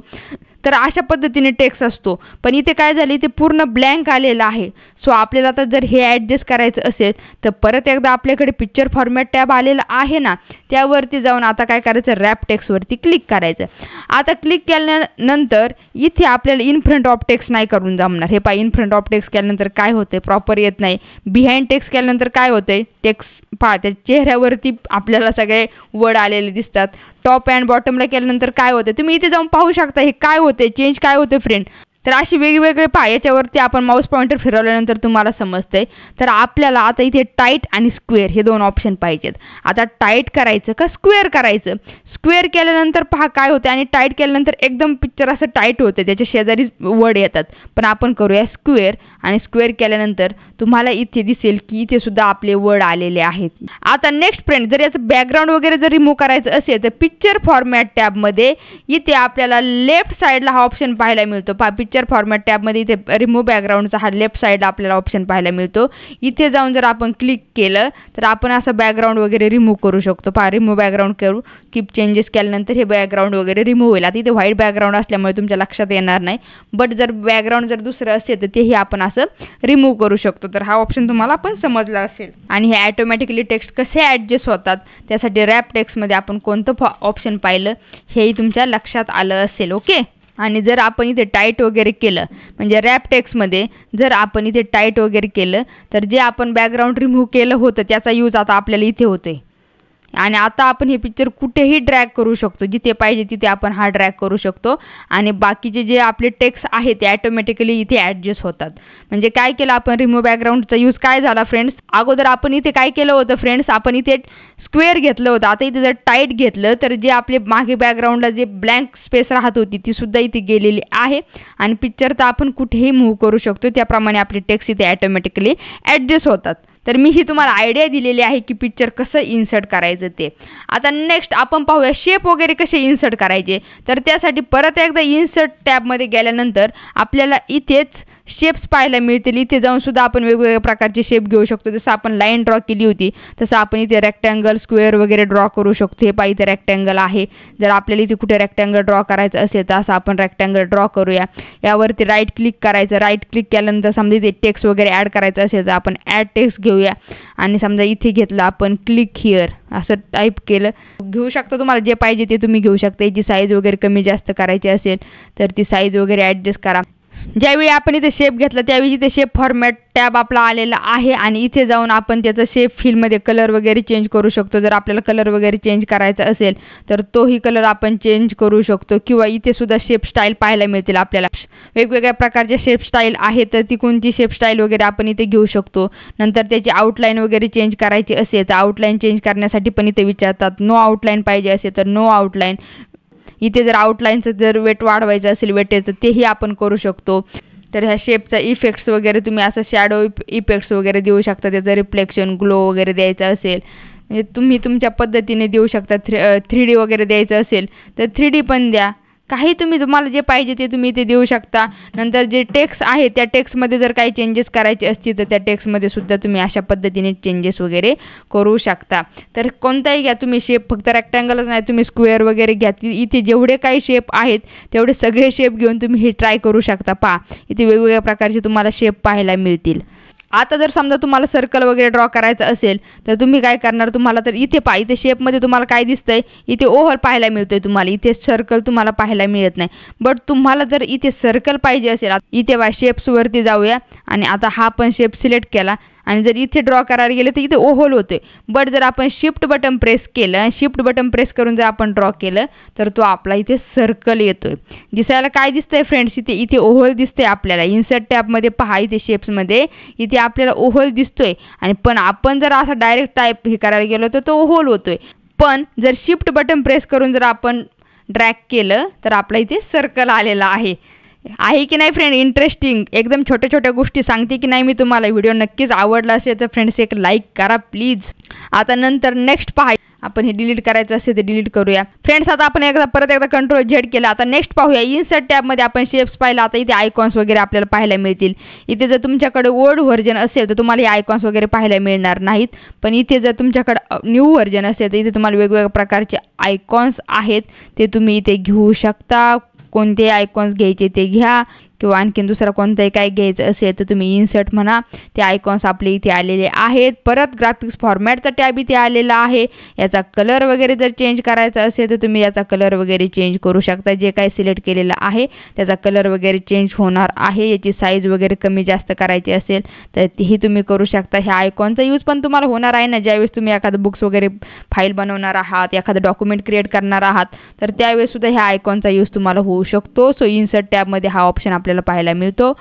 Speaker 1: तर अशा पद्धतीने टेक्स्ट असतो. पण इथे काय झाले, इथे पूर्ण ब्लँक आलेलं आहे. सो आपल्याला आता जर हे ॲडजस्ट करायचं असेल तर परत एकदा आपल्याकडे पिक्चर फॉर्मॅट टॅब आलेला आहे ना, त्यावरती जाऊन आता काय करायचं, रॅप टेक्स्टवरती क्लिक करायचं. आता क्लिक केल्यानंतर इथे आपल्याला इन फ्रंट ऑफ टेक्स्ट नाही करून जमणार. हे पहा, इन फ्रंट ऑफ टेक्स्ट केल्यानंतर काय होतंय, प्रॉपर येत नाही. बिहाइंड टेक्स्ट केल्यानंतर काय होतंय, टेक्स्ट पहा त्या चेहऱ्यावरती आपल्याला सगळे वर्ड आलेले दिसतात. टॉप अँड बॉटमला केल्यानंतर काय होतं, तुम्ही इथे जाऊन पाहू शकता हे काय होते, चेंज काय होते फ्रेंड. तर अशी वेगवेगळे पहा, याच्यावरती आपण माऊस पॉइंटर फिरवल्यानंतर तुम्हाला समजतंय. तर आपल्याला आता इथे टाईट आणि स्क्वेअर हे दोन ऑप्शन पाहिजेत. आता टाईट करायचं का स्क्वेअर करायचं. स्क्वेअर केल्यानंतर पहा काय होते, आणि टाईट केल्यानंतर एकदम पिक्चर असं टाईट होते, त्याच्या शेजारी वर्ड येतात. पण आपण करूया स्क्वेअर, आणि स्क्वेअर केल्यानंतर तुम्हाला इथे दिसेल की इथे सुद्धा आपले वर्ड आलेले आहेत. आता नेक्स्ट फ्रेंड, जर याचं बॅकग्राऊंड वगैरे जर रिमूव्ह करायचं असेल तर पिक्चर फॉर्मॅट टॅबमध्ये इथे आपल्याला लेफ्ट साईडला हा ऑप्शन पाहायला मिळतो. पहा, पिक्चर फॉर्मॅट टॅबमध्ये इथे रिमूव्ह बॅकग्राऊंडचा हा लेफ्ट साईडला आपल्याला ऑप्शन पाहायला मिळतो. इथे जाऊन जर आपण क्लिक केलं तर आपण असं बॅकग्राऊंड वगैरे रिमूव्ह करू शकतो. पहा, रिमूव्ह बॅकग्राऊंड करू, कीप चेंजेस केल्यानंतर हे बॅकग्राऊंड वगैरे रिमूव्ह होईल. आता इथे व्हाईट बॅकग्राऊंड असल्यामुळे तुमच्या लक्षात येणार नाही, बट जर बॅकग्राऊंड जर दुसरं असेल तर तेही आपण असं रिमूव्ह करू शकतो. तर हा ऑप्शन तुम्हाला पण समजला असेल. आणि हे ऑटोमॅटिकली टेक्स्ट कसे ॲडजस्ट होतात त्यासाठी रॅप टेक्स्टमध्ये आपण कोणतं ऑप्शन पाहिलं हेही तुमच्या लक्षात आलं असेल. ओके. आणि जर आपण इथे टाईट वगैरे केलं, म्हणजे रॅप टेक्स्टमध्ये जर आपण इथे टाईट वगैरे केलं तर जे आपण बॅकग्राऊंड रिमूव्ह केलं होतं त्याचा यूज आता आपल्याला इथे होतोय. आणि आता आपण हे पिक्चर कुठेही ड्रॅग करू शकतो, जिथे पाहिजे तिथे आपण हा ड्रॅग करू शकतो. आणि बाकीचे जे आपले टेक्स्ट आहे ते ऑटोमॅटिकली इथे ॲडजस्ट होतात. म्हणजे काय केलं आपण, रिमूव्ह बॅकग्राऊंडचा यूज काय झाला फ्रेंड्स, अगोदर आपण इथे काय केलं होतं फ्रेंड्स, आपण इथे स्क्वेअर घेतलं होतं. आता इथे जर टाईट घेतलं तर जे आपले मागे बॅकग्राऊंडला जे ब्लँक स्पेस राहत होती ती सुद्धा इथे गेलेली आहे. आणि पिक्चर तर आपण कुठेही मूव्ह करू शकतो, त्याप्रमाणे आपले टेक्स्ट इथे ऑटोमॅटिकली ॲडजस्ट होतात. तर मी ही तुम्हाला आयडिया दिलेली आहे की पिक्चर कसं इन्सर्ट करायचं ते. आता नेक्स्ट आपण पाहूया शेप वगैरे कसे इन्सर्ट करायचे. तर त्यासाठी परत एकदा इन्सर्ट टॅबमध्ये गेल्यानंतर आपल्याला इथेच शेप्स पाहायला मिळतील. इथे जाऊन सुद्धा आपण वेगवेगळ्या प्रकारचे शेप घेऊ शकतो. जसं आपण लाईन ड्रॉ केली होती तसं आपण इथे रेक्टँगल, स्क्वेअर वगैरे ड्रॉ करू शकतो. हे पाहिजे इथे रेक्टँगल आहे. जर आपल्याला इथे कुठे रेक्टँगल ड्रॉ करायचं असेल तर असं आपण रेक्टँगल ड्रॉ करूया. यावरती राईट क्लिक करायचं. राईट क्लिक केल्यानंतर समजा इथे टेक्स्ट वगैरे ॲड करायचं असेल तर आपण ॲड टेक्स्ट घेऊया. आणि समजा इथे घेतलं आपण क्लिक हिअर असं टाईप केलं, घेऊ शकता. तुम्हाला जे पाहिजे ते तुम्ही घेऊ शकता. याची साईज वगैरे कमी जास्त करायची असेल तर ती साईज वगैरे ॲडजस्ट करा. ज्यावेळी आपण इथे शेप घेतला त्यावेळी इथे शेप फॉर्मॅट टॅब आपला आलेला आहे. आणि इथे जाऊन आपण त्याचं शेप फीलमध्ये कलर वगैरे चेंज करू शकतो. जर आपल्याला कलर वगैरे चेंज करायचा असेल तर तोही कलर आपण चेंज करू शकतो. किंवा इथे सुद्धा शेप स्टाईल पाहायला मिळतील आपल्याला. वेगवेगळ्या प्रकारचे शेप स्टाईल आहेत तर ती कोणती शेप स्टाईल वगैरे आपण इथे घेऊ शकतो. नंतर त्याची आउटलाईन वगैरे चेंज करायची असेल तर आउटलाईन चेंज करण्यासाठी पण इथे विचारतात. नो आउटलाईन पाहिजे असेल तर नो आउटलाईन. इथे जर आउटलाईनचं जर वेट वाढवायचं असेल वेटेचं तेही आपण करू शकतो. तर ह्या शेपचा इफेक्ट्स वगैरे तुम्ही असं शॅडो इफेक्ट्स वगैरे देऊ शकता. त्याचं रिफ्लेक्शन, ग्लो वगैरे द्यायचं असेल म्हणजे तुम्ही तुमच्या पद्धतीने देऊ शकता. 3D वगैरे द्यायचं असेल तर 3D पण द्या. काही तुम्हाला जे पाहिजे ते तुम्ही इथे देऊ शकता. नंतर जे टेक्स्ट आहे त्या टेक्स्टमध्ये जर काही चेंजेस करायचे असतील तर त्या टेक्स्टमध्ये सुद्धा तुम्ही अशा पद्धतीने चेंजेस वगैरे करू शकता. तर कोणताही घ्या तुम्ही शेप, फक्त रेक्टँगलच नाही, तुम्ही स्क्वेअर वगैरे घ्या. इथे जेवढे काही शेप आहेत तेवढे सगळे शेप घेऊन तुम्ही हे ट्राय करू शकता. पहा, इथे वेगवेगळ्या प्रकारचे तुम्हाला शेप पाहायला मिळतील. आता जर समजा तुम्हाला सर्कल वगैरे ड्रॉ करायचं असेल तर तुम्ही काय करणार, तुम्हाला तर इथे पहा, इथे शेपमध्ये तुम्हाला काय दिसतंय, इथे ओव्हल पाहायला मिळतोय तुम्हाला. इथे सर्कल तुम्हाला पाहायला मिळत नाही. बट तुम्हाला जर इथे सर्कल पाहिजे असेल, इथे शेप्सवरती जाऊया आणि आता हा पण शेप सिलेक्ट केला आणि जर इथे ड्रॉ करायला गेले तर इथे ओव्हल होते. बट जर आपण शिफ्ट बटन प्रेस केलं, शिफ्ट बटन प्रेस करून जर आपण ड्रॉ केलं तर तो आपला इथे सर्कल येतोय. दिसायला काय दिसतंय फ्रेंड्स, इथे ओव्हल दिसतंय आपल्याला. इन्सर्ट टॅबमध्ये पहा, इथे शेप्समध्ये इथे आपल्याला ओव्हल दिसतोय. आणि पण आपण जर असा डायरेक्ट टाईप हे करायला गेलो तर तो ओव्हल होतोय. पण जर शिफ्ट बटन प्रेस करून जर आपण ड्रॅग केलं तर आपला इथे सर्कल आलेला आहे की नाही फ्रेंड. इंटरेस्टिंग, एकदम छोट्या छोट्या गोष्टी सांगते की नाही मी तुम्हाला. व्हिडिओ नक्कीच आवडला असेल तर फ्रेंड्स एक लाईक करा प्लीज. आता नंतर नेक्स्ट पहा, आपण हे डिलीट करायचं असेल तर डिलीट करूया फ्रेंड्स. आता आपण परत एकदा कंट्रोल झेड केला. आता नेक्स्ट पाहूया. इन्सर्ट टॅबमध्ये आपण शेप्स पाहिला. आता इथे आयकॉन्स वगैरे आपल्याला पाहायला मिळतील. इथे जर तुमच्याकडे ओल्ड व्हर्जन असेल तर तुम्हाला हे आयकॉन्स वगैरे पाहायला मिळणार नाहीत. पण इथे जर तुमच्याकडे न्यू व्हर्जन असेल तर इथे तुम्हाला वेगवेगळ्या प्रकारचे आयकॉन्स आहेत ते तुम्ही इथे घेऊ शकता. कोणते आयकॉन्स घ्यायचे ते घ्या, किंवा आणखीन दुसरा कोणताही काय घ्यायचं असेल तर तुम्ही इन्सर्ट म्हणा. ते आयकॉन्स आपले इथे आलेले आहेत. परत ग्राफिक्स फॉर्मॅटचा टॅब इथे आलेला आहे. याचा कलर वगैरे जर चेंज करायचा असेल तर तुम्ही याचा कलर वगैरे चेंज करू शकता. जे काय सिलेक्ट केलेलं आहे त्याचा कलर वगैरे चेंज होणार आहे. याची साईज वगैरे कमी जास्त करायची असेल तर तीही तुम्ही करू शकता. ह्या आयकॉनचा यूज पण तुम्हाला होणार आहे ना, ज्यावेळेस तुम्ही एखादं बुक्स वगैरे फाईल बनवणार आहात, एखादं डॉक्युमेंट क्रिएट करणार आहात, तर त्यावेळेस सुद्धा ह्या आयकॉनचा यूज तुम्हाला होऊ शकतो. सो इन्सर्ट टॅबमध्ये हा ऑप्शन आपल्याला पाहायला मिळतो.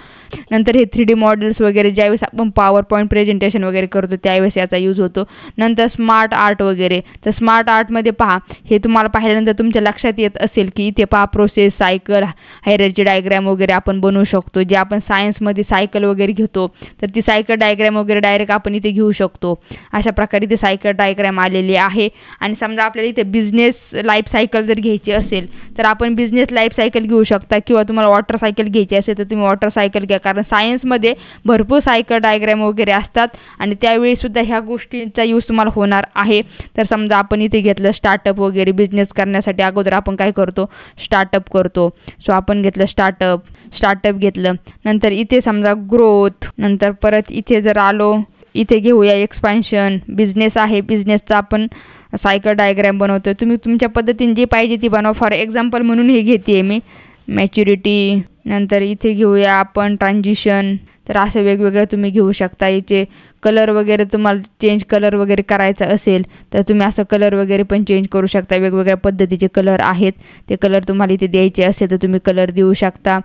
Speaker 1: नंतर हे 3D मॉडेल्स वगैरे ज्यावेळेस आपण पॉवर पॉईंट प्रेझेंटेशन वगैरे करतो त्यावेळेस याचा यूज होतो. नंतर स्मार्ट आर्ट वगैरे, तर स्मार्ट आर्टमध्ये पहा, हे तुम्हाला पाहिल्यानंतर तुमच्या लक्षात येत असेल की इथे पहा प्रोसेस, सायकल, हायरार्ची डायग्राम वगैरे आपण बनवू शकतो. जे आपण सायन्समध्ये सायकल वगैरे घेतो तर ती सायकल डायग्राम वगैरे डायरेक्ट आपण इथे घेऊ शकतो. अशा प्रकारे इथे सायकल डायग्राम आलेली आहे. आणि समजा आपल्याला इथे बिझनेस लाईफ सायकल जर घ्यायची असेल तर आपण बिझनेस लाईफ सायकल घेऊ शकता, किंवा तुम्हाला वॉटर सायकल घ्यायची असेल तर तुम्ही वॉटर सायकल घ्या. कारण सायन्समध्ये भरपूर सायकल डायग्राम वगैरे असतात आणि त्यावेळी सुद्धा ह्या गोष्टींचा यूज तुम्हाला होणार आहे. तर समजा आपण इथे घेतलं स्टार्टअप वगैरे, बिझनेस करण्यासाठी अगोदर आपण काय करतो, स्टार्टअप करतो. सो आपण घेतलं स्टार्टअप घेतलं. नंतर इथे समजा ग्रोथ, नंतर परत इथे जर आलो, इथे घेऊया एक्सपान्शन. बिझनेस आहे, बिझनेसचा आपण सायकल डायग्राम बनवतो. तुम्ही तुमच्या पद्धतीने जी पाहिजे ती बनवा. फॉर एक्झाम्पल म्हणून हे घेते मी मॅच्युरिटी. नंतर इथे घेऊया आपण ट्रान्झिशन. तर असं वेगवेगळं तुम्ही घेऊ शकता. इथे कलर वगैरे तुम्हाला चेंज कलर वगैरे करायचा असेल तर तुम्ही असं कलर वगैरे पण चेंज करू शकता. वेगवेगळ्या पद्धतीचे कलर आहेत, ते कलर तुम्हाला इथे द्यायचे असेल तर तुम्ही कलर देऊ शकता.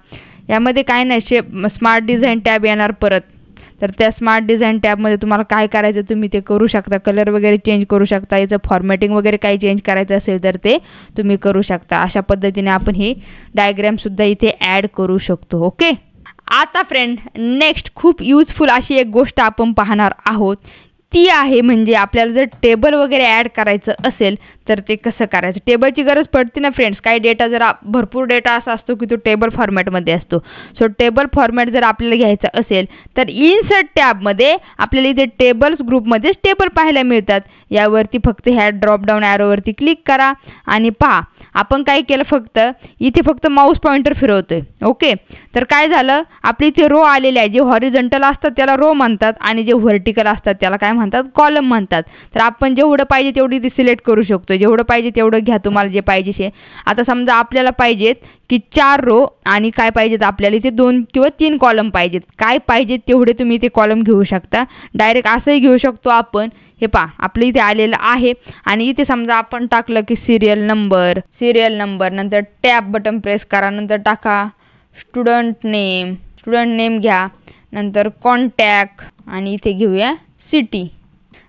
Speaker 1: यामध्ये काय नाही, स्मार्ट डिझाईन टॅब येणार परत. तर त्या स्मार्ट डिझाईन टॅबमध्ये तुम्हाला काय करायचं तुम्ही ते करू शकता. कलर वगैरे चेंज करू शकता. याचं फॉर्मॅटिंग वगैरे काही चेंज करायचं असेल तर ते तुम्ही करू शकता. अशा पद्धतीने आपण ही डायग्रामसुद्धा इथे ॲड करू शकतो. ओके, आता फ्रेंड नेक्स्ट खूप यूजफुल अशी एक गोष्ट आपण पाहणार आहोत. ती आहे म्हणजे आपल्याला जर टेबल वगैरे ॲड करायचं असेल तर ते कसं करायचं. टेबलची गरज पडते ना फ्रेंड्स. काही डेटा जर भरपूर डेटा असा असतो की तो टेबल फॉर्मॅटमध्ये असतो. सो टेबल फॉर्मॅट जर आपल्याला घ्यायचा असेल तर इन्सर्ट टॅबमध्ये आपल्याला इथे टेबल्स ग्रुपमध्येच टेबल पाहायला मिळतात. यावरती फक्त ह्या ड्रॉप डाऊन ॲरोवरती क्लिक करा आणि पहा आपण काय केलं, इथे फक्त माऊस पॉइंटर फिरवतोय. ओके, तर काय झालं, आपली इथे रो आलेले आहे. जे हॉरिझॉन्टल असतात त्याला रो म्हणतात आणि जे व्हर्टिकल असतात त्याला काय म्हणतात, कॉलम म्हणतात. तर आपण जेवढं पाहिजे तेवढी ती सिलेक्ट करू शकतो. जेवढं पाहिजे तेवढं घ्या, तुम्हाला जे पाहिजे ते. आता समजा आपल्याला पाहिजेत की 4 रो आणि काय पाहिजेत आपल्याला इथे 2 किंवा 3 कॉलम पाहिजेत. काय पाहिजेत तेवढे तुम्ही इथे कॉलम घेऊ शकता. डायरेक्ट असंही घेऊ शकतो आपण. हे पहा आपलं इथे आलेलं आहे. आणि इथे समजा आपण टाकलं की सिरियल नंबर, नंतर टॅब बटन प्रेस करा. नंतर टाका स्टुडंट नेम घ्या. नंतर कॉन्टॅक्ट आणि इथे घेऊया सिटी.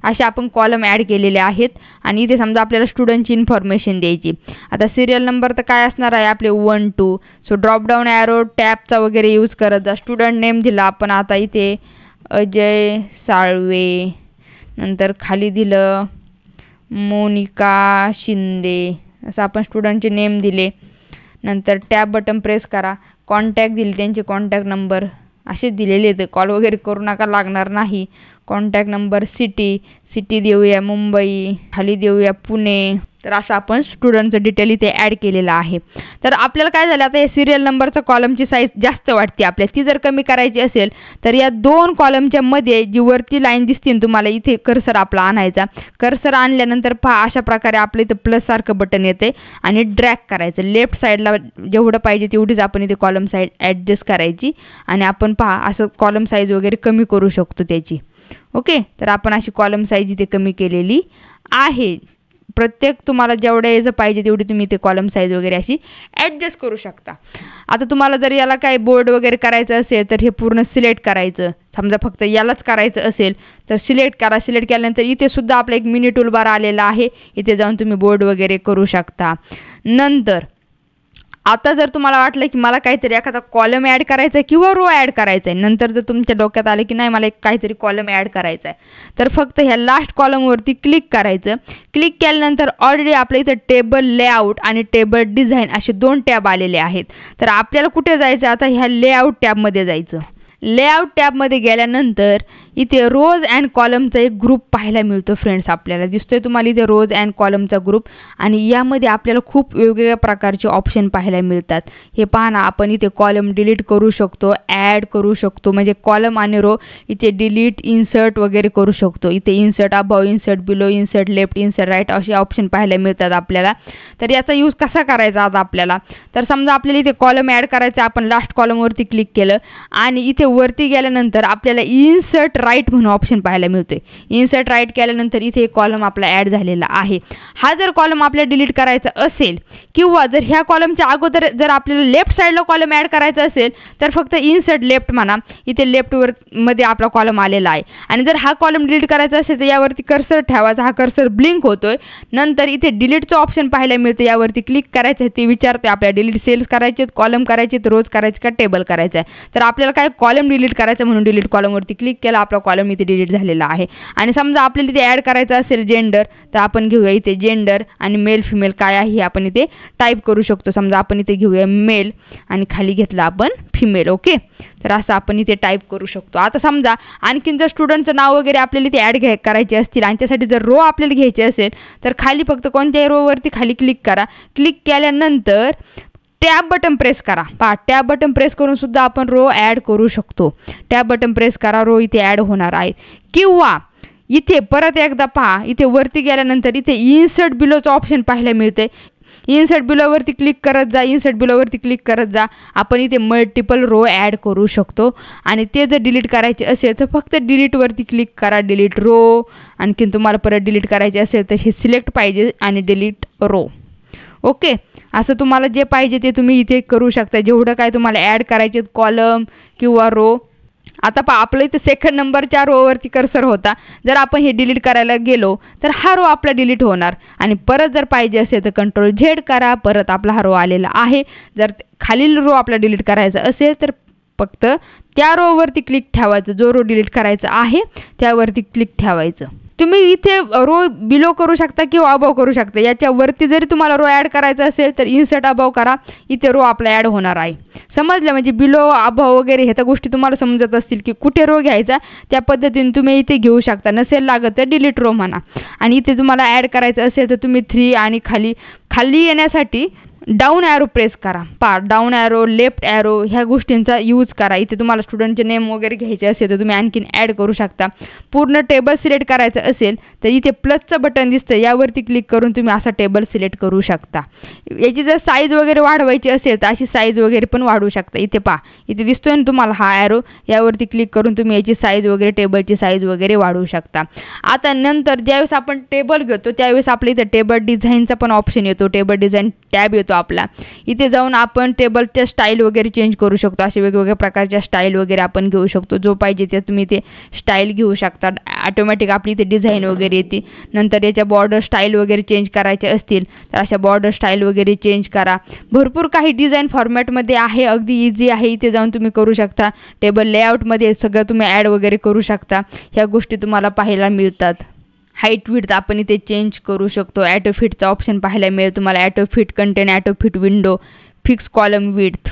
Speaker 1: असे आपण कॉलम ॲड केलेले आहेत. आणि इथे समजा आपल्याला स्टुडंटची इन्फॉर्मेशन द्यायची. आता सिरियल नंबर तर काय असणार आहे आपले 1 2. सो ड्रॉप डाऊन ॲरो टॅबचा वगैरे यूज करत जा. स्टुडंट नेम दिला आपण आता इथे अजय साळवे. नंतर खाली दिलं मोनिका शिंदे. असं आपण स्टुडंटचे नेम दिले. नंतर टॅब बटन प्रेस करा. कॉन्टॅक्ट दिले, त्यांचे कॉन्टॅक्ट नंबर असेच दिलेले आहेत. कॉल वगैरे करू नका, लागणार नाही. कॉन्टॅक्ट नंबर सिटी देऊया मुंबई, खाली देऊया पुणे. तर असं आपण स्टुडंटचं डिटेल इथे ॲड केलेलं आहे. तर आपल्याला काय झालं, आता या सिरियल नंबरचा कॉलमची साईज जास्त वाटते आपल्याला. ती जर कमी करायची असेल तर या 2 कॉलमच्या मध्ये जी वरती लाईन दिसते तुम्हाला, इथे कर्सर आपला आणायचा. कर्सर आणल्यानंतर पहा अशा प्रकारे आपलं इथं प्लस सारखं बटन येते आणि ड्रॅग करायचं. लेफ्ट साईडला जेवढं पाहिजे तेवढीच आपण इथे कॉलम साईज ॲडजस्ट करायची. आणि आपण पहा असं कॉलम साईज वगैरे कमी करू शकतो त्याची. ओके, तर आपण अशी कॉलम साईज इथे कमी केलेली आहे. प्रत्येक तुम्हाला जेवढ्या याचं पाहिजे तेवढी तुम्ही इथे कॉलम साईज वगैरे अशी ॲडजस्ट करू शकता. आता तुम्हाला जर याला काय बोर्ड वगैरे करायचं असेल तर हे पूर्ण सिलेक्ट करायचं. समजा फक्त यालाच करायचं असेल तर सिलेक्ट करा. सिलेक्ट केल्यानंतर इथे सुद्धा आपला एक मिनी टूल बार आलेला आहे. इथे जाऊन तुम्ही बोर्ड वगैरे करू शकता. नंतर आता जर तुम्हाला वाटलं की मला काहीतरी एखादा कॉलम ॲड करायचा आहे किंवा रो ॲड करायचा आहे, नंतर जर तुमच्या डोक्यात आलं की नाही मला एक काहीतरी कॉलम ॲड करायचा आहे, तर फक्त ह्या लास्ट कॉलमवरती क्लिक करायचं. क्लिक केल्यानंतर ऑलरेडी आपल्या इथं टेबल लेआउट आणि टेबल डिझाईन असे 2 टॅब आलेले आहेत. तर आपल्याला कुठे जायचं, आता ह्या लेआउट टॅबमध्ये जायचं. लेआउट टॅबमध्ये गेल्यानंतर इथे रोज अँड कॉलमचा एक ग्रुप पाहायला मिळतो फ्रेंड्स. आपल्याला दिसतोय तुम्हाला इथे रोज अँड कॉलमचा ग्रुप, आणि यामध्ये आपल्याला खूप वेगवेगळ्या प्रकारचे ऑप्शन पाहायला मिळतात. हे पहा ना, आपण इथे कॉलम डिलीट करू शकतो, ॲड करू शकतो, म्हणजे कॉलम आणि रो इथे डिलीट, इन्सर्ट वगैरे करू शकतो. इथे insert above, insert below, insert left, insert right असे ऑप्शन पाहायला मिळतात आपल्याला. तर याचा यूज कसा करायचा आता आपल्याला, तर समजा आपल्याला इथे कॉलम ॲड करायचा, आपण लास्ट कॉलमवरती क्लिक केलं आणि इथे वरती गेल्यानंतर आपल्याला इन्सर्ट राईट म्हणून ऑप्शन पाहायला मिळते. इन्सर्ट राईट केल्यानंतर इथे एक कॉलम आपला ॲड झालेला आहे. हा जर कॉलम आपल्याला डिलीट करायचा असेल किंवा जर ह्या कॉलमच्या अगोदर जर आपल्याला लेफ्ट साईडला कॉलम ॲड करायचा असेल तर फक्त इन्सर्ट लेफ्ट म्हणा, इथे लेफ्टवर मध्ये आपला कॉलम आलेला आहे. आणि जर हा कॉलम डिलीट करायचा असेल तर यावरती कर्सर ठेवायचा, हा कर्सर ब्लिंक होतोय. नंतर इथे डिलीटचं ऑप्शन पाहायला मिळतं, यावरती क्लिक करायचं, ते विचारते आपल्याला डिलीट सेल्स करायचे, कॉलम करायचे, रोज करायचे का टेबल करायचं आहे. तर आपल्याला काय कॉलम डिलीट करायचं म्हणून डिलीट कॉलमवरती क्लिक केला, आपला कॉलम इथे डिलीट झालेला आहे. आणि समजा आपल्याला इथे ॲड करायचं असेल जेंडर, तर आपण घेऊया इथे जेंडर आणि मेल फिमेल काय आहे आपण इथे टाईप करू शकतो. समजा आपण इथे घेऊया मेल आणि खाली घेतला आपण फिमेल. ओके, तर असं आपण इथे टाईप करू शकतो. आता समजा आणखीन जर स्टुडंटचं नाव वगैरे आपल्याला इथे ॲड करायचे असतील आणि त्यासाठी जर रो आपल्याला घ्यायचे असेल तर खाली फक्त कोणत्याही रोवरती खाली क्लिक करा. क्लिक केल्यानंतर टॅब बटन प्रेस करा. पहा, टॅब बटन प्रेस करून सुद्धा आपण रो ॲड करू शकतो. टॅब बटन प्रेस करा, रो इथे ॲड होणार आहे. किंवा इथे परत एकदा पहा, इथे वरती गेल्यानंतर इथे इन्सर्ट बिलोचं ऑप्शन पाहायला मिळते. इन्सर्ट बिलोवरती क्लिक करत जा, इन्सर्ट बिलोवरती क्लिक करत जा. आपण इथे मल्टिपल रो ॲड करू शकतो. आणि ते जर डिलीट करायचे असेल तर फक्त डिलीटवरती क्लिक करा, डिलीट रो. आणखीन तुम्हाला परत डिलीट करायचे असेल तर हे सिलेक्ट पाहिजे आणि डिलीट रो. ओके, असं तुम्हाला जे पाहिजे ते तुम्ही इथे करू शकता, जेवढं काय तुम्हाला ॲड करायचे कॉलम किंवा रो. आता पहा, आपलं इथे सेकंड नंबरच्या रोवरती कर्सर होता. जर आपण हे डिलीट करायला गेलो तर हा रो आपला डिलीट होणार. आणि परत जर पाहिजे असेल तर कंट्रोल झेड करा, परत आपला हा रो आलेला आहे. जर खालील रो आपला डिलीट करायचा असेल तर फक्त त्या रोवरती क्लिक ठेवायचं, जो रो डिलीट करायचा आहे त्यावरती क्लिक ठेवायचं. तुम्ही इथे रो बिलो करू शकता किंवा अबाव करू शकता. याच्यावरती जरी तुम्हाला रो ॲड करायचा असेल तर इन्सर्ट अबाव करा, इथे रो आपला ॲड होणार आहे. समजलं, म्हणजे बिलो अबाव वगैरे ह्या गोष्टी तुम्हाला समजत असतील की कुठे रो घ्यायचा, त्या पद्धतीने तुम्ही इथे घेऊ शकता. नसेल लागत तर डिलीट रो म्हणा. आणि इथे तुम्हाला ॲड करायचं असेल तर तुम्ही 3 आणि खाली येण्यासाठी डाऊन ॲरो प्रेस करा. पहा, डाऊन ॲरो, लेफ्ट ॲरो ह्या गोष्टींचा यूज करा. इथे तुम्हाला स्टुडंटचे नेम वगैरे घ्यायचे असेल तर तुम्ही आणखीन ॲड करू शकता. पूर्ण टेबल सिलेक्ट करायचं असेल तर इथे प्लसचं बटन दिसतं, यावरती क्लिक करून तुम्ही असा टेबल सिलेक्ट करू शकता. याची जर साईज वगैरे वाढवायची असेल तर अशी साईज वगैरे पण वाढवू शकता. इथे पहा, इथे दिसतोय ना तुम्हाला हा ॲरो, यावरती क्लिक करून तुम्ही याची साईज वगैरे, टेबलची साईज वगैरे वाढवू शकता. आता नंतर ज्यावेळेस आपण टेबल घेतो त्यावेळेस आपल्या इथे टेबल डिझाईनचा पण ऑप्शन येतो, टेबल डिझाईन टॅब येतो आपला. इथे जाऊन आपण टेबलच्या स्टाईल वगैरे चेंज करू शकतो. असे वेगवेगळ्या प्रकारच्या स्टाईल वगैरे आपण घेऊ शकतो. जो पाहिजे ते तुम्ही ते स्टाईल घेऊ शकता. ऑटोमॅटिक आपली इथे डिझाईन वगैरे येते. नंतर याच्या बॉर्डर स्टाईल वगैरे चेंज करायचे असतील तर अशा बॉर्डर स्टाईल वगैरे चेंज करा. भरपूर काही डिझाईन फॉर्मॅटमध्ये आहे, अगदी इझी आहे. इथे जाऊन तुम्ही करू शकता. टेबल लेआउटमध्ये सगळं तुम्ही ॲड वगैरे करू शकता. ह्या गोष्टी तुम्हाला पाहायला मिळतात. हाईट विड्थ आपण इथे चेंज करू शकतो. ॲटो फिटचा ऑप्शन पाहायला मिळेल तुम्हाला. Auto fit content, auto fit window, fix column width.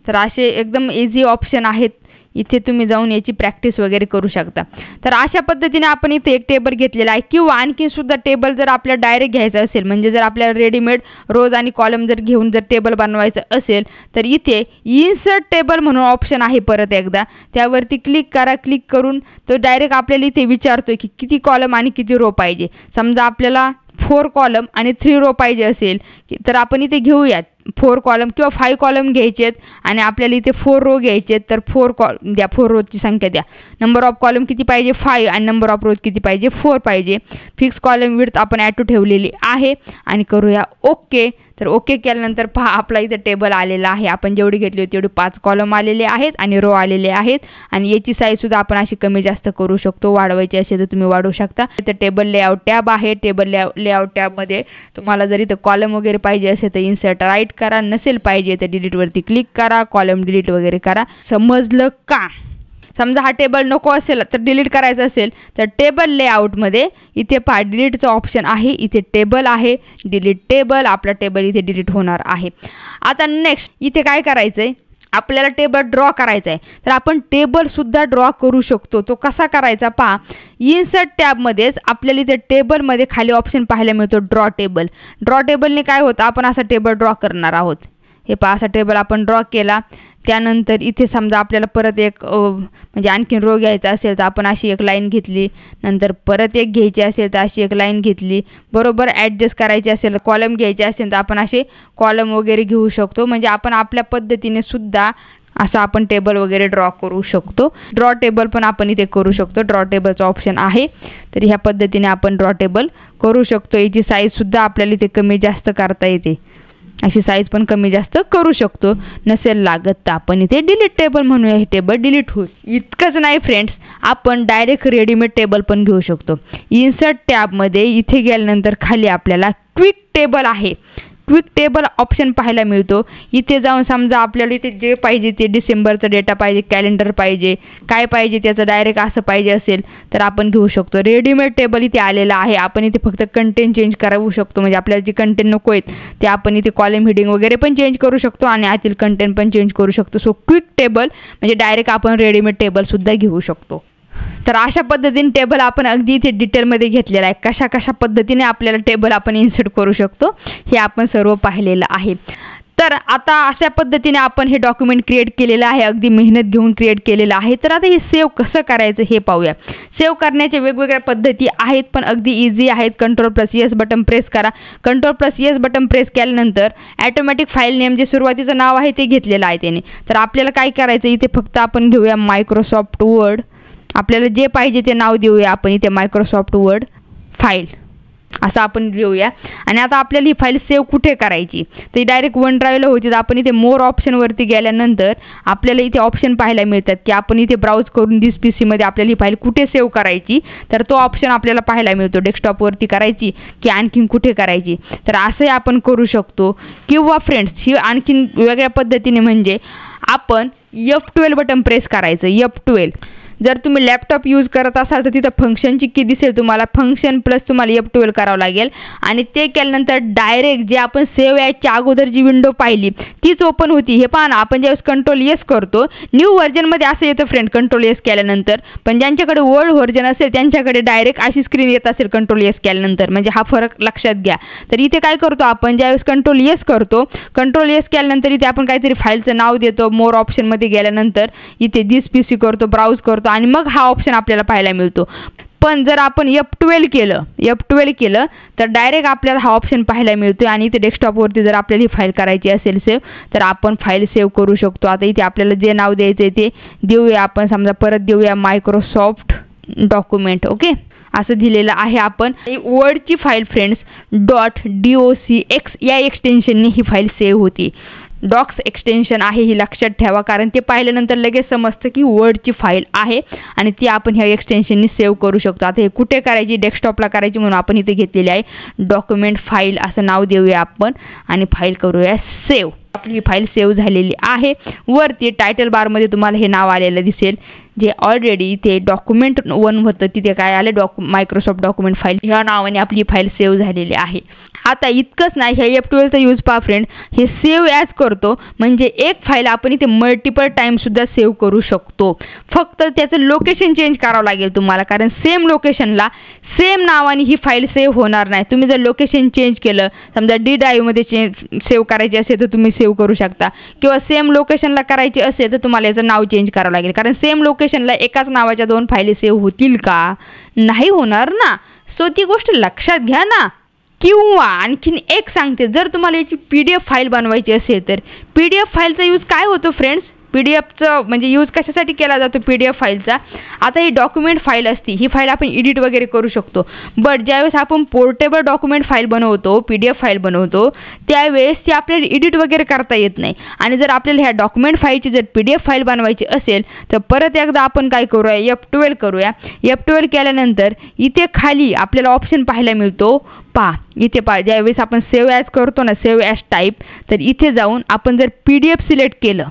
Speaker 1: तर असे एकदम इझी ऑप्शन आहेत. इथे तुम्ही जाऊन याची प्रॅक्टिस वगैरे करू शकता. तर अशा पद्धतीने आपण इथे एक टेबल घेतलेला आहे. किंवा आणखी सुद्धा टेबल जर आपल्याला डायरेक्ट घ्यायचं असेल, म्हणजे जर आपल्याला रेडीमेड रोज आणि कॉलम जर घेऊन जर टेबल बनवायचं असेल तर इथे इन्सर्ट टेबल म्हणून ऑप्शन आहे. परत एकदा त्यावरती क्लिक करा. क्लिक करून तो डायरेक्ट आपल्याला इथे विचारतोय की किती कॉलम आणि किती रो पाहिजे. समजा आपल्याला 4 कॉलम आणि 3 रो पाहिजे असेल तर आपण इथे घेऊयात 4 कॉलम किंवा 5 कॉलम घ्यायचेत आणि आपल्याला इथे 4 रो घ्यायचेत. तर 4 रोची संख्या द्या. नंबर ऑफ कॉलम किती पाहिजे 5 आणि नंबर ऑफ रोज किती पाहिजे 4 पाहिजे. फिक्स कॉलम विड्थ आपण ॲटो ठेवलेली आहे आणि करूया ओके. तर ओके केल्यानंतर पहा आपला इथे टेबल आलेला आहे. आपण जेवढी घेतली होती तेवढे 5 कॉलम आलेले आहेत आणि रो आलेले आहेत. आणि याची साईजसुद्धा आपण अशी कमी जास्त करू शकतो. वाढवायची असेल तर तुम्ही वाढवू शकता. इथे टेबल लेआउट टॅब आहे. टेबल लेआउट टॅबमध्ये तुम्हाला जर इथं कॉलम वगैरे पाहिजे असेल तर इन्सर्ट राईट करा. नसेल पाहिजे तर डिलीटवरती क्लिक करा. कॉलम डिलीट वगैरे करा. समजलं का? समजा हा टेबल नको असेल तर डिलीट करायचं असेल तर टेबल लेआउटमध्ये इथे पहा डिलीटचं ऑप्शन आहे. इथे टेबल आहे, डिलीट टेबल. आपला टेबल इथे डिलीट होणार आहे. आता नेक्स्ट इथे काय करायचं आहे, आपल्याला टेबल ड्रॉ करायचा आहे, तर आपण टेबलसुद्धा ड्रॉ करू शकतो. तो कसा करायचा पहा. इन्सर्ट टॅबमध्येच आपल्याला इथे टेबलमध्ये खाली ऑप्शन पाहायला मिळतो ड्रॉ टेबल. ड्रॉ टेबलने काय होतं, आपण असा टेबल ड्रॉ करणार आहोत. हे पहा, असा टेबल आपण ड्रॉ केला. त्यानंतर इथे समजा आपल्याला परत एक म्हणजे आणखीन रो घ्यायचा असेल तर आपण अशी एक लाईन घेतली, नंतर परत एक घ्यायची असेल तर अशी एक लाईन घेतली. बरोबर ॲडजस्ट करायची असेल, कॉलम घ्यायचे असेल तर आपण असे कॉलम वगैरे घेऊ शकतो. म्हणजे आपण आपल्या पद्धतीने सुद्धा असं आपण टेबल वगैरे ड्रॉ करू शकतो. ड्रॉ टेबल पण आपण इथे करू शकतो. ड्रॉ टेबलचा ऑप्शन आहे, तर ह्या पद्धतीने आपण ड्रॉ टेबल करू शकतो. याची साईजसुद्धा आपल्याला इथे कमी जास्त करता येते. अशी साईज पण कमी जास्त करू शकतो. नसेल लागत तर आपण इथे डिलीट टेबल म्हणूया, हे टेबल डिलीट होईल. इतकंच नाही फ्रेंड्स, आपण डायरेक्ट रेडीमेड टेबल पण घेऊ शकतो. इन्सर्ट टॅबमध्ये इथे गेल्यानंतर खाली आपल्याला क्विक टेबल आहे. क्विक टेबल ऑप्शन पाहायला मिळतो. इथे जाऊन समजा आपल्याला इथे जे पाहिजे ते डिसेंबरचा डेटा पाहिजे, कॅलेंडर पाहिजे, काय पाहिजे त्याचं डायरेक्ट असं पाहिजे असेल तर आपण घेऊ शकतो. रेडीमेड टेबल इथे आलेला आहे. आपण इथे फक्त कंटेंट चेंज करू शकतो. म्हणजे आपल्याला जे कंटेंट नको आहेत ते आपण इथे कॉलम हेडिंग वगैरे पण चेंज करू शकतो आणि आतील कंटेंट पण चेंज करू शकतो. सो क्विक टेबल म्हणजे डायरेक्ट आपण रेडीमेड टेबलसुद्धा घेऊ शकतो. तर अशा पद्धतीने टेबल आपण अगदी इथे डिटेलमध्ये घेतलेला आहे. कशा कशा पद्धतीने आपल्याला टेबल आपण इन्सर्ट करू शकतो हे आपण सर्व पाहिलेलं आहे. तर आता अशा पद्धतीने आपण हे डॉक्युमेंट क्रिएट केलेलं आहे, अगदी मेहनत घेऊन क्रिएट केलेलं आहे. तर आता हे सेव्ह कसं करायचं हे पाहूया. सेव्ह करण्याच्या वेगवेगळ्या पद्धती आहेत, पण अगदी इझी आहेत. Ctrl+S बटन प्रेस करा. Ctrl+S बटन प्रेस केल्यानंतर ॲटोमॅटिक फाईल नेम जे सुरुवातीचं नाव आहे ते घेतलेलं आहे त्याने. तर आपल्याला काय करायचं, इथे फक्त आपण घेऊया मायक्रोसॉफ्ट वर्ड. आपल्याला जे पाहिजे ते नाव देऊया आपण इथे मायक्रोसॉफ्ट वर्ड फाईल असं आपण घेऊया. आणि आता आपल्याला ही फाईल सेव्ह कुठे करायची, तर डायरेक्ट वन ड्राईव्हला होती. तर आपण इथे मोर ऑप्शनवरती गेल्यानंतर आपल्याला इथे ऑप्शन पाहायला मिळतात की आपण इथे ब्राउज करून दिस PC आपल्याला ही फाईल कुठे सेव्ह करायची, तर तो ऑप्शन आपल्याला पाहायला मिळतो. डेस्कटॉपवरती करायची की आणखीन कुठे करायची, तर असंही आपण करू शकतो. किंवा फ्रेंड्स ही आणखीन वेगळ्या पद्धतीने म्हणजे आपण F12 बटन प्रेस करायचं. F12 जर तुम्ही लॅपटॉप यूज करत असाल तर तिथं फंक्शनची की दिसेल तुम्हाला, फंक्शन प्लस तुम्हाला F12 करावं लागेल. आणि ते केल्यानंतर डायरेक्ट जे आपण सेव्ह याच्या अगोदर जी विंडो पाहिली तीच ओपन होती. हे पहा ना, आपण ज्यावेळेस Ctrl+S करतो न्यू व्हर्जनमध्ये असं येतं फ्रेंड Ctrl+S केल्यानंतर. पण ज्यांच्याकडे ओल्ड व्हर्जन असेल त्यांच्याकडे डायरेक्ट अशी स्क्रीन येत असेल Ctrl+S केल्यानंतर. म्हणजे हा फरक लक्षात घ्या. तर इथे काय करतो आपण, ज्यावेळेस Ctrl+S करतो, Ctrl+S केल्यानंतर इथे आपण काहीतरी फाईलचं नाव देतो. मोर ऑप्शनमध्ये गेल्यानंतर इथे दिस PC करतो, ब्राउज करतो आणि मग हा ऑप्शन आपल्याला पाहायला मिळतो. पण जर आपण F12 केलं तर डायरेक्ट आपल्याला हा ऑप्शन पाहायला मिळतो. आणि इथे डेस्कटॉपवरती जर आपल्याला ही फाईल करायची असेल सेव्ह, तर आपण फाईल सेव्ह करू शकतो. आता इथे आपल्याला जे नाव द्यायचं आहे ते देऊया आपण. समजा परत देऊया मायक्रोसॉफ्ट डॉक्युमेंट. ओके, असं दिलेलं आहे आपण. वर्डची फाईल फ्रेंड्स .docx या एक्सटेन्शनने ही फाईल सेव्ह होती. डॉक्स एक्सटेन्शन आहे ही लक्षात ठेवा, कारण ते पाहिल्यानंतर लगेच समजतं की वर्डची फाईल आहे आणि ती आपण ह्या एक्सटेन्शनने सेव्ह करू शकतो. आता हे कुठे करायची, डेस्कटॉपला करायची म्हणून आपण इथे घेतलेली आहे डॉक्युमेंट फाईल असं नाव देऊया आपण आणि फाईल करूया सेव्ह. आपली फाईल सेव्ह झालेली आहे. वरती टायटल बारमध्ये तुम्हाला हे नाव आलेलं दिसेल जे ऑलरेडी इथे डॉक्युमेंट 1 होतं, तिथे काय आले मायक्रोसॉफ्ट डॉक्युमेंट फाईल ह्या नावाने आपली फाईल सेव्ह झालेली आहे. आता इतकंच नाही, हे F12चा यूज पहा फ्रेंड, हे सेव्ह ॲज करतो म्हणजे एक फाईल आपण इथे मल्टिपल टाईमसुद्धा सेव्ह करू शकतो. फक्त त्याचं लोकेशन चेंज करावं लागेल तुम्हाला, कारण सेम लोकेशनला सेम नावाने ही फाईल सेव्ह होणार नाही. तुम्ही जर लोकेशन चेंज केलं, समजा D ड्राईव्हमध्ये सेव्ह करायची असेल तर तुम्ही सेव्ह करू शकता, किंवा सेम लोकेशनला करायची असेल तर तुम्हाला याचं नाव चेंज करावं लागेल. कारण सेम लोकेशनला एकाच नावाच्या 2 फाईली सेव्ह होतील का, नाही होणार ना. सो ती गोष्ट लक्षात घ्या ना. किंवा आणखीन एक सांगते, जर तुम्हाला याची PDF फाईल बनवायची असेल तर PDF फाईलचा यूज काय होतो फ्रेंड्स, PDFचं म्हणजे यूज कशासाठी केला जातो PDF फाईलचा. आता ही डॉक्युमेंट फाईल असती, ही फाईल आपण एडिट वगैरे करू शकतो. बट ज्यावेळेस आपण पोर्टेबल डॉक्युमेंट फाईल बनवतो, PDF फाईल बनवतो, त्यावेळेस ती आपल्याला एडिट वगैरे करता येत नाही. आणि जर आपल्याला ह्या डॉक्युमेंट फाईलची जर PDF फाईल बनवायची असेल तर परत एकदा आपण काय करूया, F12 करूया. F12 केल्यानंतर इथे खाली आपल्याला ऑप्शन पाहायला मिळतो. पहा इथे पहा, ज्यावेळेस आपण सेव्ह ॲज करतो ना, सेव्ह ॲज टाईप, तर इथे जाऊन आपण जर PDF सिलेक्ट केलं,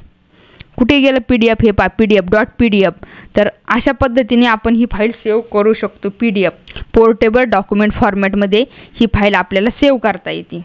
Speaker 1: कुठे गेलं PDF, हे पहा PDF. तर अशा पद्धतीने आपण ही फाईल सेव्ह करू शकतो. PDF पोर्टेबल डॉक्युमेंट फॉर्मॅटमध्ये ही फाईल आपल्याला सेव्ह करता येते.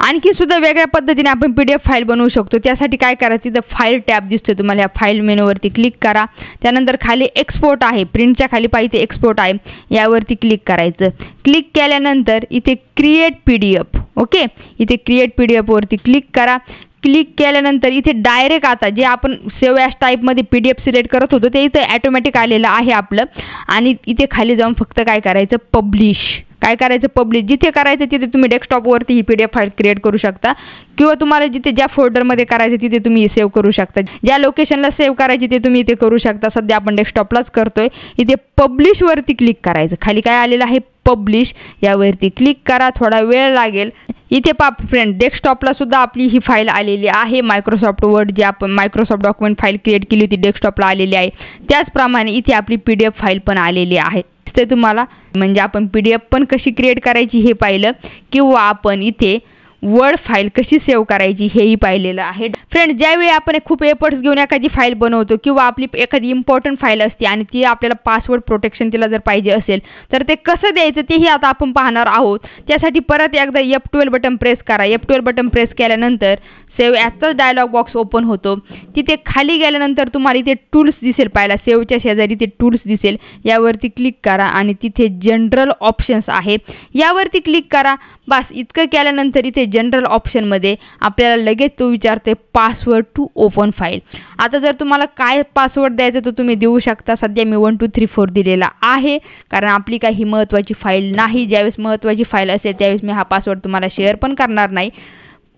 Speaker 1: आणखी सुद्धा वेगळ्या पद्धतीने आपण PDF फाईल बनवू शकतो. त्यासाठी काय करायचं, तिथं फाईल टॅब दिसतो तुम्हाला, या फाईल मेनूवरती क्लिक करा. त्यानंतर खाली एक्सपोर्ट आहे, प्रिंटच्या खाली पाहिजे एक्सपोर्ट आहे, यावरती क्लिक करायचं. क्लिक केल्यानंतर इथे क्रिएट PDF, ओके, इथे क्रिएट PDF वरती क्लिक करा. क्लिक केल्यानंतर इथे डायरेक्ट आता जे आपण सेव्ह ॲज टाईपमध्ये PDF सिलेक्ट करत होतो ते इथे ॲटोमॅटिक आलेलं आहे आपलं. आणि इथे खाली जाऊन फक्त काय करायचं, पब्लिश, काय करायचं, पब्लिश. जिथे करायचं तिथे तुम्ही डेस्कटॉपवरती ही PDF फाईल क्रिएट करू शकता, किंवा तुम्हाला जिथे ज्या फोल्डरमध्ये करायचं तिथे तुम्ही सेव्ह करू शकता. ज्या लोकेशनला सेव्ह करायची ते तुम्ही इथे करू शकता. सध्या आपण डेस्कटॉपलाच करतोय. इथे पब्लिशवरती क्लिक करायचं. खाली काय आलेलं आहे, पब्लिश, यावरती क्लिक करा. थोडा वेळ लागेल. इथे पहा फ्रेंड, डेस्कटॉपला सुद्धा आपली ही फाईल आलेली आहे. मायक्रोसॉफ्ट वर्ड जी आपण मायक्रोसॉफ्ट डॉक्युमेंट फाईल क्रिएट केली होती डेस्कटॉपला आलेली आहे. त्याचप्रमाणे इथे आपली PDF फाईल पण आलेली आहे. ते तुम्हाला म्हणजे आपण PDF पण कशी क्रिएट करायची हे पाहिलं, किंवा आपण इथे वर्ड फाईल कशी सेव्ह करायची हेही पाहिलेलं आहे. फ्रेंड, ज्यावेळी आपण खूप एफर्ट्स घेऊन एखादी फाईल बनवतो, किंवा आपली एखादी इम्पॉर्टंट फाईल असते आणि ती आपल्याला पासवर्ड प्रोटेक्शन तिला जर पाहिजे असेल तर ते कसं द्यायचं तेही आता आपण पाहणार आहोत. त्यासाठी परत एकदा F12 बटन प्रेस करा. F12 बटन प्रेस केल्यानंतर सेव्ह ॲजचा डायलॉग बॉक्स ओपन होतो. तिथे खाली गेल्यानंतर तुम्हाला इथे टूल्स दिसेल, पाहिला सेव्हच्या शेजारी ते टूल्स दिसेल, यावरती क्लिक करा आणि तिथे जनरल ऑप्शन्स आहे, यावरती क्लिक करा. बस इतकं केल्यानंतर इथे जनरल ऑप्शनमध्ये आपल्याला लगेच तो विचारते पासवर्ड टू ओपन फाईल. आता जर तुम्हाला काय पासवर्ड द्यायचा तर तुम्ही देऊ शकता. सध्या मी 1 2 3 4 दिलेला आहे, कारण आपली काही महत्त्वाची फाईल नाही. ज्यावेळेस महत्त्वाची फाईल असेल त्यावेळेस मी हा पासवर्ड तुम्हाला शेअर पण करणार नाही,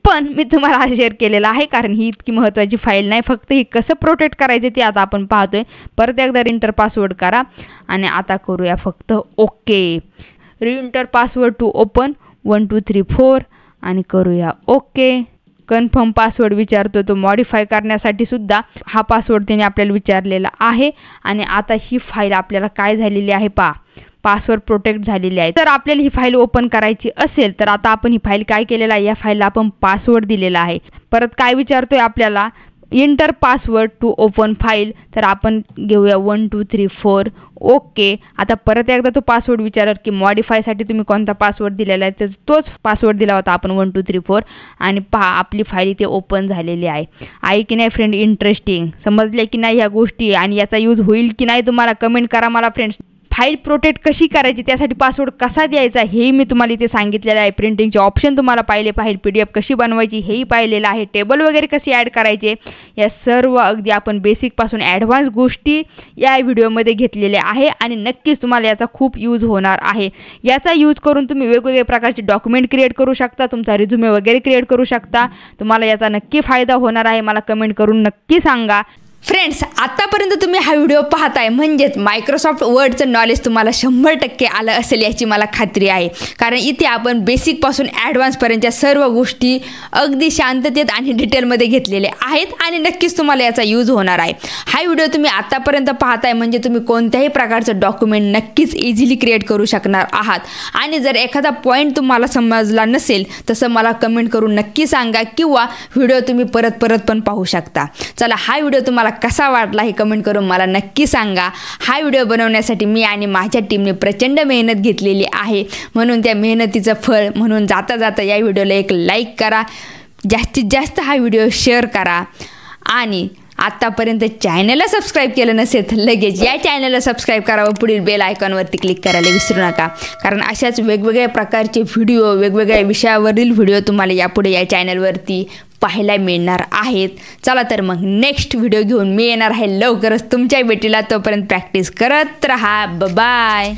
Speaker 1: पण मी तुम्हाला हा शेअर केलेला आहे कारण ही इतकी महत्त्वाची फाईल नाही. फक्त ही कसं प्रोटेक्ट करायचं ते आता आपण पाहतोय. परत एकदा रिएंटर पासवर्ड करा आणि आता करूया फक्त okay. Re-enter password to open 1 2 3 4 आणि करूया ओके. कन्फर्म पासवर्ड विचारतो, तो मॉडिफाय करण्यासाठी सुद्धा हा पासवर्ड त्याने आपल्याला विचारलेला आहे. आणि आता ही फाईल आपल्याला काय झालेली आहे पहा, पासवर्ड प्रोटेक्ट झालेली आहे. तर आपल्याला ही फाईल ओपन करायची असेल तर आता आपण ही फाईल काय केलेला आहे, या फाईलला आपण पासवर्ड दिलेला आहे. परत काय विचारतोय आपल्याला, enter password to open file. तर आपण घेऊया 1 2 3 4 ओके. आता परत एकदा तो पासवर्ड विचारत की मॉडिफायसाठी तुम्ही कोणता पासवर्ड दिलेला आहे, तर तोच पासवर्ड दिला होता आपण 1 2 3 4. आणि पहा आपली फाईल इथे ओपन झालेली आहे की नाही फ्रेंड. इंटरेस्टिंग समजले की नाही ह्या गोष्टी, आणि याचा यूज होईल की नाही तुम्हाला कमेंट करा मला फ्रेंड्स. फाईल प्रोटेक्ट कशी करायची, त्यासाठी पासवर्ड कसा द्यायचा हेही मी तुम्हाला इथे सांगितलेलं आहे. प्रिंटिंगचे ऑप्शन तुम्हाला पाहिले, PDF कशी बनवायची हेही पाहिलेलं आहे. टेबल वगैरे कशी ॲड करायचे, या सर्व अगदी आपण बेसिकपासून ॲडव्हान्स गोष्टी या व्हिडिओमध्ये घेतलेल्या आहे. आणि नक्कीच तुम्हाला याचा खूप यूज होणार आहे. याचा यूज करून तुम्ही वेगवेगळ्या प्रकारचे डॉक्युमेंट क्रिएट करू शकता, तुमचा रिझ्युमे वगैरे क्रिएट करू शकता. तुम्हाला याचा नक्की फायदा होणार आहे. मला कमेंट करून नक्की सांगा. फ्रेंड्स, आतापर्यंत तुम्ही हा व्हिडिओ पाहताय म्हणजेच मायक्रोसॉफ्ट वर्डचं नॉलेज तुम्हाला 100% आलं असेल याची मला खात्री आहे. कारण इथे आपण बेसिकपासून ॲडव्हान्सपर्यंतच्या सर्व गोष्टी अगदी शांततेत आणि डिटेलमध्ये घेतलेले आहेत आणि नक्कीच तुम्हाला याचा यूज होणार आहे. हा व्हिडिओ तुम्ही आतापर्यंत पाहताय म्हणजे तुम्ही कोणत्याही प्रकारचं डॉक्युमेंट नक्कीच इझिली क्रिएट करू शकणार आहात. आणि जर एखादा पॉईंट तुम्हाला समजला नसेल तसं मला कमेंट करून नक्की सांगा, किंवा व्हिडिओ तुम्ही परत पण पाहू शकता. चला, हा व्हिडिओ तुम्हाला कसा वाटला हे कमेंट करून मला नक्की सांगा. हा व्हिडिओ बनवण्यासाठी मी आणि माझ्या टीमने प्रचंड मेहनत घेतलेली आहे, म्हणून त्या मेहनतीचं फळ म्हणून जाता या व्हिडिओला एक लाईक करा, जास्तीत जास्त हा व्हिडिओ शेअर करा. आणि आतापर्यंत चॅनलला सबस्क्राईब केलं नसेल तर लगेच या चॅनलला सबस्क्राईब करा व पुढील बेल आयकॉनवरती क्लिक करायला विसरू नका. कारण अशाच वेगवेगळ्या प्रकारचे व्हिडिओ, वेगवेगळ्या विषयावरील व्हिडिओ तुम्हाला यापुढे या चॅनलवरती पाहायला मिळणार आहेत. चला तर मग नेक्स्ट व्हिडिओ घेऊन मी येणार आहे लवकरच तुमच्या भेटीला. तोपर्यंत प्रॅक्टिस करत राहा. बाय.